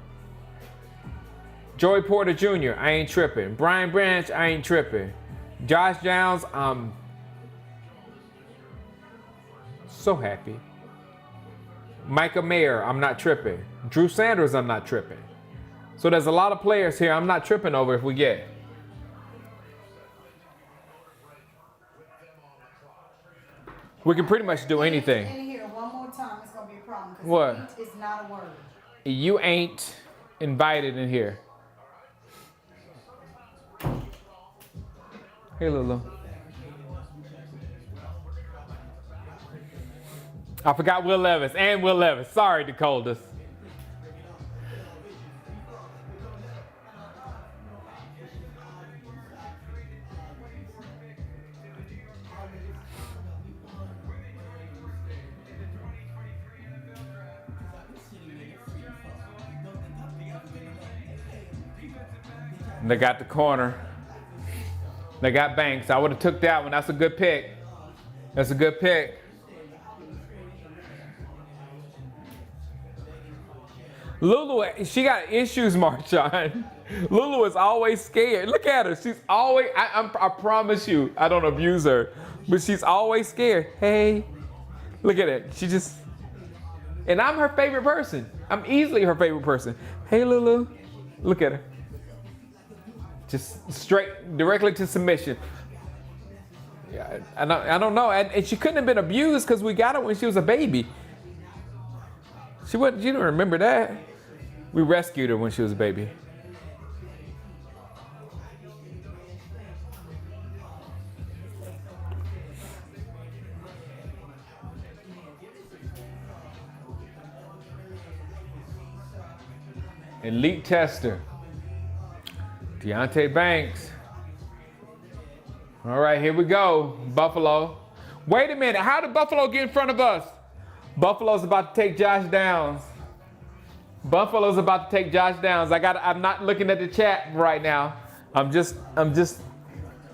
Joey Porter Jr., I ain't tripping. Brian Branch, I ain't tripping. Josh Downs, I'm so happy. Micah Mayer, I'm not tripping. Drew Sanders, I'm not tripping. So there's a lot of players here I'm not tripping over if we get. We can pretty much do anything. In here one more time, it's gonna be a problem. What? Ain't is not a word. You ain't invited in here. Hey, Lulu. I forgot Will Levis and Will Levis. Sorry, Dakotas. They got the corner. They got Banks. I would have took that one. That's a good pick. That's a good pick. Lulu, she got issues, Marshawn. Lulu is always scared. Look at her. She's always, I promise you, I don't abuse her, but she's always scared. Hey, look at it. She just, and I'm her favorite person. I'm easily her favorite person. Hey, Lulu. Look at her. Just straight, directly to submission. Yeah, I don't know. And she couldn't have been abused because we got her when she was a baby. She didn't remember that. We rescued her when she was a baby. Elite tester. Deontay Banks. All right, here we go. Buffalo. Wait a minute. How did Buffalo get in front of us? Buffalo's about to take Josh Downs. Buffalo's about to take Josh Downs. I'm not looking at the chat right now. I'm just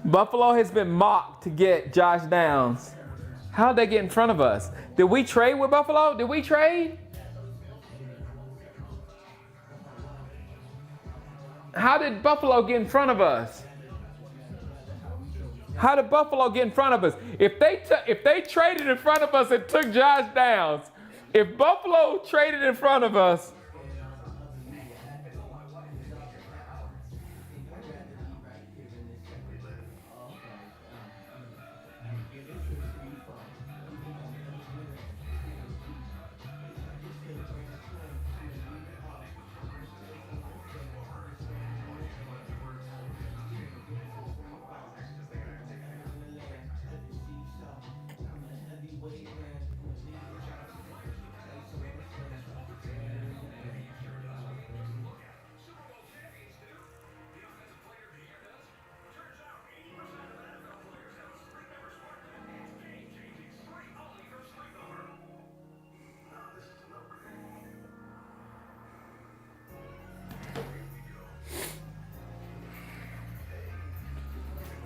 Buffalo has been mocked to get Josh Downs. How'd they get in front of us? Did we trade with Buffalo? Did we trade? How did Buffalo get in front of us? How did Buffalo get in front of us? If they traded in front of us and took Josh Downs, if Buffalo traded in front of us,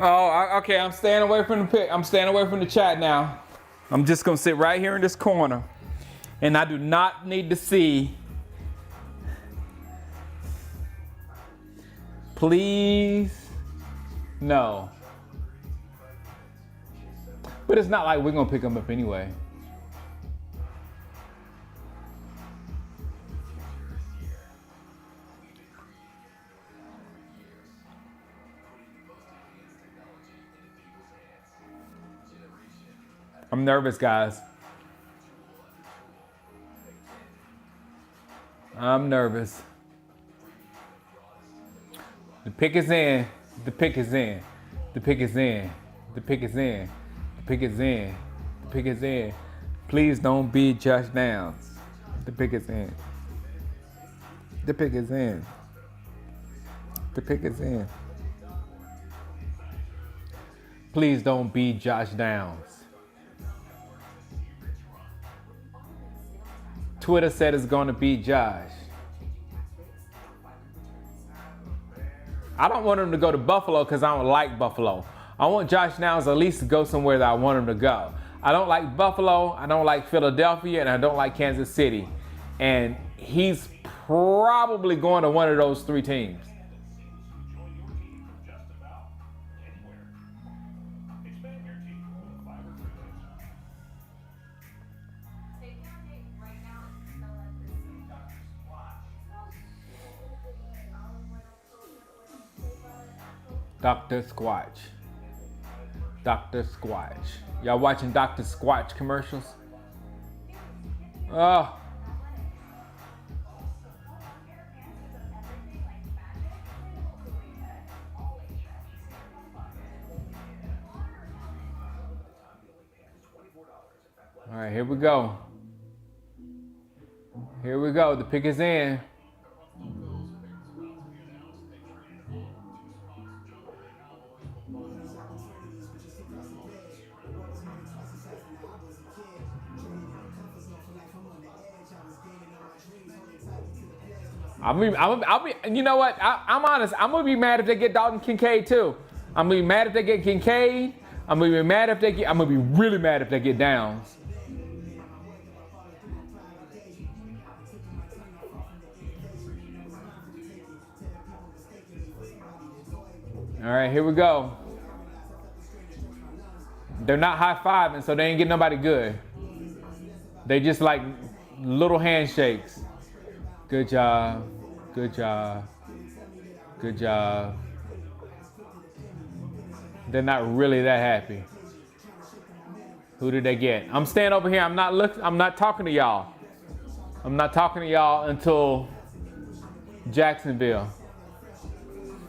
oh, okay, I'm staying away from the pick. I'm staying away from the chat now. I'm just gonna sit right here in this corner, and I do not need to see. Please, no. But it's not like we're gonna pick them up anyway. I'm nervous, guys. I'm nervous. The pick is in. The pick is in. The pick is in. The pick is in. The pick is in. The pick is in. Please don't be Josh Downs. The pick is in. The pick is in. The pick is in. Please don't be Josh Downs. Twitter said it's going to be Josh. I don't want him to go to Buffalo because I don't like Buffalo. I want Josh Downs at least to go somewhere that I want him to go. I don't like Buffalo, I don't like Philadelphia, and I don't like Kansas City. And he's probably going to one of those three teams. Dr. Squatch. Dr. Squatch. Y'all watching Dr. Squatch commercials? Oh. All right, here we go. Here we go. The pick is in. I'll be, you know what? I'm honest. I'm going to be mad if they get Dalton Kincaid too. I'm going to be mad if they get Kincaid. I'm going to be mad if they get, I'm going to be really mad if they get Downs. All right, here we go. They're not high-fiving, so they ain't getting nobody good. They just like little handshakes. Good job. Good job. Good job. They're not really that happy. Who did they get? I'm staying over here. I'm not talking to y'all. I'm not talking to y'all until Jacksonville.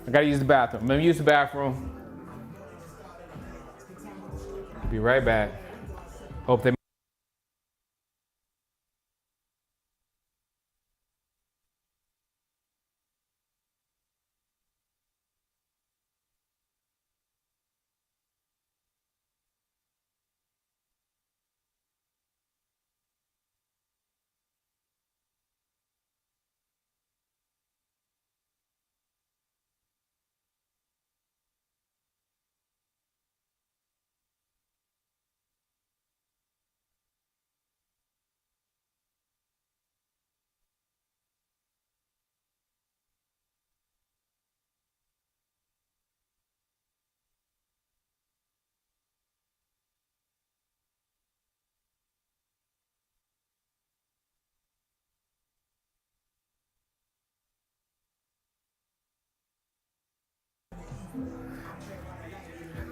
I gotta use the bathroom. Let me use the bathroom. Be right back. Hope they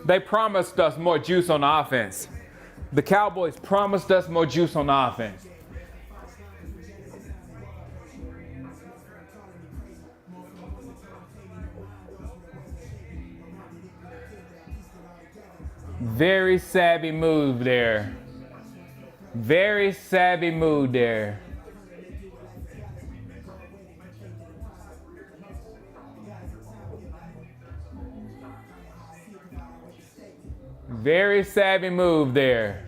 They promised us more juice on offense. The Cowboys promised us more juice on offense. Very savvy move there. Very savvy move there. Very savvy move there.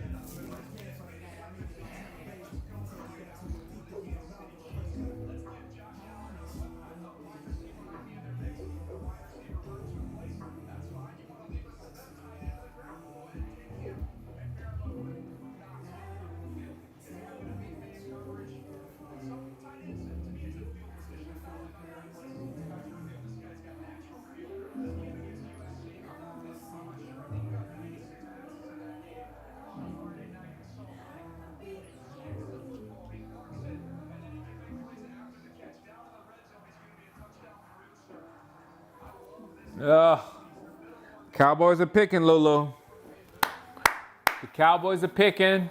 Cowboys are picking, Lulu. The Cowboys are picking.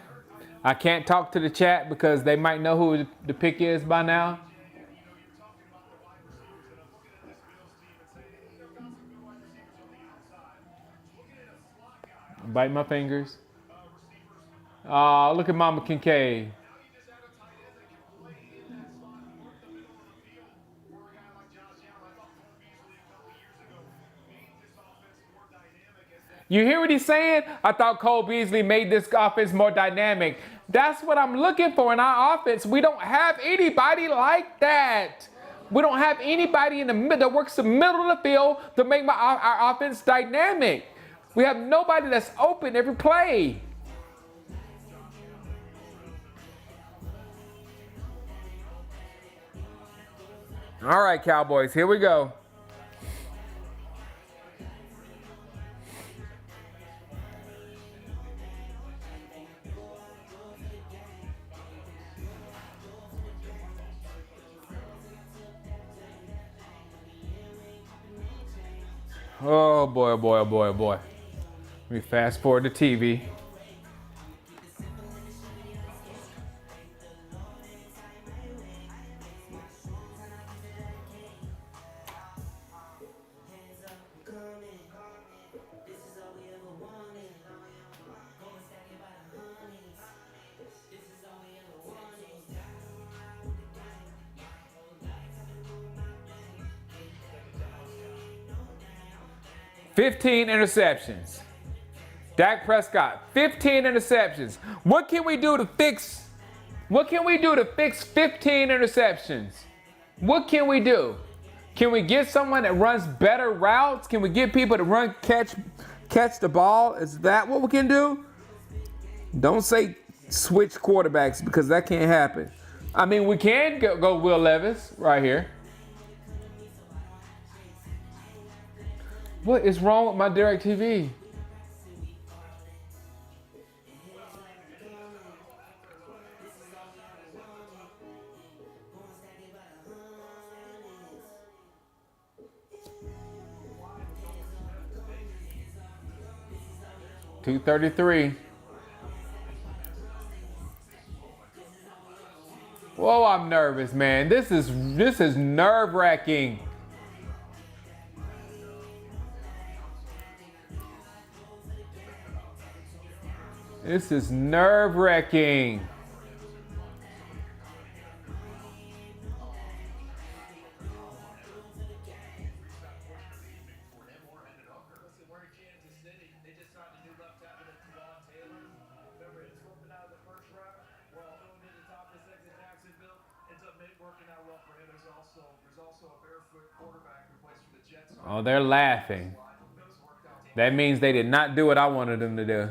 I can't talk to the chat because they might know who the pick is by now. Bite my fingers. Look at Mama Kincaid. You hear what he's saying? I thought Cole Beasley made this offense more dynamic. That's what I'm looking for in our offense. We don't have anybody like that. We don't have anybody in the middle that works the middle of the field to make our offense dynamic. We have nobody that's open every play. All right, Cowboys, here we go. Oh boy, oh boy, oh boy, oh boy. Let me fast forward to TV. $15 interceptions. Dak Prescott, 15 interceptions. What can we do to fix? What can we do to fix 15 interceptions? What can we do? Can we get someone that runs better routes? Can we get people to catch the ball? Is that what we can do? Don't say switch quarterbacks because that can't happen. I mean, we can go Will Levis right here. What is wrong with my DirecTV? $233. Whoa, I'm nervous, man. This is nerve-wracking. This is nerve-wracking. Oh, they're laughing. That means they did not do what I wanted them to do.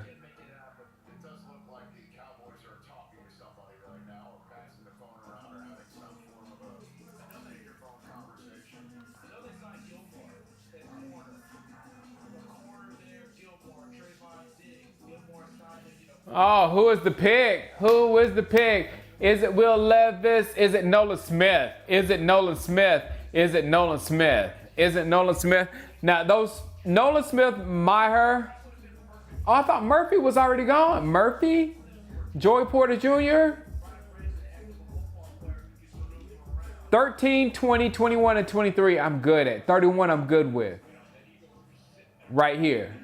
Oh, who is the pick? Who is the pick? Is it Will Levis? Is it Nolan Smith? Is it Nolan Smith? Is it Nolan Smith? Is it Nolan Smith? Now, those Nolan Smith, Maher. Oh, I thought Murphy was already gone. Murphy, Joey Porter Jr. 13, 20, 21, and 23, I'm good at. 31, I'm good with. Right here.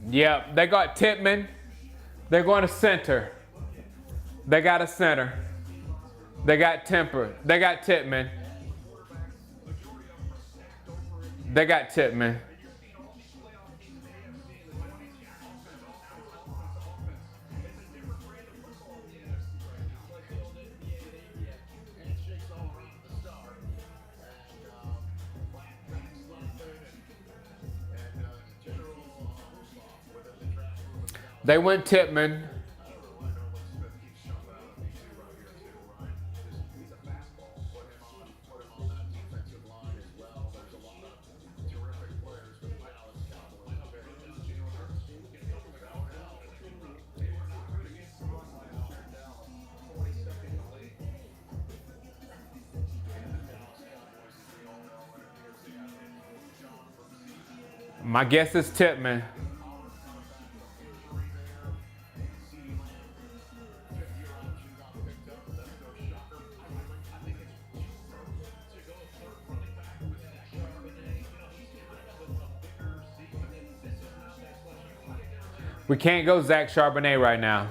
Yep, they got Titman. They're going to center. They got a center. They got Temper. They got Titman. They got Titman. They went Titman. My guess is Titman. We can't go Zach Charbonnet right now.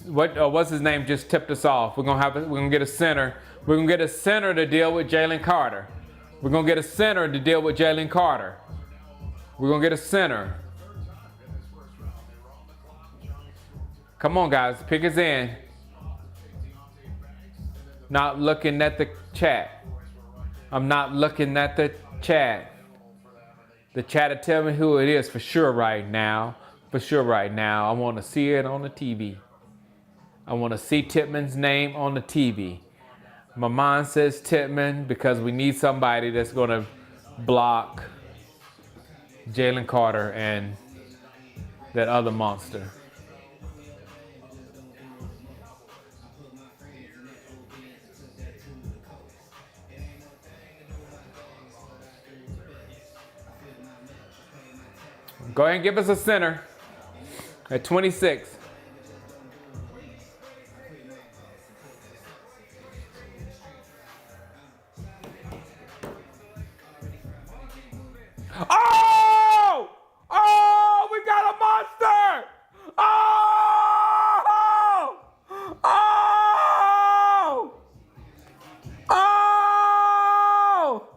What's his name just tipped us off? We're gonna get a center. We're gonna get a center to deal with Jalen Carter. We're gonna get a center to deal with Jalen Carter. We're gonna get a center. Come on, guys, pick us in. Not looking at the chat. I'm not looking at the chat. The chat will tell me who it is for sure right now. For sure right now. I want to see it on the TV. I want to see Titman's name on the TV. My mind says Titman because we need somebody that's going to block Jalen Carter and that other monster. Go ahead and give us a center at 26. Oh! Oh, we got a monster! Oh! Oh! Oh!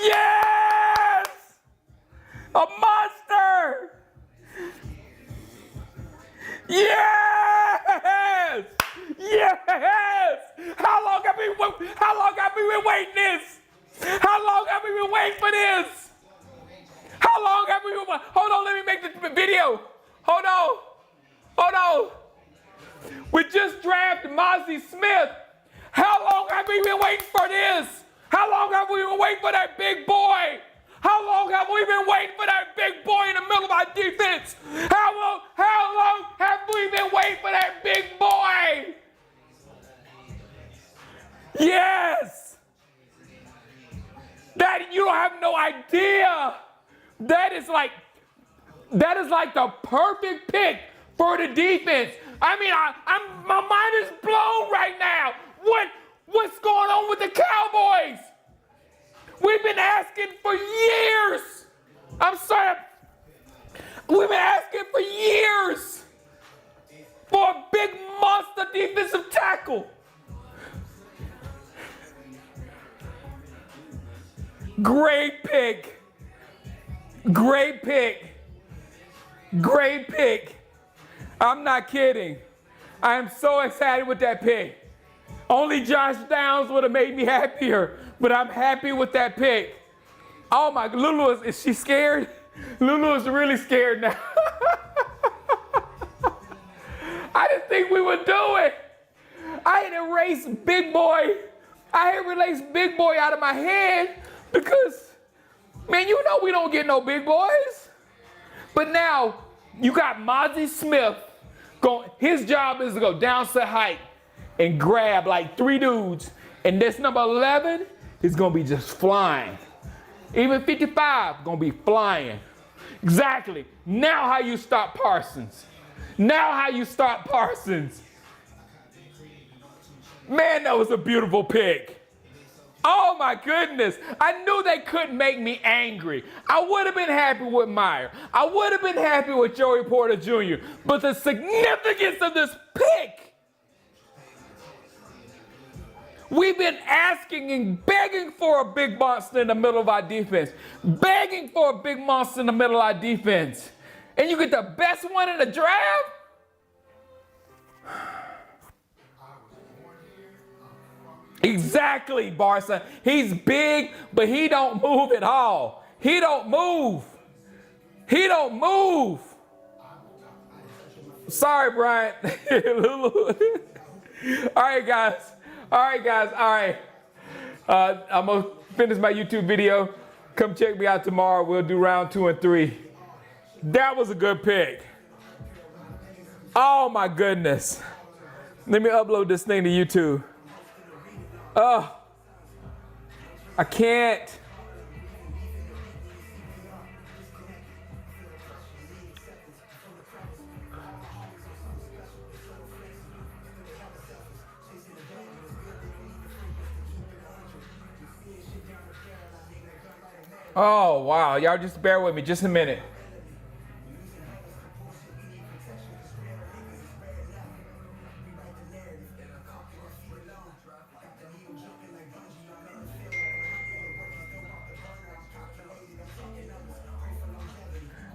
Yes! A monster! Yes! Yes! How long have we been waiting this? How long have we been waiting for this? How long have we been waiting? Hold on, let me make the video. Hold on. Hold on. We just drafted Mozzie Smith. How long have we been waiting for this? How long have we been waiting for that big boy? How long have we been waiting for that big boy in the middle of our defense? How long have we been waiting for that big boy? Yes! That you don't have no idea. That is like the perfect pick for the defense. I mean, my mind is blown right now. What's going on with the Cowboys? We've been asking for years. I'm sorry. We've been asking for years for a big monster defensive tackle. Great pick. Great pick. Great pick. I'm not kidding. I am so excited with that pick. Only Josh Downs would have made me happier, but I'm happy with that pick. Oh my, Lulu, is she scared? Lulu is really scared now. I didn't think we would do it. I had erased Big Boy I had released big boy out of my head because, man, you know we don't get no big boys. But now you got Mozzie Smith going. His job is to go down to height and grab like 3 dudes. And this number 11 is going to be just flying. Even 55 going to be flying. Exactly. Now how you stop Parsons. Now how you stop Parsons. Man, that was a beautiful pick. Oh my goodness. I knew they couldn't make me angry. I would have been happy with Meyer. I would have been happy with Joey Porter Jr. But the significance of this pick, we've been asking and begging for a big monster in the middle of our defense. Begging for a big monster in the middle of our defense. And you get the best one in the draft? Exactly, Barca. He's big, but he don't move at all. He don't move. He don't move. Sorry, Brian. All right, guys. All right. I'm going to finish my YouTube video. Come check me out tomorrow. We'll do round 2 and 3. That was a good pick. Oh, my goodness. Let me upload this thing to YouTube. Oh, I can't. Oh, wow. Y'all just bear with me just a minute.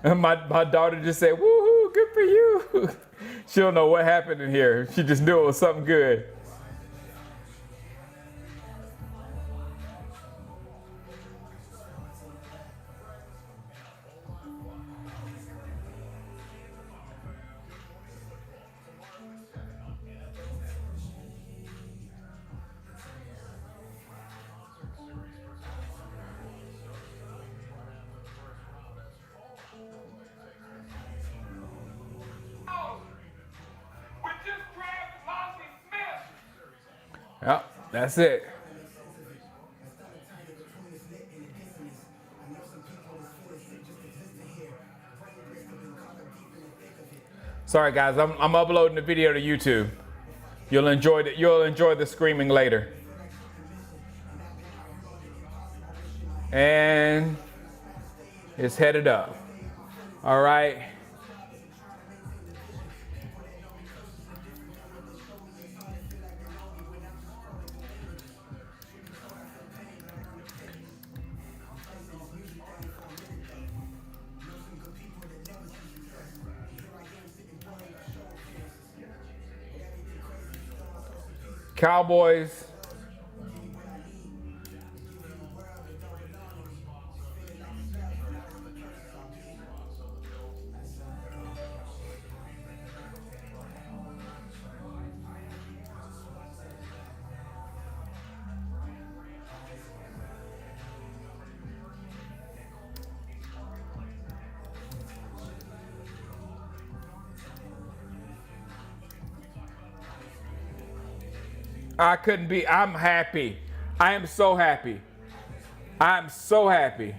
And my daughter just said, woohoo, good for you. She don't know what happened in here. She just knew it was something good. Yep, that's it. Sorry guys, I'm uploading the video to YouTube. You'll enjoy the screaming later. And it's headed up. All right. Cowboys. I'm happy. I am so happy. I'm so happy.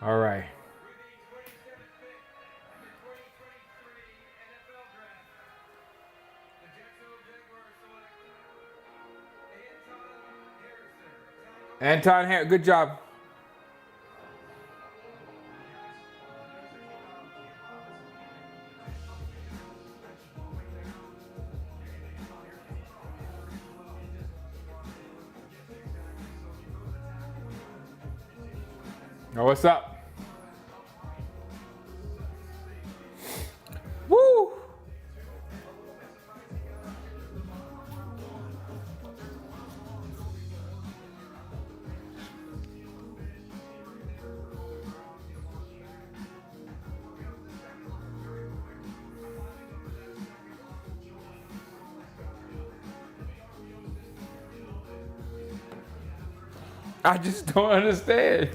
All right. Anton Harris, good job. Oh, what's up? Woo! I just don't understand.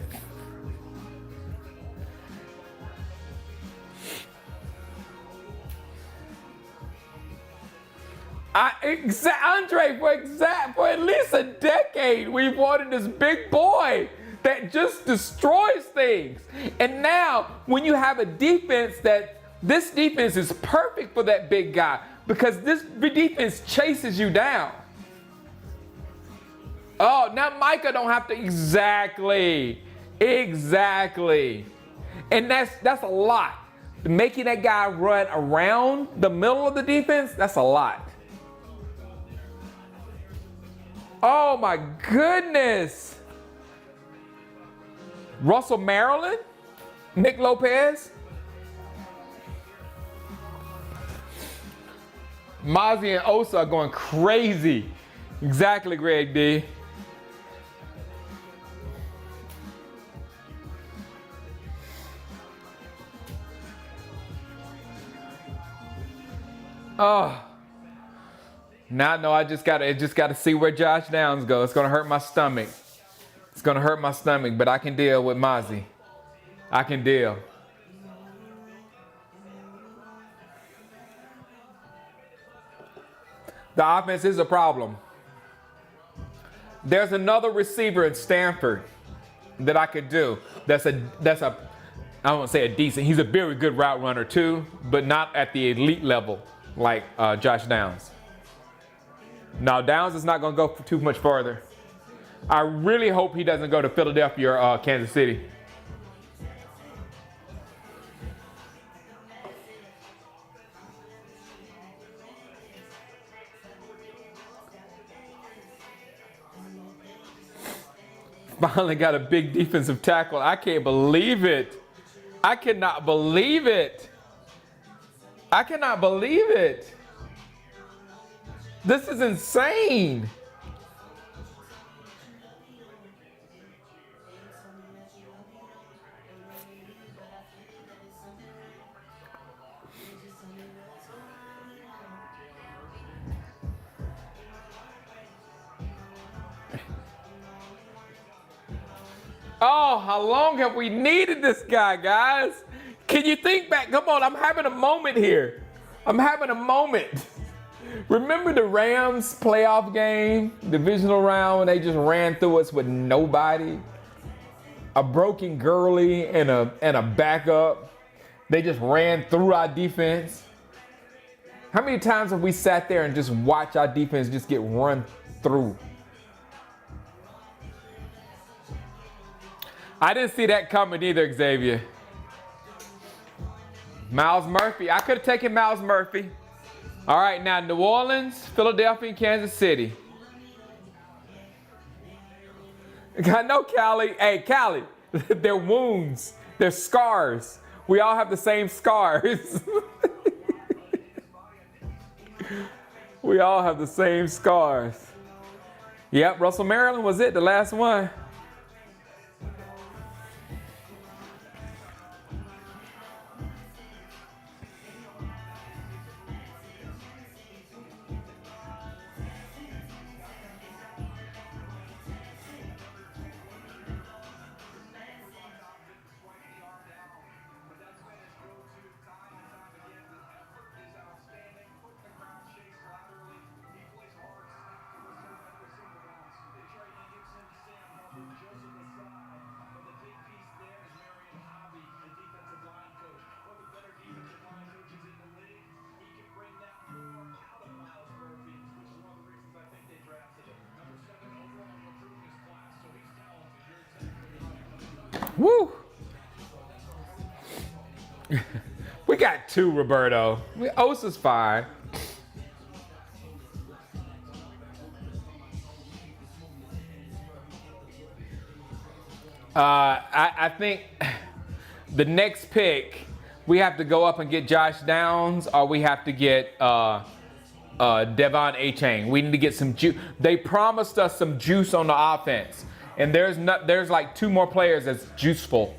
Andre, for at least a decade, we've wanted this big boy that just destroys things. And now, when you have a defense this defense is perfect for that big guy because this defense chases you down. Oh, now Micah don't have to exactly. And that's a lot. Making that guy run around the middle of the defense, that's a lot. Oh my goodness. Russell Maryland? Nick Lopez? Mozzie and Osa are going crazy. Exactly, Greg D. Oh. Now I know I just gotta see where Josh Downs goes. It's gonna hurt my stomach. But I can deal with Mozzie. I can deal. The offense is a problem. There's another receiver at Stanford that I could do. That's a I won't say a decent. He's a very good route runner too, but not at the elite level like Josh Downs. Now Downs is not going to go too much farther. I really hope he doesn't go to Philadelphia or Kansas City. Finally got a big defensive tackle. I can't believe it. I cannot believe it. This is insane. Oh, how long have we needed this guy, guys? Can you think back? Come on, I'm having a moment here. Remember the Rams playoff game, divisional round, when they just ran through us with nobody? A broken Gurley and a backup. They just ran through our defense. How many times have we sat there and just watched our defense just get run through? I didn't see that coming either, Xavier. Miles Murphy. I could have taken Miles Murphy. All right, now New Orleans, Philadelphia, and Kansas City. I know Callie. Hey, Callie, they're wounds. They're scars. We all have the same scars. We all have the same scars. Yep, Russell Maryland was it, the last one. Woo! We got two, Roberto. Osa's fine. I think the next pick, we have to go up and get Josh Downs, or we have to get Devon A-Chain. We need to get some juice. They promised us some juice on the offense, and there's like 2 more players that's juiceful.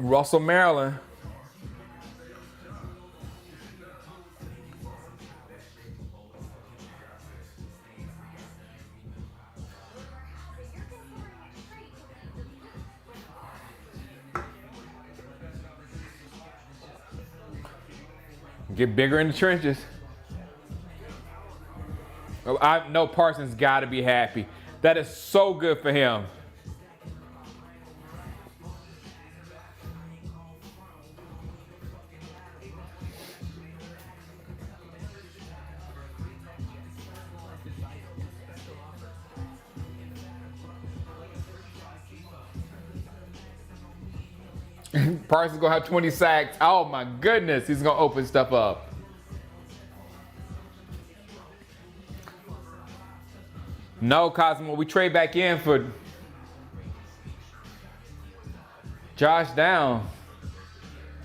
Russell, Maryland. Get bigger in the trenches. I know Parsons got to be happy. That is so good for him. Parsons gonna have 20 sacks. Oh my goodness, he's gonna open stuff up. No, Cosmo, we trade back in for Josh Down.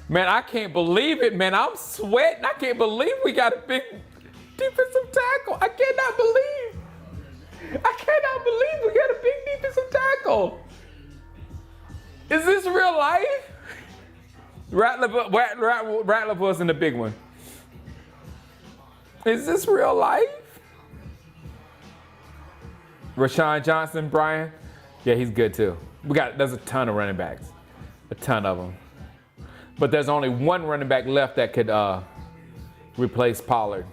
Man, I can't believe it, man. I'm sweating. I can't believe we got a big defensive tackle. I cannot believe we got a big defensive tackle. Is this real life? Ratliff wasn't a big one. Is this real life? Rashawn Johnson, Brian. Yeah, he's good too. There's a ton of running backs. A ton of them. But there's only one running back left that could replace Pollard.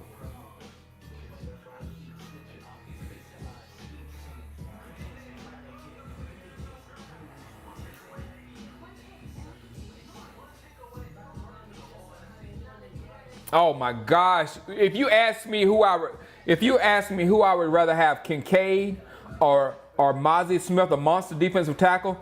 Oh my gosh! If you ask me who I would rather have, Kincaid or Mozzie Smith, a monster defensive tackle.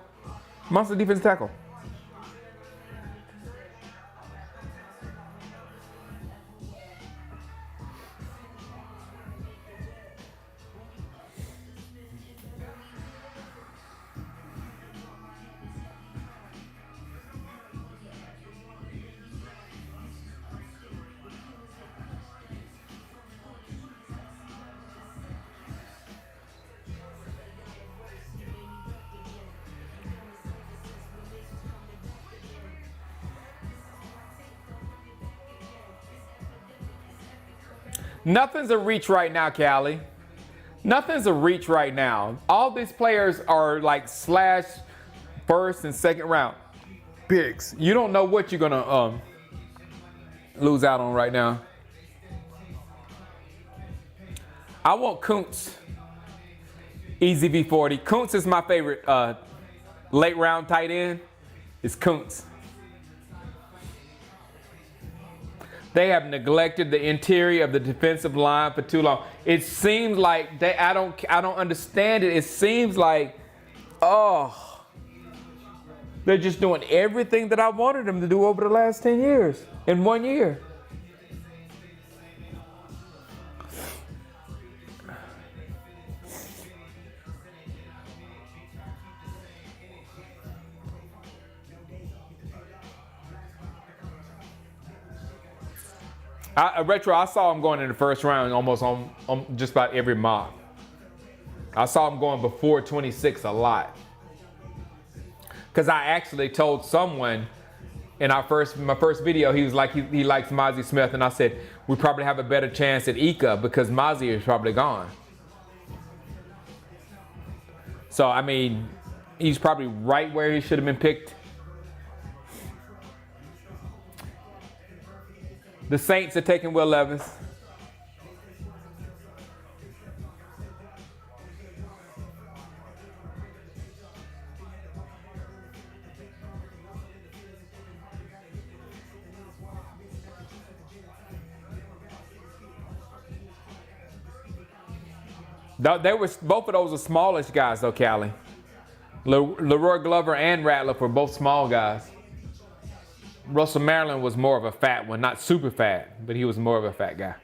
Nothing's a reach right now, Callie. Nothing's a reach right now. All these players are like slash first and second round picks. You don't know what you're gonna lose out on right now. I want Kuntz. Easy V40. Kuntz is my favorite late round tight end. It's Kuntz. They have neglected the interior of the defensive line for too long. It seems like I don't understand it. It seems like, they're just doing everything that I wanted them to do over the last 10 years in 1 year. I saw him going in the first round almost on just about every mock. I saw him going before 26 a lot. Because I actually told someone in my first video, he was like, he likes Mozzie Smith, and I said, we probably have a better chance at Ika because Mozzie is probably gone. So, I mean, he's probably right where he should have been picked. The Saints are taking Will Levis. Both of those are smallish guys, though, Callie. Leroy Glover and Ratliff were both small guys. Russell Maryland was more of a fat one, not super fat, but he was more of a fat guy.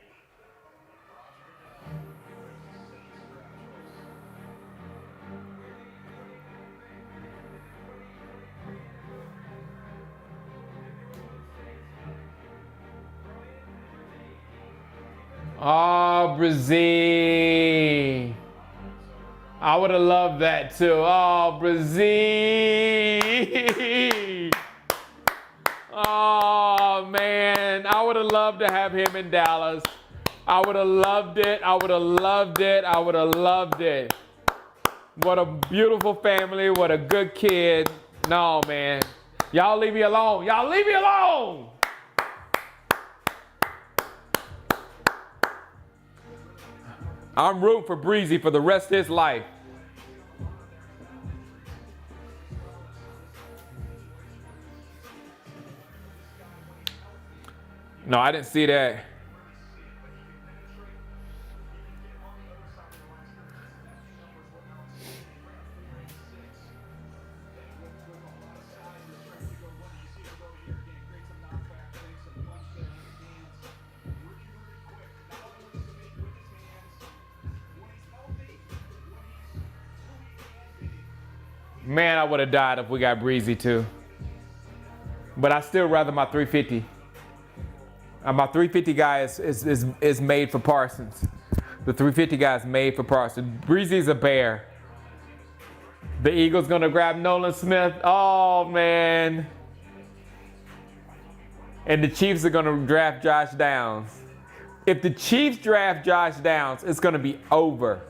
Oh, Brazil. I would have loved that too. Oh, Brazil. Oh, man. I would have loved to have him in Dallas. I would have loved it. I would have loved it. I would have loved it. What a beautiful family. What a good kid. No, man. Y'all leave me alone. Y'all leave me alone. I'm rooting for Breezy for the rest of his life. No, I didn't see that. Man, I would have died if we got Breezy too. But I still rather my 350. My 350 guy is made for Parsons. The 350 guy is made for Parsons. Breezy's a bear. The Eagles gonna grab Nolan Smith. Oh man. And the Chiefs are gonna draft Josh Downs. If the Chiefs draft Josh Downs, it's gonna be over.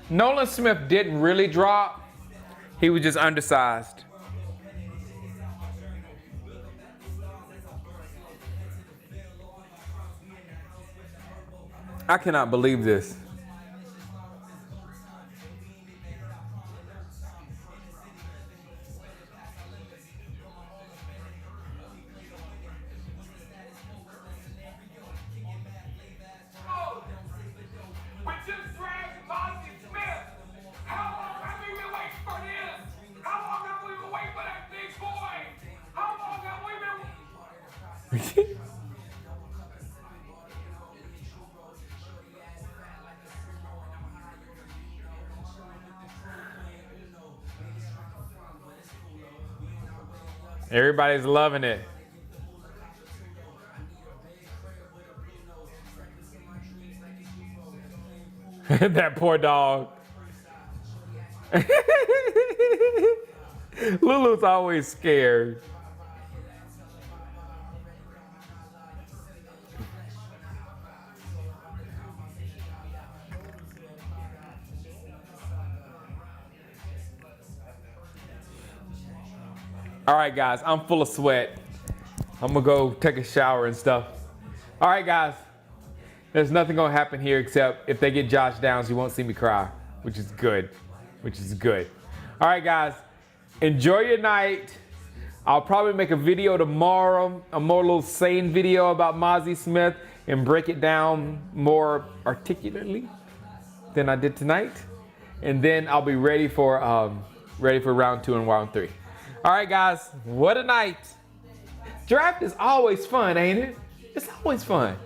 Nolan Smith didn't really drop. He was just undersized. I cannot believe this. Everybody's loving it. That poor dog. Lulu's always scared. All right, guys, I'm full of sweat. I'm gonna go take a shower and stuff. All right, guys, there's nothing gonna happen here except if they get Josh Downs, you won't see me cry, which is good, All right, guys, enjoy your night. I'll probably make a video tomorrow, a more little sane video about Mozzie Smith and break it down more articulately than I did tonight. and then I'll be ready for round 2 and round 3. All right, guys, what a night. Draft is always fun, ain't it? It's always fun.